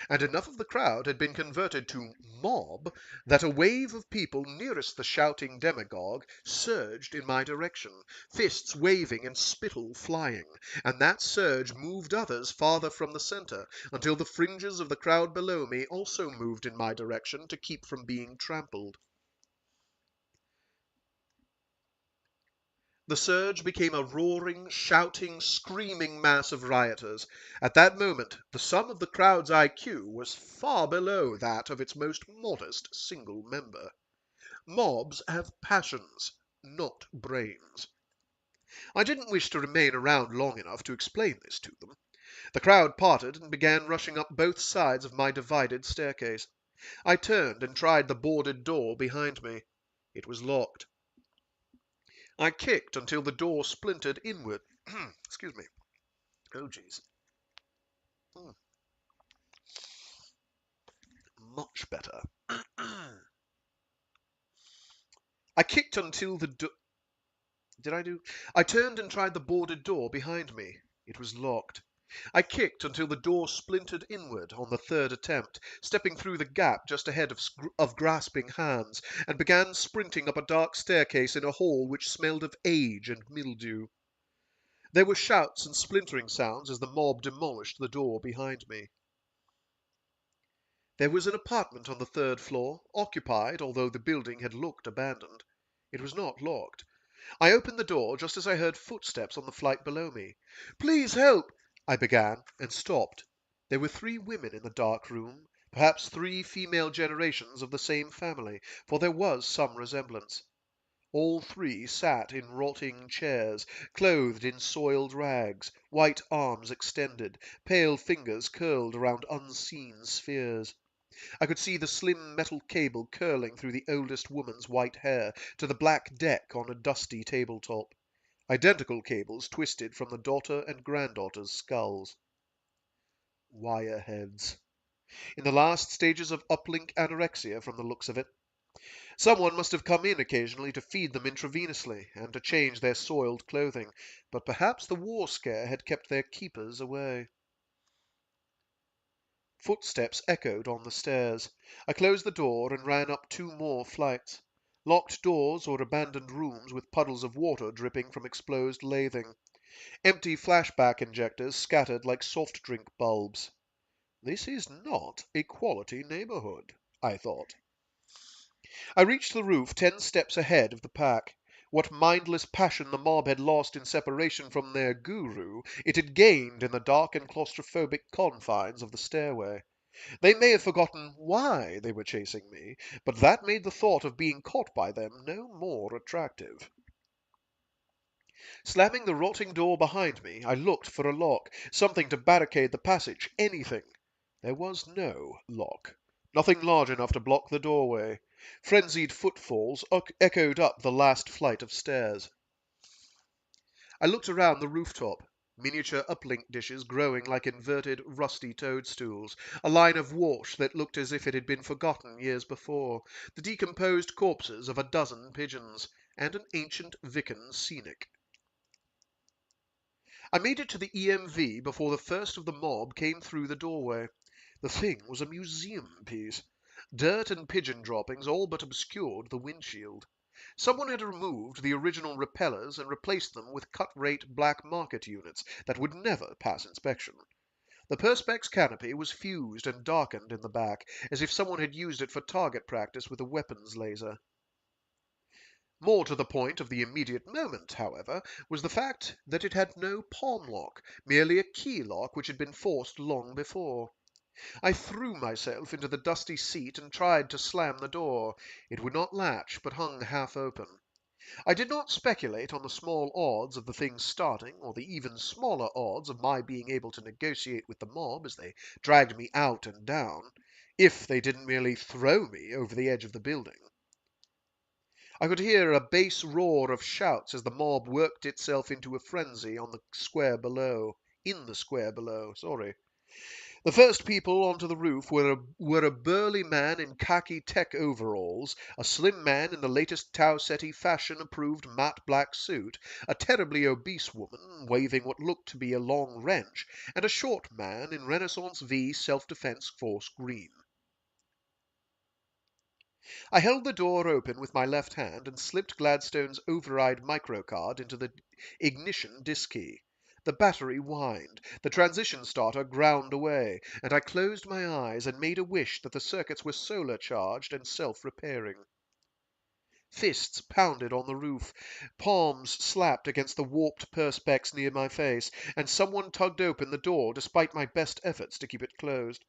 And enough of the crowd had been converted to mob that a wave of people nearest the shouting demagogue surged in my direction, fists waving and spittle flying, and that surge moved others farther from the center, until the fringes of the crowd below me also moved in my direction to keep from being trampled. The surge became a roaring, shouting, screaming mass of rioters. At that moment, the sum of the crowd's IQ was far below that of its most modest single member. Mobs have passions, not brains. I didn't wish to remain around long enough to explain this to them. The crowd parted and began rushing up both sides of my divided staircase. I turned and tried the boarded door behind me. It was locked. I kicked until the door splintered inward. Excuse me. Oh, jeez. Much better. I kicked until the door... I turned and tried the boarded door behind me. It was locked. I kicked until the door splintered inward on the third attempt, stepping through the gap just ahead of grasping hands, and began sprinting up a dark staircase in a hall which smelled of age and mildew. There were shouts and splintering sounds as the mob demolished the door behind me. There was an apartment on the third floor, occupied, although the building had looked abandoned. It was not locked. I opened the door just as I heard footsteps on the flight below me. "Please help!" I began, and stopped. There were 3 women in the dark room, perhaps 3 female generations of the same family, for there was some resemblance. All 3 sat in rotting chairs, clothed in soiled rags, white arms extended, pale fingers curled around unseen spheres. I could see the slim metal cable curling through the oldest woman's white hair to the black deck on a dusty tabletop. Identical cables twisted from the daughter and granddaughter's skulls. Wire heads. In the last stages of uplink anorexia from the looks of it. Someone must have come in occasionally to feed them intravenously and to change their soiled clothing, but perhaps the war scare had kept their keepers away. Footsteps echoed on the stairs. I closed the door and ran up 2 more flights. Locked doors or abandoned rooms with puddles of water dripping from exposed lathing. Empty flashback injectors scattered like soft drink bulbs. This is not a quality neighborhood, I thought. I reached the roof 10 steps ahead of the pack. What mindless passion the mob had lost in separation from their guru, it had gained in the dark and claustrophobic confines of the stairway. They may have forgotten why they were chasing me, but that made the thought of being caught by them no more attractive. Slamming the rotting door behind me, I looked for a lock, something to barricade the passage, anything. There was no lock. Nothing large enough to block the doorway. Frenzied footfalls echoed up the last flight of stairs. I looked around the rooftop. Miniature uplink dishes growing like inverted, rusty toadstools, a line of wash that looked as if it had been forgotten years before, the decomposed corpses of a dozen pigeons, and an ancient Wiccan scenic. I made it to the EMV before the first of the mob came through the doorway. The thing was a museum piece. Dirt and pigeon droppings all but obscured the windshield. Someone had removed the original repellers and replaced them with cut-rate black market units that would never pass inspection. The Perspex canopy was fused and darkened in the back, as if someone had used it for target practice with a weapons laser. More to the point of the immediate moment, however, was the fact that it had no palm lock, merely a key lock which had been forced long before. I threw myself into the dusty seat and tried to slam the door. It would not latch, but hung half open. I did not speculate on the small odds of the thing starting, or the even smaller odds of my being able to negotiate with the mob as they dragged me out and down, if they didn't merely throw me over the edge of the building. I could hear a bass roar of shouts as the mob worked itself into a frenzy on the square below. In the square below, sorry. The first people onto the roof were a burly man in khaki tech overalls, a slim man in the latest Tau Ceti fashion-approved matte black suit, a terribly obese woman waving what looked to be a long wrench, and a short man in Renaissance V self-defense force green. I held the door open with my left hand and slipped Gladstone's override microcard into the ignition disk key. The battery whined, the transition starter ground away, and I closed my eyes and made a wish that the circuits were solar-charged and self-repairing. Fists pounded on the roof, palms slapped against the warped perspex near my face, and someone tugged open the door despite my best efforts to keep it closed.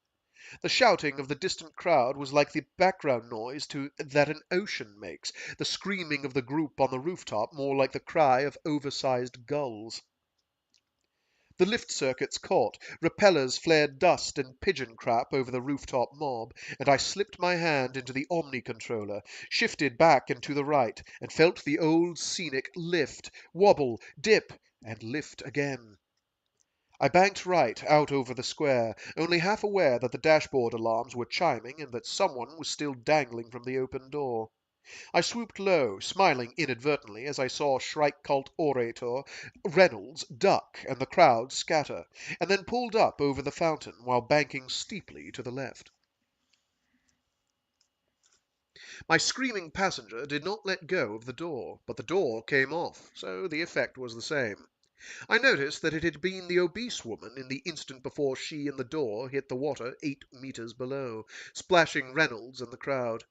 The shouting of the distant crowd was like the background noise that an ocean makes, the screaming of the group on the rooftop more like the cry of oversized gulls. The lift circuits caught, repellers flared dust and pigeon crap over the rooftop mob, and I slipped my hand into the Omni controller, shifted back and to the right, and felt the old scenic lift, wobble, dip, and lift again. I banked right out over the square, only half aware that the dashboard alarms were chiming and that someone was still dangling from the open door. I swooped low, smiling inadvertently as I saw Shrike Cult orator Reynolds duck and the crowd scatter, and then pulled up over the fountain while banking steeply to the left. My screaming passenger did not let go of the door, but the door came off, so the effect was the same. I noticed that it had been the obese woman in the instant before she and the door hit the water 8 meters below, splashing Reynolds and the crowd.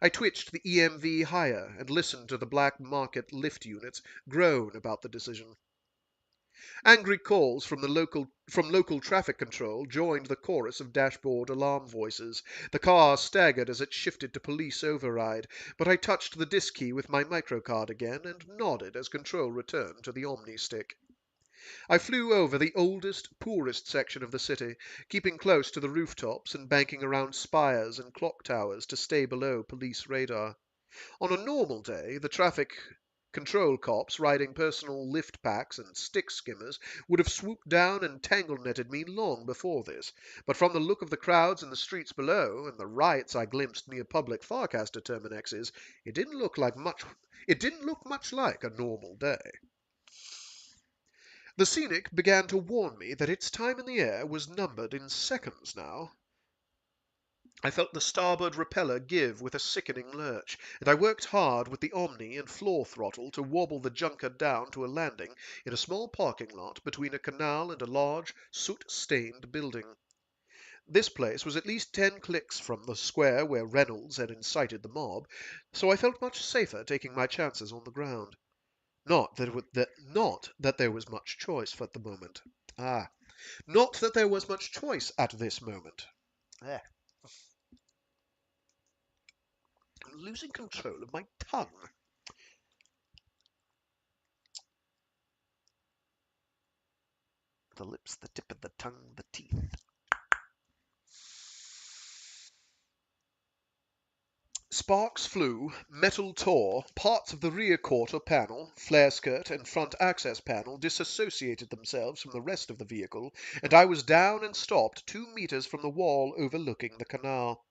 I twitched the EMV higher and listened to the black market lift units groan about the decision. Angry calls from local traffic control joined the chorus of dashboard alarm voices. The car staggered as it shifted to police override, but I touched the disk key with my microcard again and nodded as control returned to the Omni stick. I flew over the oldest, poorest section of the city, keeping close to the rooftops and banking around spires and clock towers to stay below police radar. On a normal day, the traffic control cops riding personal lift packs and stick skimmers would have swooped down and tangle-netted me long before this, but from the look of the crowds in the streets below and the riots I glimpsed near public Farcaster terminexes, it didn't look much like a normal day. The scenic began to warn me that its time in the air was numbered in seconds now. I felt the starboard repeller give with a sickening lurch, and I worked hard with the Omni and floor throttle to wobble the junker down to a landing in a small parking lot between a canal and a large, soot-stained building. This place was at least 10 clicks from the square where Reynolds had incited the mob, so I felt much safer taking my chances on the ground. Not that there was much choice at the moment. Not that there was much choice at this moment. I'm losing control of my tongue. The lips, the tip of the tongue, the teeth. Sparks flew, metal tore, parts of the rear quarter panel, flare skirt, and front access panel disassociated themselves from the rest of the vehicle, and I was down and stopped 2 meters from the wall overlooking the canal.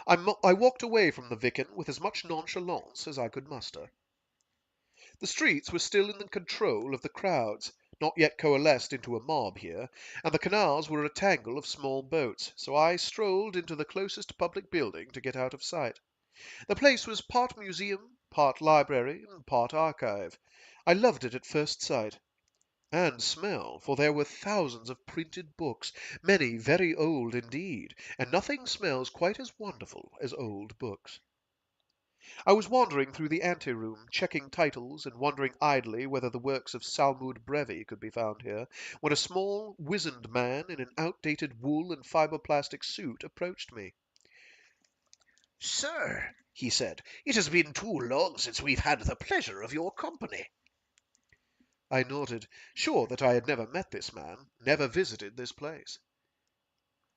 I walked away from the Wiccan with as much nonchalance as I could muster. The streets were still in the control of the crowds, not yet coalesced into a mob here, and the canals were a tangle of small boats, so I strolled into the closest public building to get out of sight. The place was part museum, part library, and part archive. I loved it at first sight. And smell, for there were thousands of printed books, many very old indeed, and nothing smells quite as wonderful as old books. I was wandering through the anteroom, checking titles and wondering idly whether the works of Salmud Brevi could be found here, when a small, wizened man in an outdated wool and fiber-plastic suit approached me. Sir, he said, it has been too long since we've had the pleasure of your company. I nodded, sure that I had never met this man, never visited this place.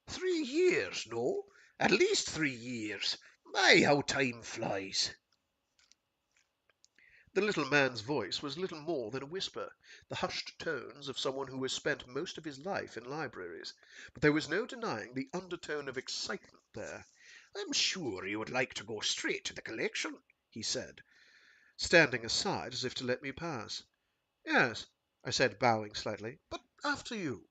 3 years, no? At least 3 years. My, how time flies. The little man's voice was little more than a whisper, the hushed tones of someone who has spent most of his life in libraries, but there was no denying the undertone of excitement there. I'm sure you would like to go straight to the collection, he said. Standing aside as if to let me pass. Yes, I said, bowing slightly, but after you.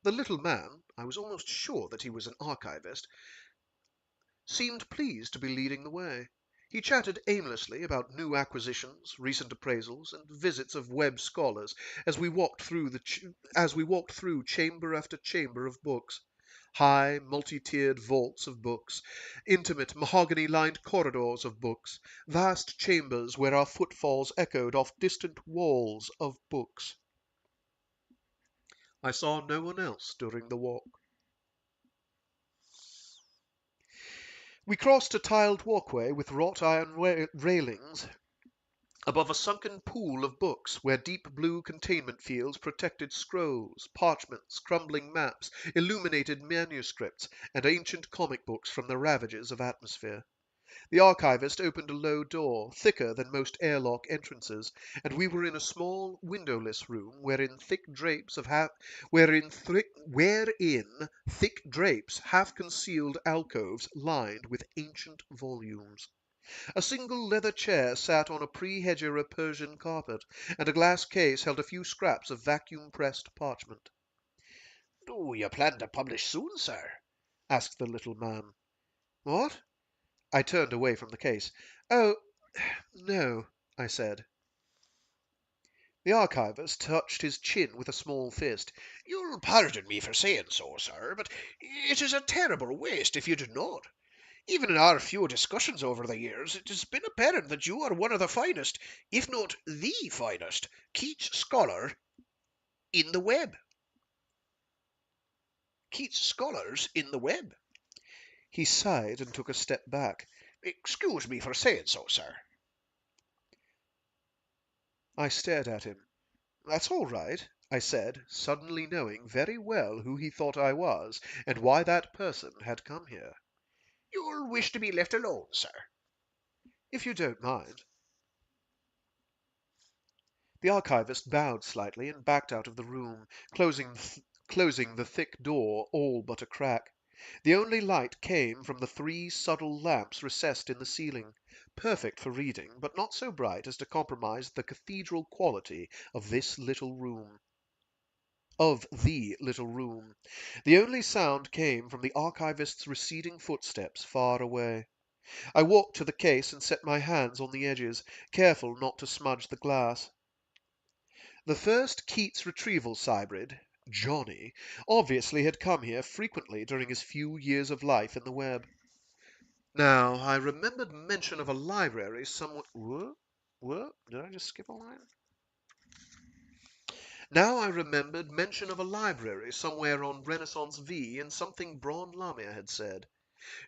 The little man, I was almost sure that he was an archivist, seemed pleased to be leading the way. He chatted aimlessly about new acquisitions, recent appraisals, and visits of web scholars as we walked through chamber after chamber of books. High, multi-tiered vaults of books, intimate, mahogany-lined corridors of books, vast chambers where our footfalls echoed off distant walls of books. I saw no one else during the walk. We crossed a tiled walkway with wrought iron railings above a sunken pool of books where deep blue containment fields protected scrolls, parchments, crumbling maps, illuminated manuscripts, and ancient comic books from the ravages of atmosphere. The archivist opened a low door, thicker than most airlock entrances, and we were in a small, windowless room wherein thick drapes half concealed alcoves lined with ancient volumes. A single leather chair sat on a pre-Hegira Persian carpet, and a glass case held a few scraps of vacuum-pressed parchment. Do you plan to publish soon, sir? Asked the little man. What? I turned away from the case. Oh, no, I said. The archivist touched his chin with a small fist. You'll pardon me for saying so, sir, but it is a terrible waste if you do not. Even in our few discussions over the years, it has been apparent that you are one of the finest, if not the finest, Keats scholar in the web. Keats scholars in the web. He sighed and took a step back. Excuse me for saying so, sir. I stared at him. That's all right, I said, suddenly knowing very well who he thought I was and why that person had come here. You'll wish to be left alone, sir. If you don't mind. The archivist bowed slightly and backed out of the room, closing the thick door all but a crack. The only light came from the 3 subtle lamps recessed in the ceiling, perfect for reading, but not so bright as to compromise the cathedral quality of this little room. The only sound came from the archivist's receding footsteps far away. I walked to the case and set my hands on the edges, careful not to smudge the glass. The first Keats retrieval cybrid, Johnny, obviously had come here frequently during his few years of life in the web. Now, I remembered mention of a library somewhere. What? Did I just skip a line? Now I remembered mention of a library somewhere on Renaissance V and something Brawne Lamia had said.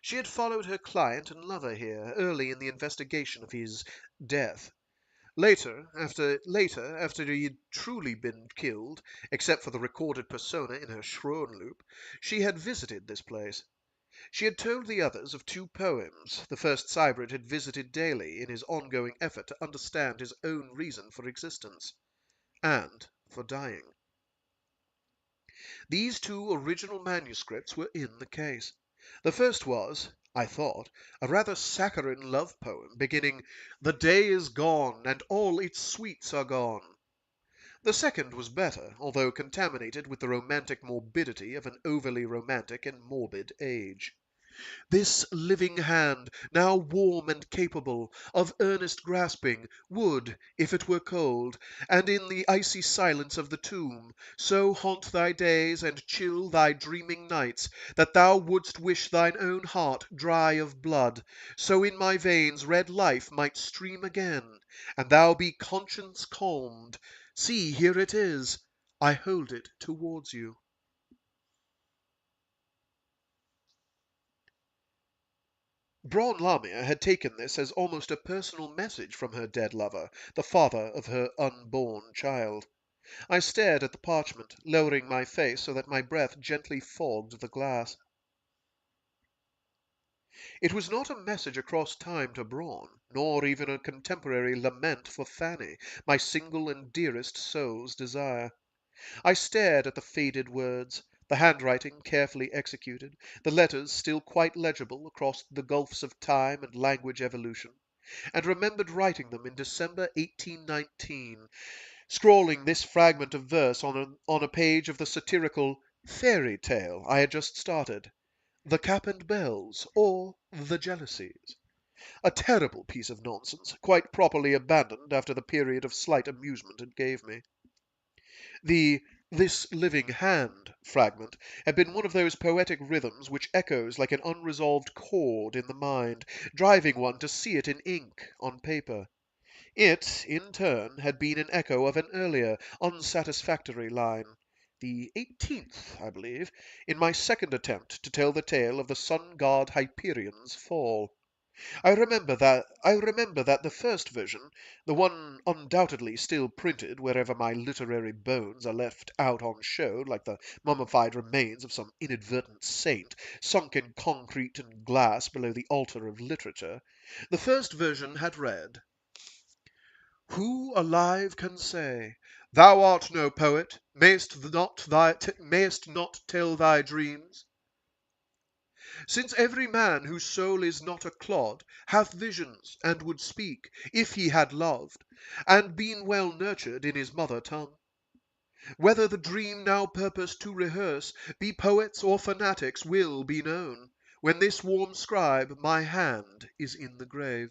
She had followed her client and lover here early in the investigation of his death. Later, after he had truly been killed, except for the recorded persona in her Schronloop, she had visited this place. She had told the others of 2 poems the first cybrid had visited daily in his ongoing effort to understand his own reason for existence, and for dying. These 2 original manuscripts were in the case. The first was, I thought, a rather saccharine love poem beginning, "The day is gone, and all its sweets are gone." The second was better, although contaminated with the romantic morbidity of an overly romantic and morbid age. This living hand, now warm and capable of earnest grasping, would, if it were cold, and in the icy silence of the tomb, so haunt thy days and chill thy dreaming nights, that thou wouldst wish thine own heart dry of blood, so in my veins red life might stream again, and thou be conscience calmed. See, here it is. I hold it towards you. Brawne Lamia had taken this as almost a personal message from her dead lover, the father of her unborn child. I stared at the parchment, lowering my face so that my breath gently fogged the glass. It was not a message across time to Brawne, nor even a contemporary lament for Fanny, my single and dearest soul's desire. I stared at the faded words, the handwriting carefully executed, the letters still quite legible across the gulfs of time and language evolution, and remembered writing them in December 1819, scrawling this fragment of verse on a page of the satirical fairy tale I had just started, The Cap and Bells, or The Jealousies. A terrible piece of nonsense, quite properly abandoned after the period of slight amusement it gave me. The "This living hand" fragment had been one of those poetic rhythms which echoes like an unresolved chord in the mind, driving one to see it in ink, on paper. It, in turn, had been an echo of an earlier, unsatisfactory line, the 18th, I believe, in my second attempt to tell the tale of the sun god Hyperion's fall. I remember that the first version, the one undoubtedly still printed wherever my literary bones are left out on show like the mummified remains of some inadvertent saint, sunk in concrete and glass below the altar of literature, the first version had read, "Who alive can say, Thou art no poet, mayst not tell thy dreams? Since every man whose soul is not a clod Hath visions, and would speak, if he had loved, And been well nurtured in his mother tongue. Whether the dream now purposed to rehearse Be poets or fanatics will be known, When this warm scribe, my hand, is in the grave."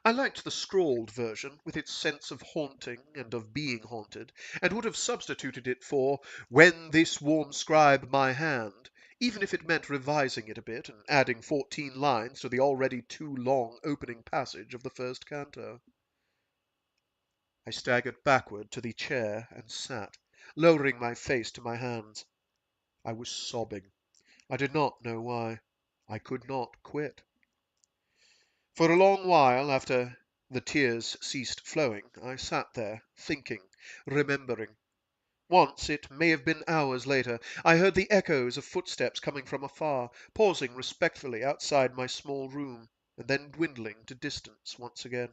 I liked the scrawled version, with its sense of haunting and of being haunted, and would have substituted it for "When this warm scribe my hand," even if it meant revising it a bit and adding 14 lines to the already too long opening passage of the first canto. I staggered backward to the chair and sat, lowering my face to my hands. I was sobbing. I did not know why. I could not quit. For a long while after the tears ceased flowing, I sat there, thinking, remembering. Once, it may have been hours later, I heard the echoes of footsteps coming from afar, pausing respectfully outside my small room, and then dwindling to distance once again.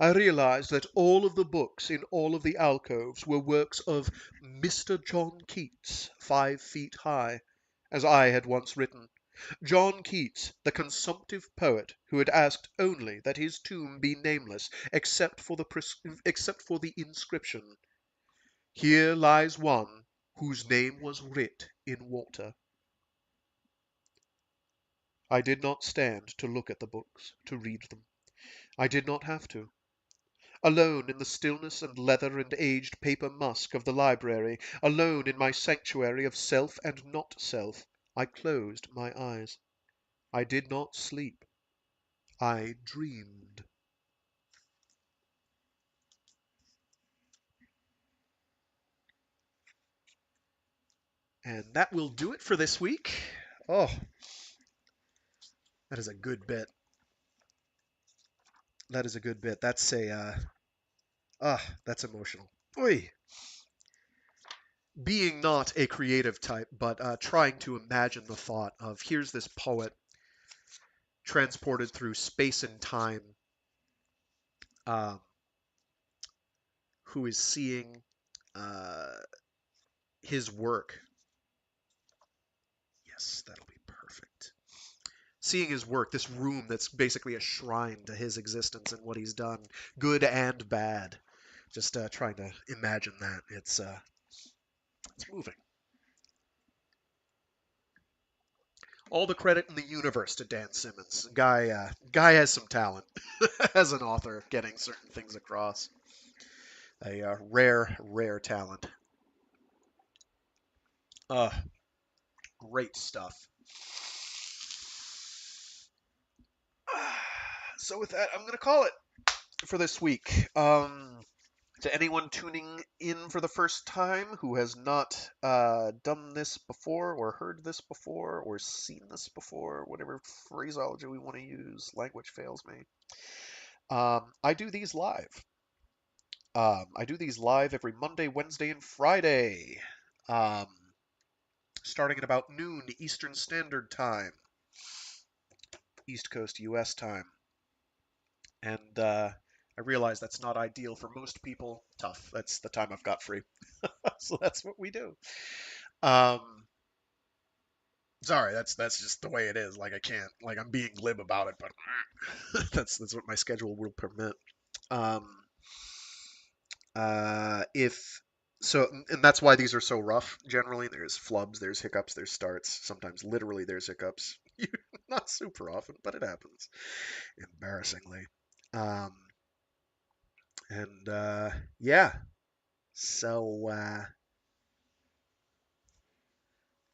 I realized that all of the books in all of the alcoves were works of Mr. John Keats, 5 feet high, as I had once written. John Keats, the consumptive poet who had asked only that his tomb be nameless except for the inscription, "Here lies one whose name was writ in water." I did not stand to look at the books, to read them. I did not have to. Alone in the stillness and leather and aged paper musk of the library, alone in my sanctuary of self and not self, I closed my eyes. I did not sleep. I dreamed. And that will do it for this week. Oh, that is a good bit. That is a good bit. That's emotional. Oy. Being not a creative type, but trying to imagine the thought of here's this poet transported through space and time, um, who is seeing uh, his work Yes, that'll be perfect. Seeing his work, this room that's basically a shrine to his existence and what he's done, good and bad. Just trying to imagine that. It's moving. All the credit in the universe to Dan Simmons. Guy has some talent as an author, getting certain things across. A rare talent. Uh, Great stuff. So with that, I'm gonna call it for this week. To anyone tuning in for the first time who has not done this before, or heard this before, or seen this before, whatever phraseology we want to use, language fails me. I do these live. I do these live every Monday, Wednesday, and Friday, um, starting at about noon Eastern Standard Time, East Coast U.S. time. And I realize that's not ideal for most people. Tough. That's the time I've got free. So that's what we do. Um, Sorry, that's just the way it is. Like I can't, like I'm being glib about it, but that's what my schedule will permit. Um, if so, and that's why these are so rough. Generally, there's flubs, there's hiccups, there's starts. Sometimes literally there's hiccups. Not super often, but it happens. Embarrassingly. Um, and yeah, so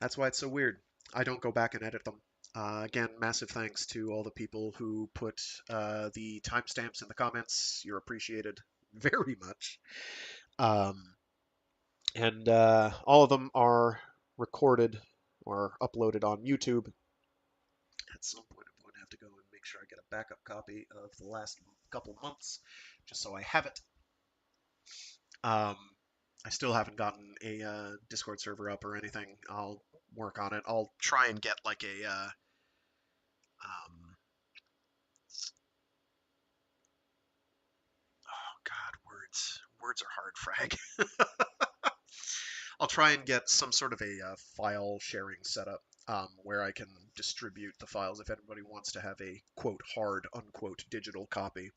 that's why it's so weird. I don't go back and edit them. Again, massive thanks to all the people who put the timestamps in the comments. You're appreciated very much. Um, and all of them are recorded or uploaded on YouTube. At some point, I'm going to have to go and make sure I get a backup copy of the last couple months, just so I have it. Um, I still haven't gotten a Discord server up or anything. I'll work on it. I'll try and get like a um, oh God, words are hard, Frag. I'll try and get some sort of a file sharing setup where I can distribute the files if anybody wants to have a quote hard unquote digital copy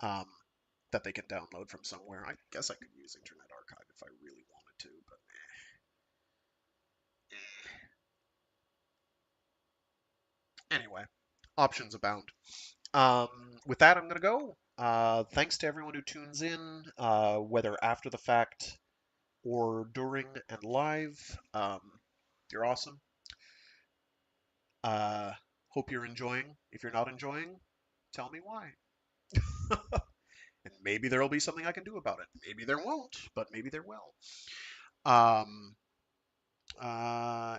um, that they can download from somewhere. I guess I could use Internet Archive if I really wanted to, but anyway, options abound. With that, I'm going to go. Thanks to everyone who tunes in, whether after the fact or during and live. You're awesome. Hope you're enjoying. If you're not enjoying, tell me why. And maybe there'll be something I can do about it. Maybe there won't, but maybe there will. Um,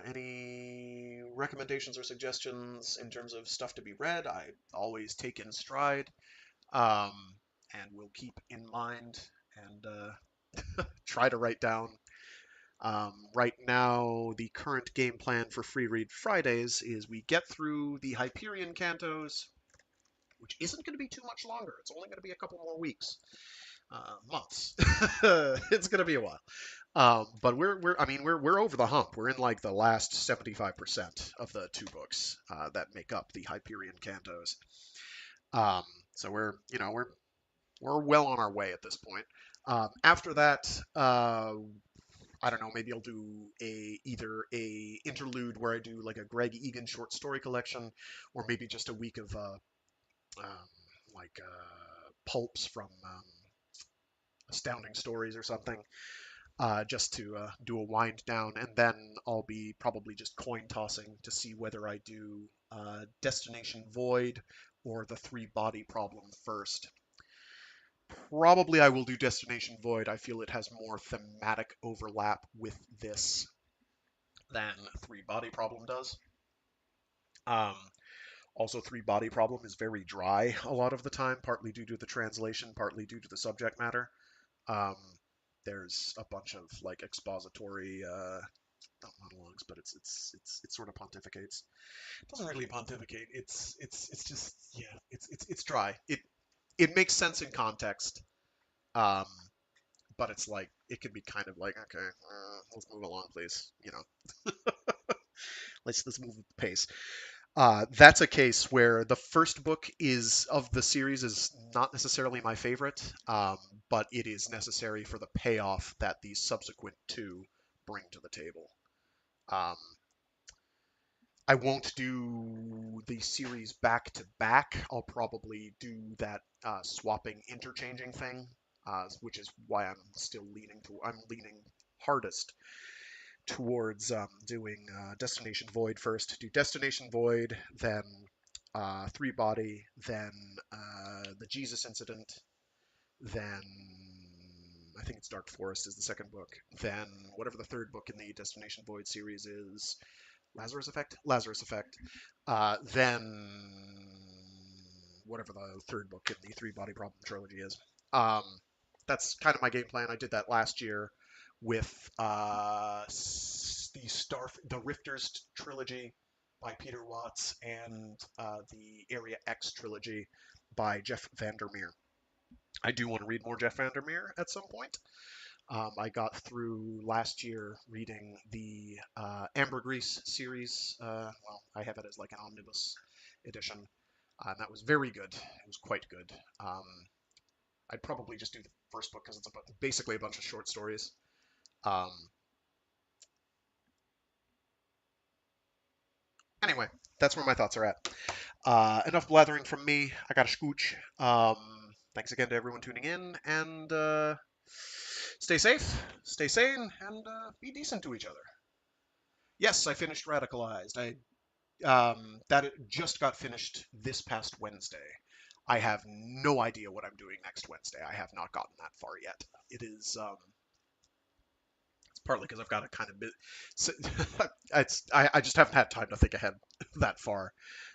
any recommendations or suggestions in terms of stuff to be read, I always take in stride um, and will keep in mind and try to write down. Right now, the current game plan for Free Read Fridays is we get through the Hyperion cantos, which isn't going to be too much longer. It's only going to be a couple more weeks, months. It's going to be a while. But we're over the hump. We're in like the last 75% of the two books that make up the Hyperion cantos. Um, so we're well on our way at this point. After that, I don't know. Maybe I'll do either a interlude where I do like a Greg Egan short story collection, or maybe just a week of pulps from Astounding Stories or something, just to do a wind down, and then I'll be probably just coin tossing to see whether I do Destination Void or the Three Body Problem first. Probably I will do Destination Void. I feel it has more thematic overlap with this than Three Body Problem does. Um, Also, Three Body Problem is very dry a lot of the time, partly due to the translation, partly due to the subject matter. Um, there's a bunch of like expository not monologues, but it sort of pontificates. It doesn't really pontificate. It's just yeah, it's dry. It makes sense in context. Um, but it's like it can be kind of like okay, let's move along, please. let's move at the pace. That's a case where the first book is of the series is not necessarily my favorite, but it is necessary for the payoff that these subsequent two bring to the table. Um, I won't do the series back to back. I'll probably do that swapping, interchanging thing, which is why I'm leaning hardest towards doing Destination Void first. Do Destination Void, then Three Body, then the Jesus Incident, then I think it's Dark Forest is the second book. Then whatever the third book in the Destination Void series is, Lazarus Effect. Lazarus Effect. Then whatever the third book in the Three Body Problem trilogy is. Um, that's kind of my game plan. I did that last year with the Rifters trilogy by Peter Watts and the Area X trilogy by Jeff Vandermeer. I do want to read more Jeff Vandermeer at some point. I got through last year reading the Ambergris series. Well, I have it as like an omnibus edition. And that was very good. It was quite good. I'd probably just do the first book because it's basically a bunch of short stories. Anyway, that's where my thoughts are at. Enough blathering from me. I got a scooch. Thanks again to everyone tuning in, and stay safe, stay sane, and be decent to each other. Yes, I finished Radicalized. That just got finished this past Wednesday. I have no idea what I'm doing next Wednesday. I have not gotten that far yet. It is it's partly because I've got to kind of I just haven't had time to think ahead that far.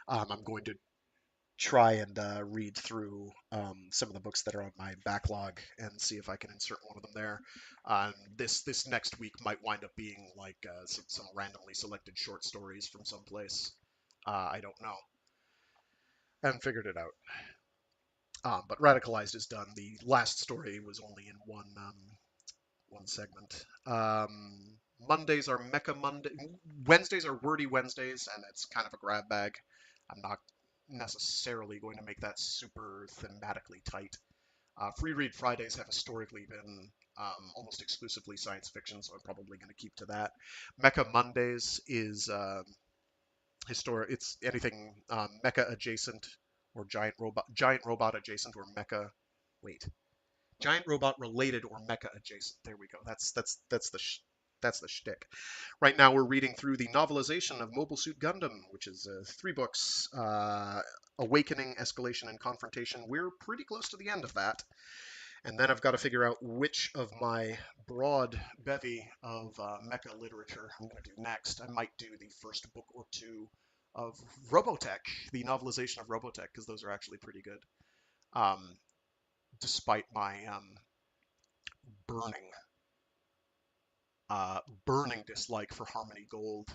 I'm going to try and read through some of the books that are on my backlog and see if I can insert one of them there. This next week might wind up being like some randomly selected short stories from someplace. I don't know. I haven't figured it out. But Radicalized is done. The last story was only in one segment. Mondays are Mecha Monday. Wednesdays are Wordy Wednesdays, and it's kind of a grab bag. I'm not necessarily going to make that super thematically tight. Free Read Fridays have historically been almost exclusively science fiction, so I'm probably going to keep to that. Mecha Mondays is It's anything mecha adjacent or giant robot adjacent or mecha. Wait, giant robot related or mecha adjacent. There we go. That's the shtick. Right now we're reading through the novelization of Mobile Suit Gundam, which is 3 books. Awakening, Escalation, and Confrontation. We're pretty close to the end of that. And then I've got to figure out which of my broad bevy of mecha literature I'm going to do next. I might do the first book or two of Robotech, the novelization of Robotech, because those are actually pretty good. Despite my burning, burning dislike for Harmony Gold,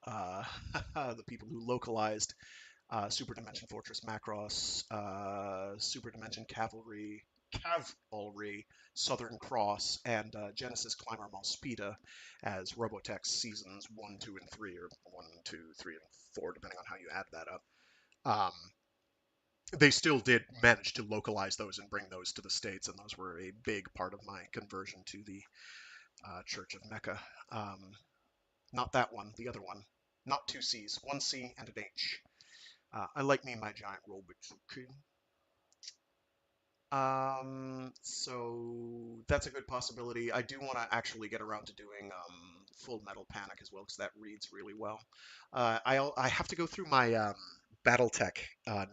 the people who localized Super Dimension Fortress Macross, Super Dimension Cavalry, Southern Cross, and Genesis Climber Malspita as Robotech seasons 1, 2, and 3, or 1, 2, 3, and 4, depending on how you add that up. They still did manage to localize those and bring those to the States, and those were a big part of my conversion to the Church of Mecha. Not that one, the other one. Not 2 C's, 1 C and an H. I like me my giant robots, okay? So that's a good possibility. I do want to actually get around to doing Full Metal Panic as well, because that reads really well. I have to go through my BattleTech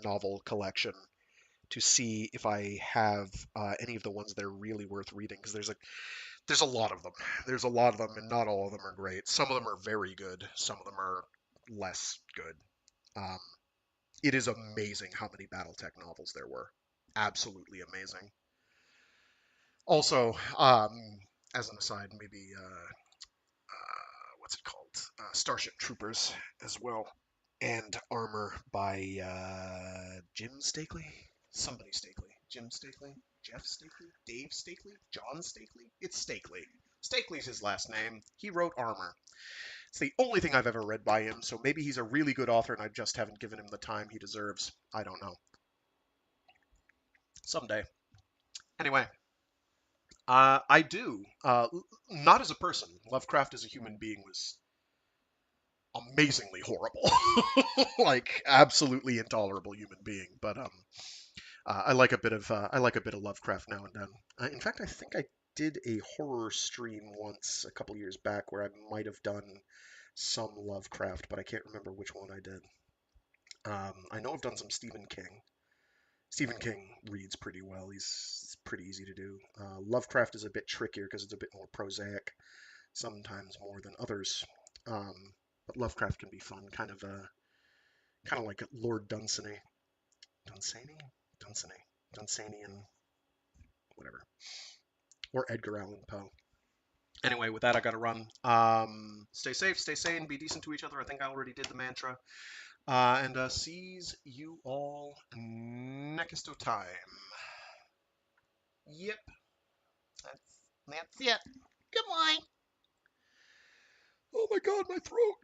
novel collection to see if I have any of the ones that are really worth reading, because there's a lot of them. There's a lot of them, and not all of them are great. Some of them are very good. Some of them are less good. It is amazing how many BattleTech novels there were. Absolutely amazing. Also, as an aside, maybe what's it called? Starship Troopers as well, and Armor by Jim Stakely. Somebody Stakely. Jim Stakely. Jeff Stakely. Dave Stakely. John Stakely. It's Stakely. Stakely's his last name. He wrote Armor. It's the only thing I've ever read by him, so maybe he's a really good author and I just haven't given him the time he deserves. I don't know. Someday. Anyway, I do. Not as a person. Lovecraft as a human being was amazingly horrible. Like, absolutely intolerable human being. But I like a bit of Lovecraft now and then. In fact, I think I did a horror stream once a couple years back where I might have done some Lovecraft, but I can't remember which one I did. I know I've done some Stephen King. Stephen King reads pretty well. He's pretty easy to do. Lovecraft is a bit trickier because it's a bit more prosaic, sometimes more than others. But Lovecraft can be fun, kind of like Lord Dunsany, Dunsanian, whatever, or Edgar Allan Poe. Anyway, with that, I gotta run. Stay safe, stay sane, be decent to each other. I think I already did the mantra. And sees you all next time. Yep, that's it. Goodbye. Oh my god, my throat!